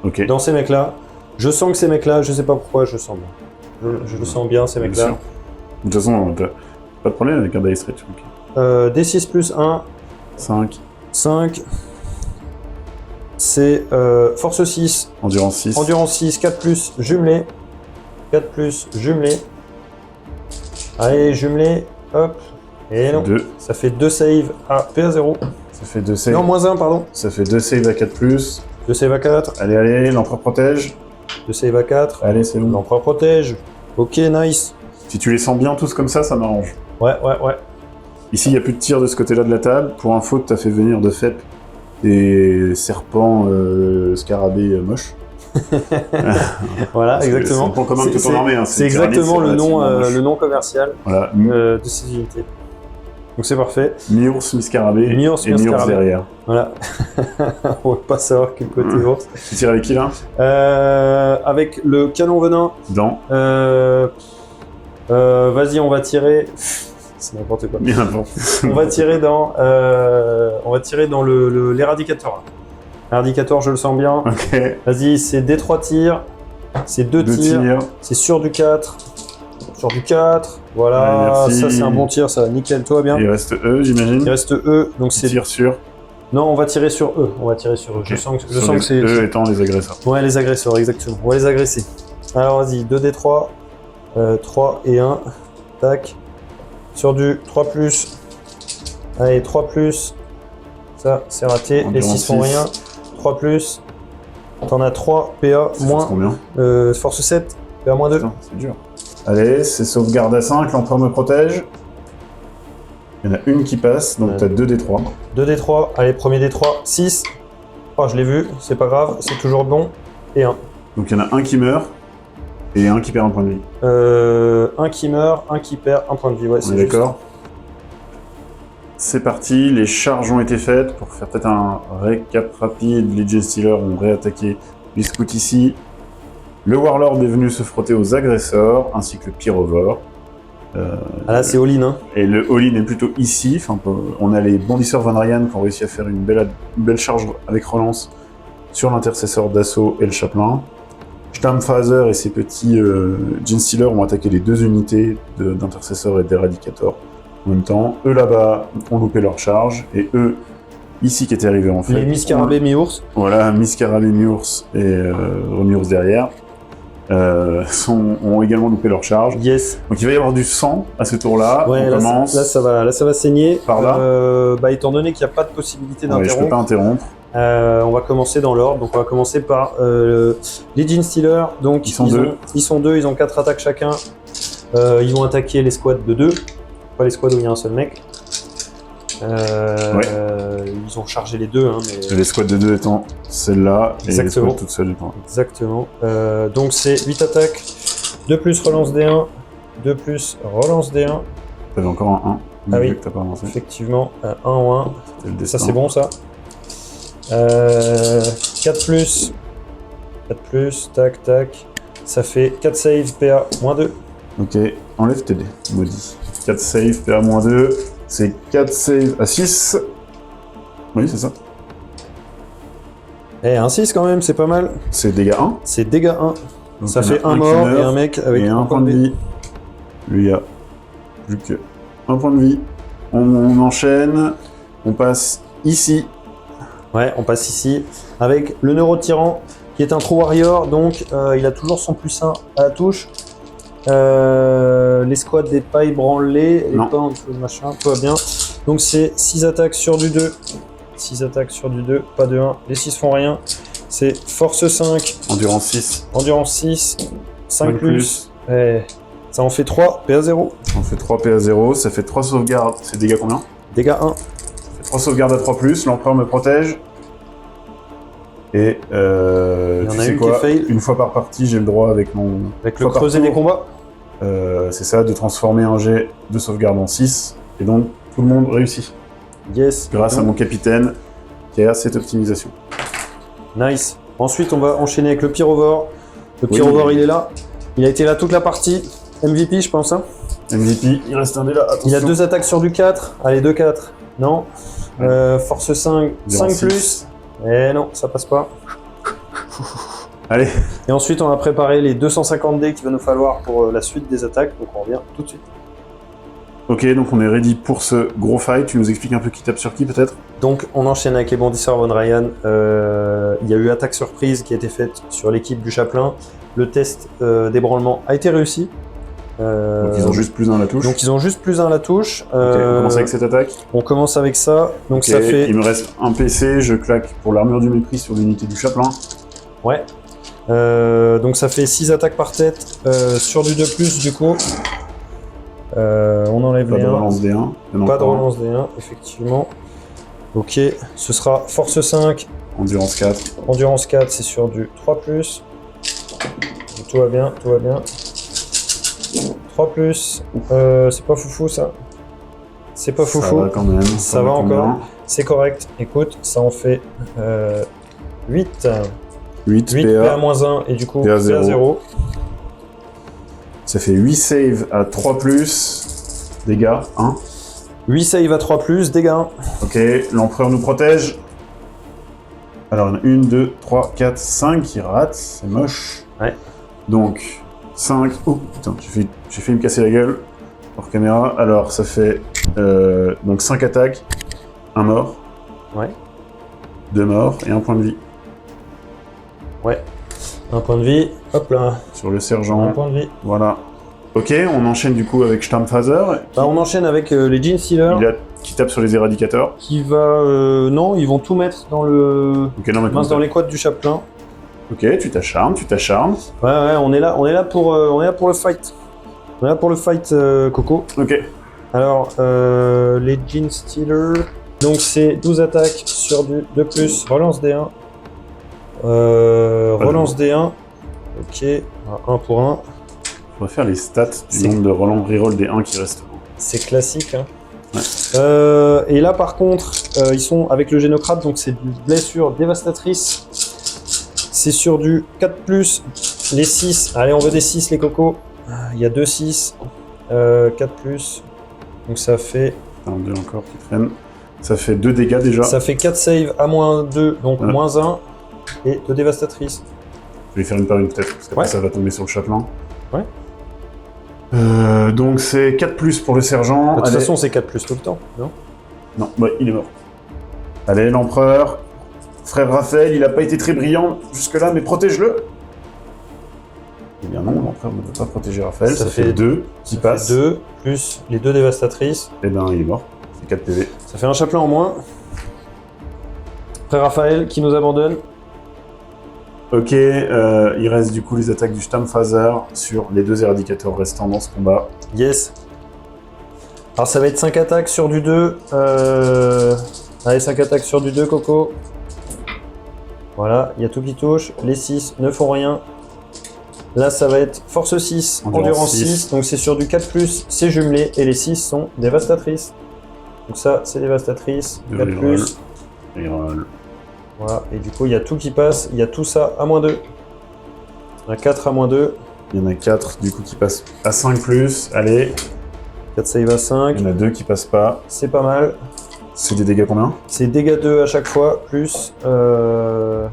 [SPEAKER 2] Ok.
[SPEAKER 3] Dans ces mecs-là. Je sens que ces mecs-là, je sais pas pourquoi, je sens bien. Je le sens bien, ces
[SPEAKER 2] Bien
[SPEAKER 3] mecs-là.
[SPEAKER 2] sûr. De toute façon, t'as pas de problème avec un dice rate. Okay.
[SPEAKER 3] D6 plus 1,
[SPEAKER 2] 5,
[SPEAKER 3] 5. C'est force 6,
[SPEAKER 2] endurance 6.
[SPEAKER 3] endurance 6, 4 plus, jumelé. 4 plus, jumelé. Allez, jumelé, hop. Et non,
[SPEAKER 2] 2.
[SPEAKER 3] ça fait 2 saves à PA0.
[SPEAKER 2] Ça fait 2 saves.
[SPEAKER 3] Non, moins 1, pardon.
[SPEAKER 2] Ça fait 2 saves à 4+.
[SPEAKER 3] 2 saves à 4,
[SPEAKER 2] Allez, l'empereur protège.
[SPEAKER 3] 2 saves à 4.
[SPEAKER 2] Allez, c'est bon.
[SPEAKER 3] L'empereur protège. Ok, nice.
[SPEAKER 2] Si tu les sens bien tous comme ça m'arrange.
[SPEAKER 3] Ouais.
[SPEAKER 2] Ici, il n'y a plus de tir de ce côté-là de la table. Pour info, tu as fait venir de FEP des serpents scarabées moches.
[SPEAKER 3] Voilà,
[SPEAKER 2] Parce que
[SPEAKER 3] exactement.
[SPEAKER 2] C'est un point commun de toute ton armée. Hein.
[SPEAKER 3] C'est exactement
[SPEAKER 2] Tyrannide,
[SPEAKER 3] le
[SPEAKER 2] relativement moche.
[SPEAKER 3] nom commercial
[SPEAKER 2] Voilà.
[SPEAKER 3] de ces unités. Donc c'est parfait.
[SPEAKER 2] Mi-ours, mi-scarabée
[SPEAKER 3] Mi-ours,
[SPEAKER 2] et mi-ours
[SPEAKER 3] mi-scarabée.
[SPEAKER 2] derrière.
[SPEAKER 3] Voilà. On va pas savoir quel côté ours.
[SPEAKER 2] Tu tires avec qui là?
[SPEAKER 3] Avec le canon venin.
[SPEAKER 2] Dans.
[SPEAKER 3] Vas-y, on va tirer. C'est n'importe quoi.
[SPEAKER 2] Bien avant.
[SPEAKER 3] On va tirer dans l'éradicateur. L'éradicateur, je le sens bien.
[SPEAKER 2] Ok.
[SPEAKER 3] Vas-y, c'est des 3 tirs. C'est 2
[SPEAKER 2] Deux
[SPEAKER 3] tirs.
[SPEAKER 2] tirs.
[SPEAKER 3] C'est sur du 4. Sur du 4. Voilà.
[SPEAKER 2] Ouais, merci.
[SPEAKER 3] Ça, c'est un bon tir. Ça, nickel. Toi, bien.
[SPEAKER 2] Il reste eux, j'imagine.
[SPEAKER 3] Il reste eux. Donc c'est.
[SPEAKER 2] Tire sur.
[SPEAKER 3] Non, on va tirer sur eux. On va tirer sur eux.
[SPEAKER 2] Ok.
[SPEAKER 3] Je sens que
[SPEAKER 2] Sur
[SPEAKER 3] c'est.
[SPEAKER 2] eux étant les agresseurs.
[SPEAKER 3] Ouais, les agresseurs, exactement. On va les agresser. Alors, vas-y. 2d3. 3 et 1. Tac. Sur du 3+. Allez, 3+. Ça, c'est raté. Les 6 font rien. 3+. T'en as 3. PA
[SPEAKER 2] Ça
[SPEAKER 3] moins.
[SPEAKER 2] fait combien?
[SPEAKER 3] Force 7. PA moins 2.
[SPEAKER 2] Putain, c'est dur. Allez, c'est sauvegarde à 5, l'empereur me protège. Il y en a une qui passe, donc t'as 2 des 3.
[SPEAKER 3] 2d3. Allez, premier d3. 6. Oh, je l'ai vu. C'est pas grave. C'est toujours bon. Et 1.
[SPEAKER 2] Donc il y en a un qui meurt et un qui perd un point de vie.
[SPEAKER 3] Un qui meurt, un qui perd, un point de vie. Ouais,
[SPEAKER 2] On
[SPEAKER 3] c'est
[SPEAKER 2] est
[SPEAKER 3] juste.
[SPEAKER 2] d'accord? C'est parti, les charges ont été faites. Pour faire peut-être un récap rapide, les Genestealers ont réattaqué les scouts ici. Le Warlord est venu se frotter aux agresseurs, ainsi que le Pyrovore.
[SPEAKER 3] Ah là, c'est all-in. Hein.
[SPEAKER 2] Et le all-in est plutôt ici. Enfin, on a les bondisseurs Van Ryan qui ont réussi à faire une belle charge avec relance sur l'intercesseur d'assaut et le chapelain. Stammfather et ses petits Genestealers ont attaqué les 2 unités d'intercesseurs et d'éradicator en même temps. Eux là-bas ont loupé leur charge, et eux, ici qui étaient arrivés en fait.
[SPEAKER 3] Les mi-scarabée, mi-ours.
[SPEAKER 2] Voilà, mi-scarabée, mi-ours et mi-ours derrière. Ont également loupé leur charge.
[SPEAKER 3] Yes.
[SPEAKER 2] Donc il va y avoir du sang à ce tour-là.
[SPEAKER 3] Ouais,
[SPEAKER 2] On
[SPEAKER 3] là,
[SPEAKER 2] commence.
[SPEAKER 3] ça va saigner.
[SPEAKER 2] Par là.
[SPEAKER 3] Bah, étant donné qu'il n'y a pas de possibilité
[SPEAKER 2] Ouais, je peux pas
[SPEAKER 3] d'interrompre,
[SPEAKER 2] interrompre.
[SPEAKER 3] on va commencer dans l'ordre. Donc on va commencer par les Genestealers. Donc
[SPEAKER 2] Ils sont deux.
[SPEAKER 3] Ils sont 2, ils ont 4 attaques chacun. Ils vont attaquer les squads de 2. Pas les squads où il y a un seul mec. Ils ont chargé les 2. Hein, mais...
[SPEAKER 2] Les squads de 2 étant celle-là et les
[SPEAKER 3] Exactement.
[SPEAKER 2] squads toutes seules étant.
[SPEAKER 3] Exactement. Donc c'est 8 attaques. 2 plus relance D1. 2 plus relance D1.
[SPEAKER 2] T'avais encore un 1.
[SPEAKER 3] Ah oui.
[SPEAKER 2] Que t'as pas avancé.
[SPEAKER 3] Effectivement, 1 en 1.
[SPEAKER 2] C'était le
[SPEAKER 3] Ça
[SPEAKER 2] destin.
[SPEAKER 3] c'est bon ça. 4 plus. 4 plus. Tac tac. Ça fait 4 saves PA moins 2.
[SPEAKER 2] Ok, enlève tes dés, maudit. 4 save, PA-2, c'est 4 save à 6. Oui, c'est ça.
[SPEAKER 3] Et un 6 quand même, c'est pas mal.
[SPEAKER 2] C'est dégâts 1.
[SPEAKER 3] C'est dégâts 1.
[SPEAKER 2] Donc,
[SPEAKER 3] Ça
[SPEAKER 2] il y en a
[SPEAKER 3] fait un
[SPEAKER 2] qui
[SPEAKER 3] mort
[SPEAKER 2] meurt
[SPEAKER 3] et un mec avec
[SPEAKER 2] et un point de vie. Lui a plus que un point de vie. On enchaîne, on passe ici.
[SPEAKER 3] Ouais, on passe ici avec le neurotyran qui est un true warrior, donc il a toujours son +1 à la touche. Les squads des pailles branlées, les
[SPEAKER 2] Non.
[SPEAKER 3] pas en dessous de machin, tout va bien. Donc c'est 6 attaques sur du 2. 6 attaques sur du 2, pas de 1. Les 6 font rien. C'est force 5,
[SPEAKER 2] Endurance 6.
[SPEAKER 3] endurance 6, 5
[SPEAKER 2] 5
[SPEAKER 3] plus. Et ça en fait 3, PA 0.
[SPEAKER 2] On fait 3 PA0, ça fait 3 sauvegardes. C'est dégâts combien?
[SPEAKER 3] Dégâts 1.
[SPEAKER 2] Ça fait 3 sauvegardes à 3+, l'empereur me protège. Et
[SPEAKER 3] Il y en
[SPEAKER 2] tu
[SPEAKER 3] a
[SPEAKER 2] sais
[SPEAKER 3] une
[SPEAKER 2] quoi,
[SPEAKER 3] qui est fail.
[SPEAKER 2] une fois par partie, j'ai le droit avec mon...
[SPEAKER 3] Avec le
[SPEAKER 2] fois par
[SPEAKER 3] creuset
[SPEAKER 2] tour,
[SPEAKER 3] des combats.
[SPEAKER 2] c'est ça, de transformer un jet de sauvegarde en 6. Et donc, tout le monde réussit.
[SPEAKER 3] Yes.
[SPEAKER 2] Grâce à mon capitaine qui a cette optimisation.
[SPEAKER 3] Nice. Ensuite, on va enchaîner avec le Pyrovore. Le
[SPEAKER 2] Oui.
[SPEAKER 3] Pyrovore, il est là. Il a été là toute la partie. MVP, je pense. Hein.
[SPEAKER 2] MVP, il reste un dé là, attention.
[SPEAKER 3] Il a 2 attaques sur du 4. Allez, 2-4. Non. Force 5, 5
[SPEAKER 2] 6.
[SPEAKER 3] plus. Eh non, ça passe pas.
[SPEAKER 2] Allez,
[SPEAKER 3] Et ensuite, on va préparer les 250 dés qu'il va nous falloir pour la suite des attaques. Donc, on revient tout de suite.
[SPEAKER 2] ok, donc on est ready pour ce gros fight. Tu nous expliques un peu qui tape sur qui peut-être?
[SPEAKER 3] Donc, on enchaîne avec les bondisseurs Von Ryan. Il y a eu attaque surprise qui a été faite sur l'équipe du Chapelain. Le test d'ébranlement a été réussi.
[SPEAKER 2] Donc ils ont juste plus 1 à la touche.
[SPEAKER 3] Donc, ils ont juste +1 à la touche.
[SPEAKER 2] Ok, on commence avec cette attaque.
[SPEAKER 3] On commence avec ça. Donc,
[SPEAKER 2] Ok,
[SPEAKER 3] ça fait.
[SPEAKER 2] il me reste un PC, je claque pour l'armure du mépris sur l'unité du chapelain.
[SPEAKER 3] Ouais. Donc ça fait 6 attaques par tête sur du 2+, du coup. On enlève
[SPEAKER 2] Pas
[SPEAKER 3] les
[SPEAKER 2] de
[SPEAKER 3] 1.
[SPEAKER 2] relance D1. Il y en a
[SPEAKER 3] Pas de
[SPEAKER 2] encore un.
[SPEAKER 3] relance des 1, effectivement. Ok, ce sera force 5,
[SPEAKER 2] Endurance 4.
[SPEAKER 3] endurance 4, c'est sur du 3+. Tout va bien, tout va bien. 3+, c'est pas foufou ça. C'est pas
[SPEAKER 2] Ça
[SPEAKER 3] foufou.
[SPEAKER 2] va quand même.
[SPEAKER 3] Ça va
[SPEAKER 2] combien?
[SPEAKER 3] encore. C'est correct. Écoute, ça en fait 8.
[SPEAKER 2] 8
[SPEAKER 3] 8
[SPEAKER 2] PA.
[SPEAKER 3] PA-1 et du coup
[SPEAKER 2] PA
[SPEAKER 3] PA 0.
[SPEAKER 2] Ça fait 8 saves à 3+. Dégâts 1.
[SPEAKER 3] 8 save à 3+, dégâts 1.
[SPEAKER 2] Ok, l'empereur nous protège. Alors, il y en a 1, 2, 3, 4, 5 qui ratent. C'est moche.
[SPEAKER 3] Ouais.
[SPEAKER 2] Donc, 5. Oh, putain, j'ai fait me casser la gueule. Hors caméra. Alors, ça fait donc 5 attaques. 1 mort.
[SPEAKER 3] Ouais.
[SPEAKER 2] 2 morts et 1 point de vie.
[SPEAKER 3] Ouais. Un point de vie. Hop là.
[SPEAKER 2] Sur le
[SPEAKER 3] Un
[SPEAKER 2] sergent.
[SPEAKER 3] point de vie.
[SPEAKER 2] Voilà. Ok, on enchaîne du coup avec Stammfaser.
[SPEAKER 3] Bah, on enchaîne avec les Gene Stealers.
[SPEAKER 2] Qui tape sur les éradicateurs.
[SPEAKER 3] Qui va... non, ils vont tout mettre dans le...
[SPEAKER 2] Ok, non, mais
[SPEAKER 3] mince, dans les quads du chapelain.
[SPEAKER 2] Ok, tu t'acharnes.
[SPEAKER 3] Ouais, on est là pour le fight. On est là pour le fight, Coco.
[SPEAKER 2] Ok.
[SPEAKER 3] Alors, les Gene Stealers... Donc c'est 12 attaques sur du 2+, relance D1. Relance D1. Ok, 1 pour 1.
[SPEAKER 2] On va faire les stats du nombre de reroll des 1 qui restent.
[SPEAKER 3] C'est classique. Hein.
[SPEAKER 2] Ouais.
[SPEAKER 3] Et là par contre, ils sont avec le génocrate, donc c'est une blessure dévastatrice. C'est sur du 4+, les 6. Allez, on veut des 6 les cocos. Il y a 2 6. 4+. Donc ça fait...
[SPEAKER 2] Un 2 encore qui traîne. Ça fait 2 dégâts déjà.
[SPEAKER 3] Ça fait 4 saves à -2, donc
[SPEAKER 2] Ouais.
[SPEAKER 3] -1. Et 2 dévastatrices.
[SPEAKER 2] Je vais faire une par une peut-être, parce qu'après
[SPEAKER 3] Ouais.
[SPEAKER 2] ça va tomber sur le chapelain.
[SPEAKER 3] Ouais.
[SPEAKER 2] Donc c'est 4+ pour le sergent.
[SPEAKER 3] De toute
[SPEAKER 2] Allez.
[SPEAKER 3] façon, c'est 4+ tout le temps, non?
[SPEAKER 2] Non, ouais, il est mort. Allez, l'empereur. Frère Raphaël, il a pas été très brillant jusque-là, mais protège-le. Eh bien non, l'empereur ne peut pas protéger Raphaël. Ça fait 2 qui passent.
[SPEAKER 3] 2, plus les 2 dévastatrices.
[SPEAKER 2] Eh ben, il est mort. C'est 4 PV.
[SPEAKER 3] Ça fait un chapelain en moins. Frère Raphaël qui nous abandonne.
[SPEAKER 2] Ok, il reste du coup les attaques du Stammfaser sur les 2 éradicateurs restants dans ce combat.
[SPEAKER 3] Yes. Alors ça va être 5 attaques sur du 2. Allez, 5 attaques sur du 2, Coco. Voilà, il y a tout qui touche. Les 6 ne font rien. Là, ça va être force 6, endurance 6. Donc c'est sur du 4+, c'est jumelé. Et les 6 sont dévastatrices. Donc ça, c'est dévastatrice. 4+.
[SPEAKER 2] Reroll.
[SPEAKER 3] Voilà, et du coup, il y a tout qui passe. Il y a tout ça à -2. Un 4 à -2.
[SPEAKER 2] Il y en a 4 du coup qui passent à 5+. Allez,
[SPEAKER 3] 4 save à 5.
[SPEAKER 2] il y en a 2 qui passent pas.
[SPEAKER 3] C'est pas mal.
[SPEAKER 2] C'est des dégâts combien?
[SPEAKER 3] C'est dégâts 2 à chaque fois, plus... bah,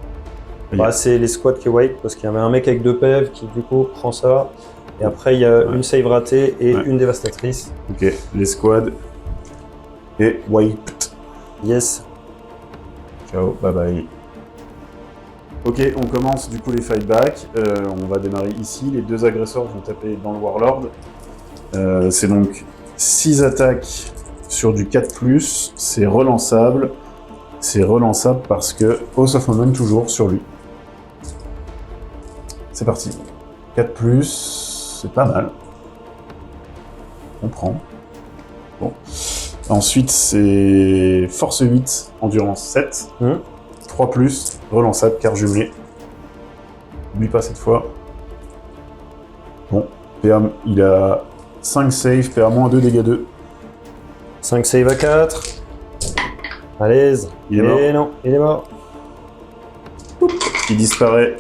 [SPEAKER 3] c'est les squads qui wipe, parce qu'il y avait un mec avec 2 PV qui du coup prend ça. Et après, il y a une save ratée et une dévastatrice.
[SPEAKER 2] Ok, les squads. Et wiped.
[SPEAKER 3] Yes.
[SPEAKER 2] Ciao, bye bye. Ok, on commence du coup les fight back. On va démarrer ici. Les 2 agresseurs vont taper dans le Warlord. C'est donc 6 attaques sur du 4+. C'est relançable. C'est relançable parce que House of Moment toujours sur lui. C'est parti. 4+, c'est pas mal. On prend. Bon. Ensuite, c'est Force 8, Endurance 7. 3+, relançable, car jumelé. N'oublie pas cette fois. Bon, PA, il a 5 saves, PA -2, dégâts 2.
[SPEAKER 3] 5 save à 4. À l'aise.
[SPEAKER 2] Il est mort.
[SPEAKER 3] Et non, il est mort.
[SPEAKER 2] Il disparaît.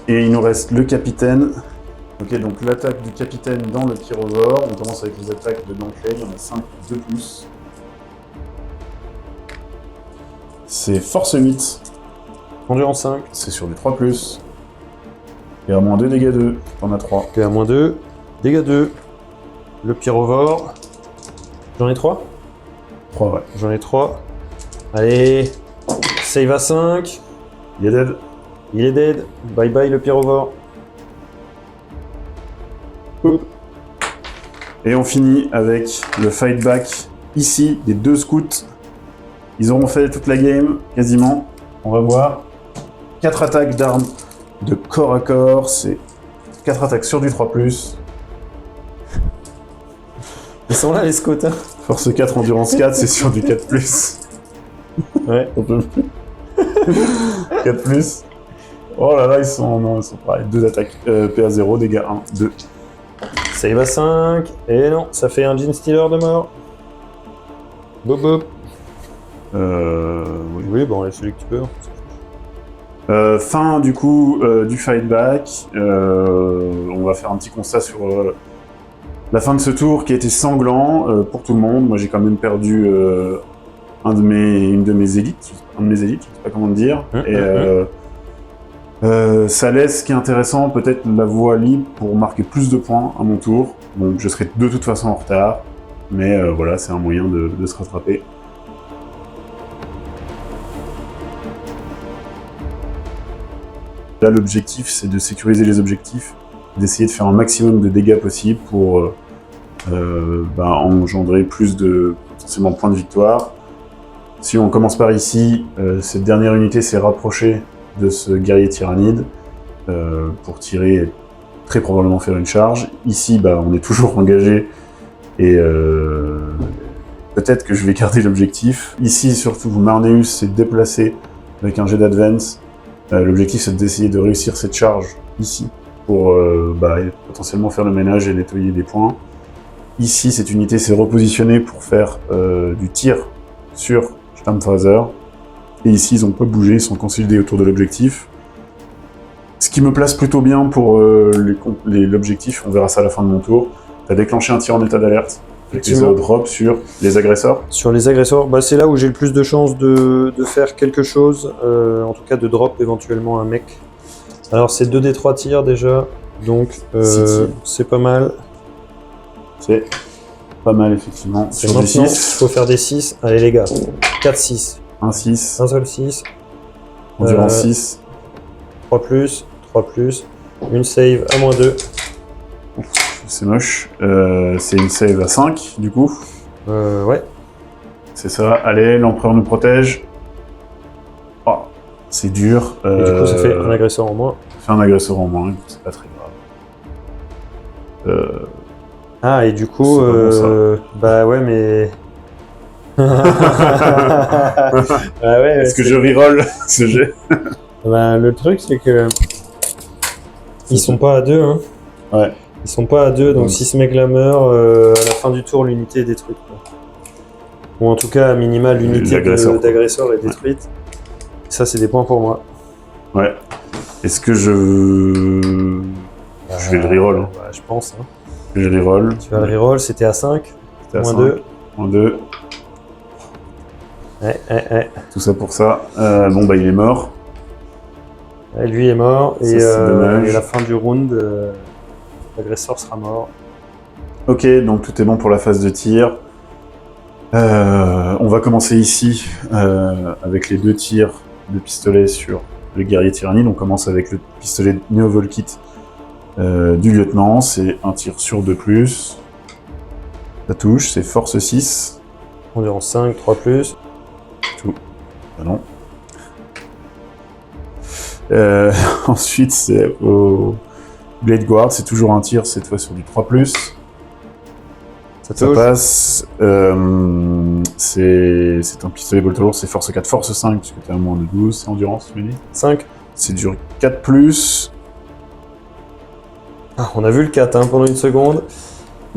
[SPEAKER 2] Et il nous reste le capitaine. Ok, donc l'attaque du capitaine dans le pyrovore. On commence avec les attaques de Dankley. Il y en a 5 de plus. C'est Force 8.
[SPEAKER 3] Endurance 5.
[SPEAKER 2] C'est sur du 3+. Et à -2, dégâts 2. T'en as 3.
[SPEAKER 3] PA -2. Dégâts 2. Le pyrovore. J'en ai 3.
[SPEAKER 2] 3, ouais.
[SPEAKER 3] J'en ai 3. Allez. Save à 5.
[SPEAKER 2] Il est dead.
[SPEAKER 3] Il est dead. Bye bye le pyrovore.
[SPEAKER 2] Et on finit avec le fight back ici des 2 scouts. Ils auront fait toute la game, quasiment. On va voir. 4 attaques d'armes de corps à corps. C'est 4 attaques sur du 3+.
[SPEAKER 3] Ils sont là les scouts. Hein.
[SPEAKER 2] Force 4, endurance 4, c'est sur du 4+.
[SPEAKER 3] Ouais.
[SPEAKER 2] On peut plus. 4+. Oh là là, ils sont pareils. 2 attaques. PA 0, dégâts 1, 2.
[SPEAKER 3] Save à 5. Et non, ça fait un Gene Stealer de mort. Bob Bob. Oui, bon, celui que tu peux.
[SPEAKER 2] Fin du coup du fight back. On va faire un petit constat sur la fin de ce tour qui a été sanglant pour tout le monde. Moi j'ai quand même perdu un de mes élites, je sais pas comment dire. Ça laisse, ce qui est intéressant, peut-être la voie libre pour marquer plus de points à mon tour. Donc je serai de toute façon en retard, mais voilà, c'est un moyen de se rattraper. Là, l'objectif, c'est de sécuriser les objectifs, d'essayer de faire un maximum de dégâts possible pour engendrer plus de potentiellement points de victoire. Si on commence par ici, cette dernière unité s'est rapprochée de ce guerrier tyrannide pour tirer, très probablement faire une charge. Ici, on est toujours engagé et peut-être que je vais garder l'objectif. Ici, surtout, Marneus s'est déplacé avec un jet d'advance. L'objectif, c'est d'essayer de réussir cette charge ici pour potentiellement faire le ménage et nettoyer des points. Ici, cette unité s'est repositionnée pour faire du tir sur Stammfaser. Et ici, ils n'ont pas bougé, ils sont consolidés autour de l'objectif. Ce qui me place plutôt bien pour l'objectif, on verra ça à la fin de mon tour. Tu as déclenché un tir en état d'alerte. Avec les drops sur les agresseurs.
[SPEAKER 3] Sur les agresseurs, c'est là où j'ai le plus de chances de faire quelque chose, en tout cas de drop éventuellement un mec. Alors c'est 2d3 tirs déjà, donc c'est pas mal.
[SPEAKER 2] C'est pas mal effectivement.
[SPEAKER 3] Sur des 6. Il faut faire des 6. Allez les gars, 4-6.
[SPEAKER 2] Un 6.
[SPEAKER 3] Un seul 6.
[SPEAKER 2] Endurance 6.
[SPEAKER 3] 3+, 3+, une save à -2.
[SPEAKER 2] C'est moche. C'est une save à 5, du coup.
[SPEAKER 3] Ouais.
[SPEAKER 2] C'est ça. Allez, l'empereur nous protège. Oh, c'est dur.
[SPEAKER 3] Et du coup, ça fait un agresseur en moins.
[SPEAKER 2] Ça fait un agresseur en moins, c'est pas très grave.
[SPEAKER 3] Et du coup, ouais, mais...
[SPEAKER 2] Est-ce que je reroll ce jet?
[SPEAKER 3] Le truc, c'est que... Ils sont pas à 2, hein.
[SPEAKER 2] Ouais.
[SPEAKER 3] Ils sont pas à 2, donc si ce mec-là meurt, à la fin du tour, l'unité est détruite. Quoi. Ou en tout cas, à minima, l'unité d'agresseur est détruite. Ça, c'est des points pour moi.
[SPEAKER 2] Ouais. Est-ce que je vais le reroll hein.
[SPEAKER 3] Je pense. Hein.
[SPEAKER 2] Je reroll.
[SPEAKER 3] Tu vas le reroll, c'était à 5.
[SPEAKER 2] C'était à
[SPEAKER 3] moins
[SPEAKER 2] 5.
[SPEAKER 3] 2.
[SPEAKER 2] Moins 2.
[SPEAKER 3] Ouais.
[SPEAKER 2] Tout ça pour ça. Il est mort.
[SPEAKER 3] Ouais, lui est mort.
[SPEAKER 2] Ça,
[SPEAKER 3] et
[SPEAKER 2] dommage.
[SPEAKER 3] à la fin du round... l'agresseur sera mort.
[SPEAKER 2] Ok, donc tout est bon pour la phase de tir. On va commencer ici avec les 2 tirs de pistolet sur le guerrier tyrannide. On commence avec le pistolet Néo-Volkite du lieutenant. C'est un tir sur 2+. Ça touche, c'est force 6.
[SPEAKER 3] Endurance 5, 3+.
[SPEAKER 2] Tout. Non. Ensuite, c'est au Blade Guard, c'est toujours un tir, cette fois sur du 3+. Ça passe. C'est un pistolet bolt lourd, c'est force 4, force 5, puisque tu as un moins de 12, c'est endurance, tu m'as dit
[SPEAKER 3] 5.
[SPEAKER 2] C'est du 4+.
[SPEAKER 3] On a vu le 4 pendant une seconde.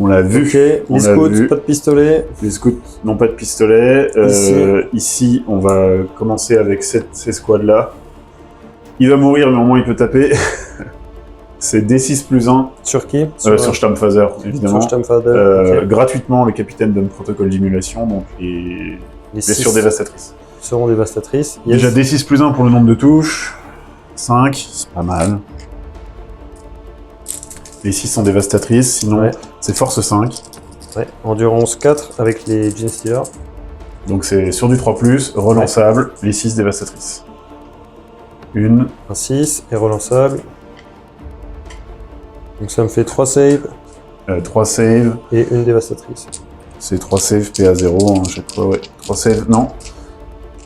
[SPEAKER 2] On l'a vu.
[SPEAKER 3] Ok, les scouts, pas de pistolet.
[SPEAKER 2] Les scouts n'ont pas de pistolet. Ici, on va commencer avec ces squads-là. Il va mourir, mais au moins il peut taper. C'est D6+1.
[SPEAKER 3] Sur qui?
[SPEAKER 2] Sur Stammfaser, évidemment.
[SPEAKER 3] Sur Stammfaser,
[SPEAKER 2] gratuitement, le capitaine donne protocole d'émulation, donc les blessures dévastatrices.
[SPEAKER 3] Seront dévastatrices.
[SPEAKER 2] Yes. Déjà D6+1 pour le nombre de touches. 5, c'est pas mal. Les 6 sont dévastatrices, sinon c'est force 5.
[SPEAKER 3] Ouais, endurance 4 avec les Gene Stealers.
[SPEAKER 2] Donc c'est sur du 3+, relançable, les 6 dévastatrices. Un
[SPEAKER 3] 6 et relançable. Donc ça me fait 3 saves.
[SPEAKER 2] 3 saves.
[SPEAKER 3] Et une dévastatrice.
[SPEAKER 2] C'est 3 saves PA 0 à chaque fois, ouais. 3 saves, non.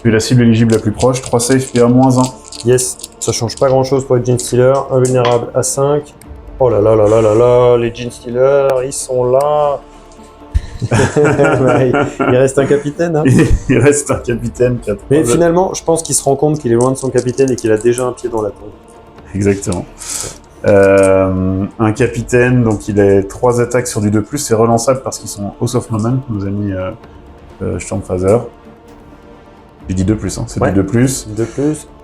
[SPEAKER 2] Puis la cible éligible la plus proche, 3 saves PA-1.
[SPEAKER 3] Yes, ça change pas grand chose pour les Gene Stealers. Invulnérable à 5. Oh là là là là là là, les Gene Stealers, ils sont là. Il reste un capitaine. Hein.
[SPEAKER 2] Il reste un capitaine.
[SPEAKER 3] Mais finalement, je pense qu'il se rend compte qu'il est loin de son capitaine et qu'il a déjà un pied dans la tombe.
[SPEAKER 2] Exactement. Un capitaine, donc il a 3 attaques sur du 2+, c'est relançable parce qu'ils sont House of Moment, nos amis Sturmphaser. J'ai dit 2+, hein. C'est
[SPEAKER 3] Ouais.
[SPEAKER 2] du 2+.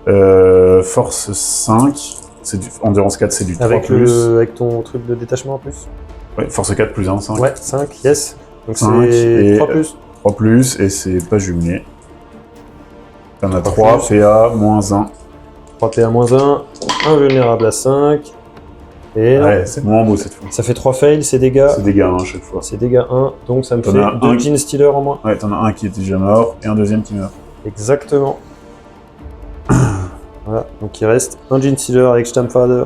[SPEAKER 3] 2+.
[SPEAKER 2] Force 5. Endurance 4, c'est du 3+.
[SPEAKER 3] Avec ton truc de détachement en plus.
[SPEAKER 2] Ouais, force 4 plus 1, 5.
[SPEAKER 3] Ouais, 5, yes. Donc
[SPEAKER 2] 5
[SPEAKER 3] c'est
[SPEAKER 2] et
[SPEAKER 3] 3+.
[SPEAKER 2] 3+, et c'est pas jumelé. T'en as
[SPEAKER 3] 3
[SPEAKER 2] 3, PA, moins 1.
[SPEAKER 3] 3 PA moins 1, invulnérable à 5. Et
[SPEAKER 2] Ouais, c'est moins beau cette fois.
[SPEAKER 3] ça fait 3 fails, c'est dégâts.
[SPEAKER 2] C'est dégâts à chaque fois.
[SPEAKER 3] C'est dégâts 1, donc ça me
[SPEAKER 2] T'en
[SPEAKER 3] fait
[SPEAKER 2] as
[SPEAKER 3] 2
[SPEAKER 2] un
[SPEAKER 3] Gene Stealer en moins.
[SPEAKER 2] Ouais, t'en as un qui est déjà mort, et un deuxième qui meurt.
[SPEAKER 3] Exactement. Voilà, donc il reste un Gene Stealer avec Sturmphaser.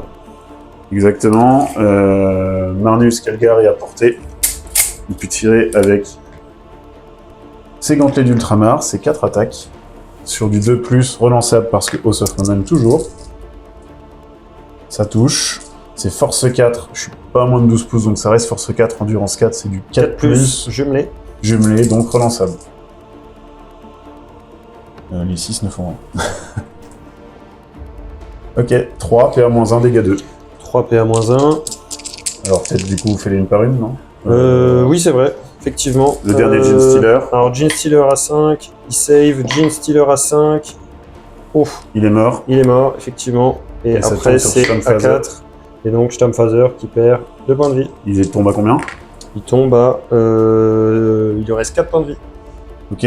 [SPEAKER 2] Exactement. Marnus, Calgar est à portée. Il peut tirer avec ses gantelets d'Ultramar, ses 4 attaques. Sur du 2+, relançable parce que House of Command toujours. Ça touche. C'est force 4, je suis pas à moins de 12 pouces, donc ça reste force 4, endurance 4, c'est du 4+,
[SPEAKER 3] jumelé.
[SPEAKER 2] jumelé, donc relançable. Les 6 ne font rien. Ok, 3, PA-1, dégâts 2.
[SPEAKER 3] 3 PA moins 1.
[SPEAKER 2] Alors peut-être du coup vous faites une par une, non
[SPEAKER 3] Oui, c'est vrai, effectivement.
[SPEAKER 2] Le dernier Gene Stealer,
[SPEAKER 3] Alors, Gene Stealer à 5, il save, Gene Stealer à 5. Ouf,
[SPEAKER 2] il est mort.
[SPEAKER 3] il est mort, effectivement. Et
[SPEAKER 2] ça
[SPEAKER 3] après,
[SPEAKER 2] tombe sur
[SPEAKER 3] c'est
[SPEAKER 2] Sturmphaser.
[SPEAKER 3] A4. Et donc, Sturmphaser qui perd 2 points de vie.
[SPEAKER 2] Il tombe à combien?
[SPEAKER 3] Il tombe à. Il lui reste 4 points de vie.
[SPEAKER 2] Ok.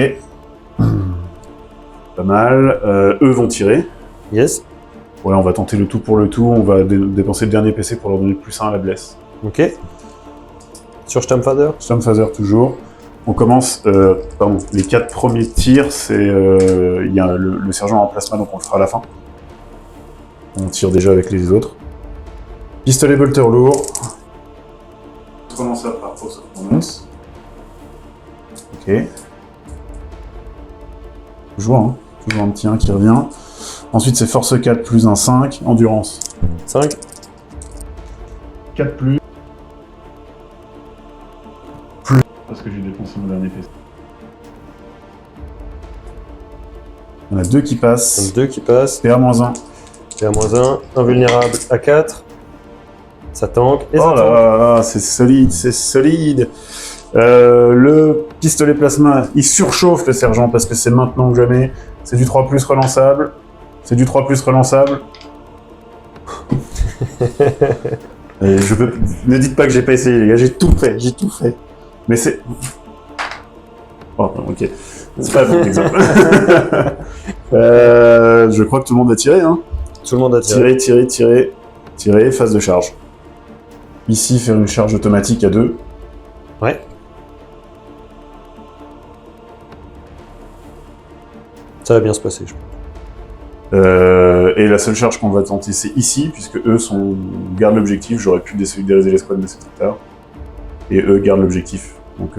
[SPEAKER 2] Pas mal. Eux vont tirer.
[SPEAKER 3] Yes.
[SPEAKER 2] Ouais, on va tenter le tout pour le tout. On va dépenser le dernier PC pour leur donner +1 à la blesse.
[SPEAKER 3] Ok. Sur Sturmphaser.
[SPEAKER 2] Sturmphaser toujours. On commence, les 4 premiers tirs, c'est il y a le sergent en plasma, donc on le fera à la fin. On tire déjà avec les autres. Pistolet bolter lourd. On commence par House of Commons. Ok. Toujours, hein. Toujours un petit 1 qui revient. Ensuite c'est force 4 plus un 5, endurance.
[SPEAKER 3] 5.
[SPEAKER 2] 4 plus. Parce que j'ai dépensé mon dernier PC. On a 2 qui passent.
[SPEAKER 3] 2 qui passent.
[SPEAKER 2] PA-1.
[SPEAKER 3] PA moins 1. Invulnérable à 4. Ça tank. Et
[SPEAKER 2] Oh
[SPEAKER 3] ça
[SPEAKER 2] là
[SPEAKER 3] tank.
[SPEAKER 2] là, c'est solide, c'est solide. Le pistolet plasma, il surchauffe le sergent parce que c'est maintenant que jamais. C'est du 3+ relançable. C'est du 3+ relançable. Et je peux... Ne dites pas que j'ai pas essayé, les gars, j'ai tout fait. Mais c'est... Oh, ok. C'est pas un bon exemple. Je crois que tout le monde a tiré, hein.
[SPEAKER 3] Tout le monde a tiré.
[SPEAKER 2] Tirer, phase de charge. Ici, faire une charge automatique à 2.
[SPEAKER 3] Ouais. Ça va bien se passer, je pense.
[SPEAKER 2] Et la seule charge qu'on va tenter, c'est ici, puisque eux gardent l'objectif. J'aurais pu désolidairiser l'escouade, mais c'est trop tard. Et eux gardent l'objectif. Donc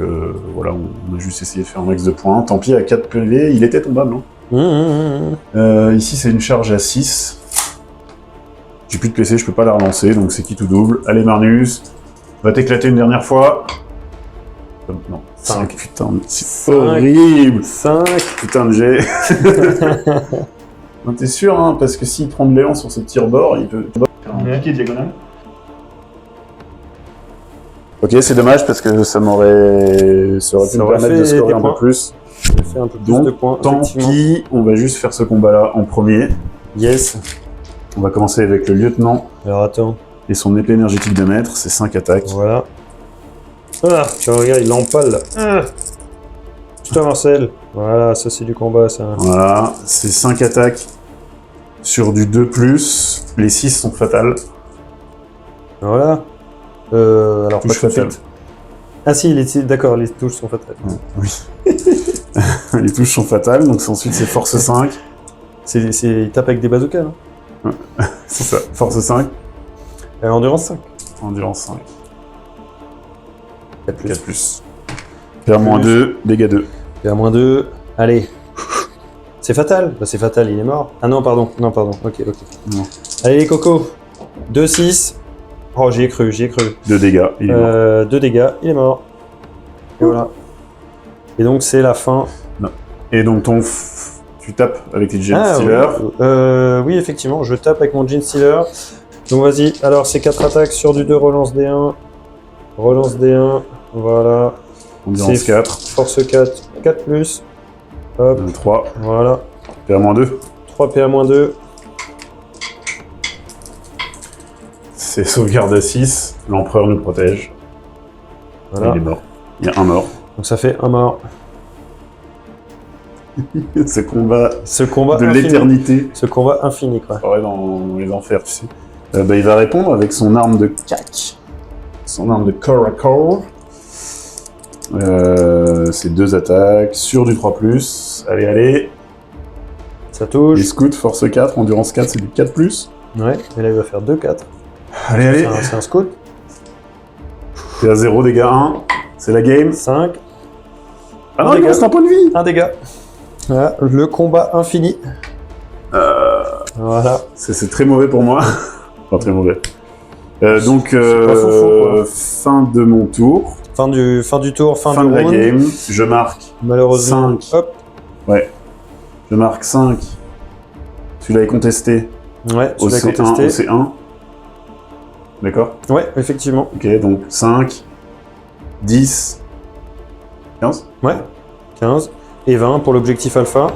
[SPEAKER 2] voilà, on a juste essayé de faire un max de points. Tant pis, à 4 PV, il était tombable. Hein. Ici, c'est une charge à 6. J'ai plus de PC, je peux pas la relancer, donc c'est qui tout double. Allez Marnus, va t'éclater une dernière fois. Non, 5, putain, c'est horrible.
[SPEAKER 3] 5.
[SPEAKER 2] Putain de jet. T'es sûr, hein, parce que s'il prend de l'élan sur ce petit rebord, il peut faire un pied diagonal. Ok, c'est dommage parce que ça aurait pu me permettre de scorer un peu plus.
[SPEAKER 3] Ça fait un peu plus de points.
[SPEAKER 2] Tant pis, on va juste faire ce combat-là en premier.
[SPEAKER 3] Yes.
[SPEAKER 2] On va commencer avec le lieutenant.
[SPEAKER 3] Alors attends.
[SPEAKER 2] Et son épée énergétique de maître, c'est 5 attaques.
[SPEAKER 3] Voilà. Ah, tu regardes, il l'empale là. Ah. Putain Marcel. Voilà, ça c'est du combat ça.
[SPEAKER 2] Voilà, c'est 5 attaques sur du 2+. Les 6 sont fatales.
[SPEAKER 3] Voilà. Alors
[SPEAKER 2] Touche
[SPEAKER 3] pas tout de
[SPEAKER 2] fatale.
[SPEAKER 3] suite. Ah si, d'accord, les touches sont fatales.
[SPEAKER 2] Oui. Les touches sont fatales, donc ensuite c'est force 5.
[SPEAKER 3] Il tape avec des bazookas, hein.
[SPEAKER 2] C'est ça, force 5.
[SPEAKER 3] Endurance 5.
[SPEAKER 2] Endurance 5.
[SPEAKER 3] 4+.
[SPEAKER 2] PA-2, dégâts 2.
[SPEAKER 3] Et à -2. Allez. C'est fatal. Bah c'est fatal, il est mort. Ah non, pardon. Ok.
[SPEAKER 2] Non.
[SPEAKER 3] Allez les cocos. 2-6. Oh, j'y ai cru.
[SPEAKER 2] 2 dégâts, il est mort.
[SPEAKER 3] 2 dégâts, il est mort. Et voilà. Et donc c'est la fin.
[SPEAKER 2] Et donc tu tapes avec les Gene Stealer.
[SPEAKER 3] Oui, effectivement, je tape avec mon Gene Stealer. Donc vas-y, alors c'est 4 attaques sur du 2, relance D1. Relance D1, voilà.
[SPEAKER 2] Endurance 4.
[SPEAKER 3] Force 4, 4 plus. Hop,
[SPEAKER 2] 3.
[SPEAKER 3] voilà.
[SPEAKER 2] PA-2.
[SPEAKER 3] 3 PA-2.
[SPEAKER 2] C'est sauvegarde à 6. L'empereur nous protège.
[SPEAKER 3] Voilà.
[SPEAKER 2] Il est mort. Il y a un mort.
[SPEAKER 3] Donc ça fait un mort.
[SPEAKER 2] Ce combat
[SPEAKER 3] de
[SPEAKER 2] infini. L'éternité.
[SPEAKER 3] Ce combat infini, quoi.
[SPEAKER 2] Ouais, dans les enfers, tu sais. Il va répondre avec son arme de catch. Son arme de corps à corps. C'est 2 attaques. Sur du 3+. Allez, allez.
[SPEAKER 3] Ça touche.
[SPEAKER 2] Les scouts, force 4. Endurance 4, c'est du 4+.
[SPEAKER 3] Ouais, et là il va faire 2-4.
[SPEAKER 2] Allez, allez.
[SPEAKER 3] C'est un scout.
[SPEAKER 2] C'est à 0, dégâts 1. C'est la game.
[SPEAKER 3] 5.
[SPEAKER 2] Ah non, il reste un point de vie.
[SPEAKER 3] Un dégât. Voilà, le combat infini. Voilà.
[SPEAKER 2] C'est très mauvais pour moi. Enfin, très mauvais. Donc,
[SPEAKER 3] pas foufou,
[SPEAKER 2] fin de mon tour.
[SPEAKER 3] Fin du tour, fin
[SPEAKER 2] Fin
[SPEAKER 3] du
[SPEAKER 2] de la
[SPEAKER 3] round.
[SPEAKER 2] game. Je marque
[SPEAKER 3] Malheureusement.
[SPEAKER 2] 5.
[SPEAKER 3] Hop.
[SPEAKER 2] Ouais. Je marque 5. Celui-là est contesté.
[SPEAKER 3] Ouais,
[SPEAKER 2] Au
[SPEAKER 3] celui-là
[SPEAKER 2] C1,
[SPEAKER 3] contesté.
[SPEAKER 2] au C1. D'accord.
[SPEAKER 3] Ouais, effectivement.
[SPEAKER 2] Ok, donc 5, 10, 15.
[SPEAKER 3] Ouais. 15. Et 20 pour l'objectif alpha.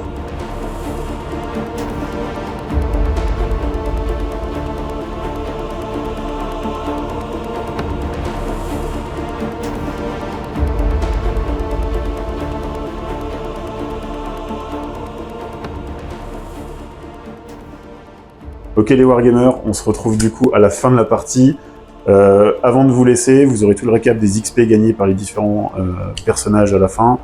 [SPEAKER 2] Ok les Wargamers, on se retrouve du coup à la fin de la partie. Avant de vous laisser, vous aurez tout le récap des XP gagnés par les différents personnages à la fin.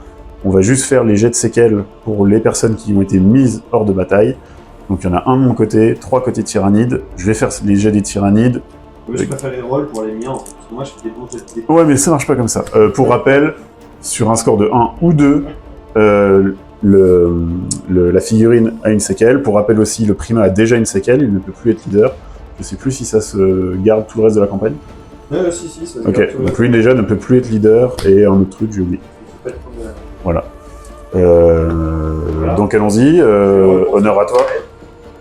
[SPEAKER 2] On va juste faire les jets de séquelles pour les personnes qui ont été mises hors de bataille. Donc il y en a un de mon côté, 3 côté Tyrannide. Je vais faire les jets des Tyrannides.
[SPEAKER 3] Je préfère les rôles pour les miens, en fait. Parce que moi, je fais des bons jets de
[SPEAKER 2] Ouais, mais ça marche pas comme ça. Pour rappel, sur un score de 1 ou 2, la figurine a une séquelle. Pour rappel aussi, le Prima a déjà une séquelle, il ne peut plus être leader. Je sais plus si ça se garde tout le reste de la campagne.
[SPEAKER 3] si, ça se
[SPEAKER 2] Ok,
[SPEAKER 3] garde tout le
[SPEAKER 2] donc
[SPEAKER 3] reste.
[SPEAKER 2] lui déjà ne peut plus être leader, et un autre truc, j'ai oublié. Voilà. Donc allons-y, honneur à toi.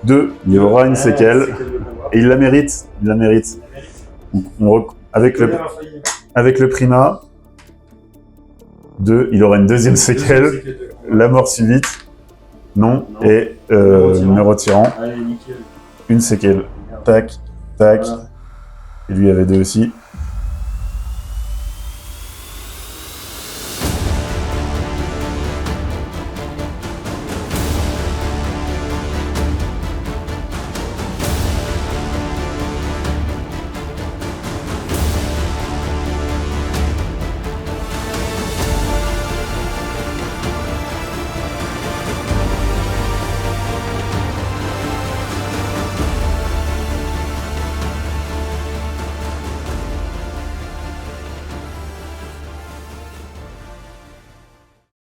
[SPEAKER 2] 2, il y aura une séquelle, et il la mérite, il la mérite. Avec le Prima, 2, il aura une deuxième séquelle, la mort subite, non, et numéro tyran,
[SPEAKER 3] Allez, nickel.
[SPEAKER 2] une séquelle. Tac, tac, et lui avait 2 aussi.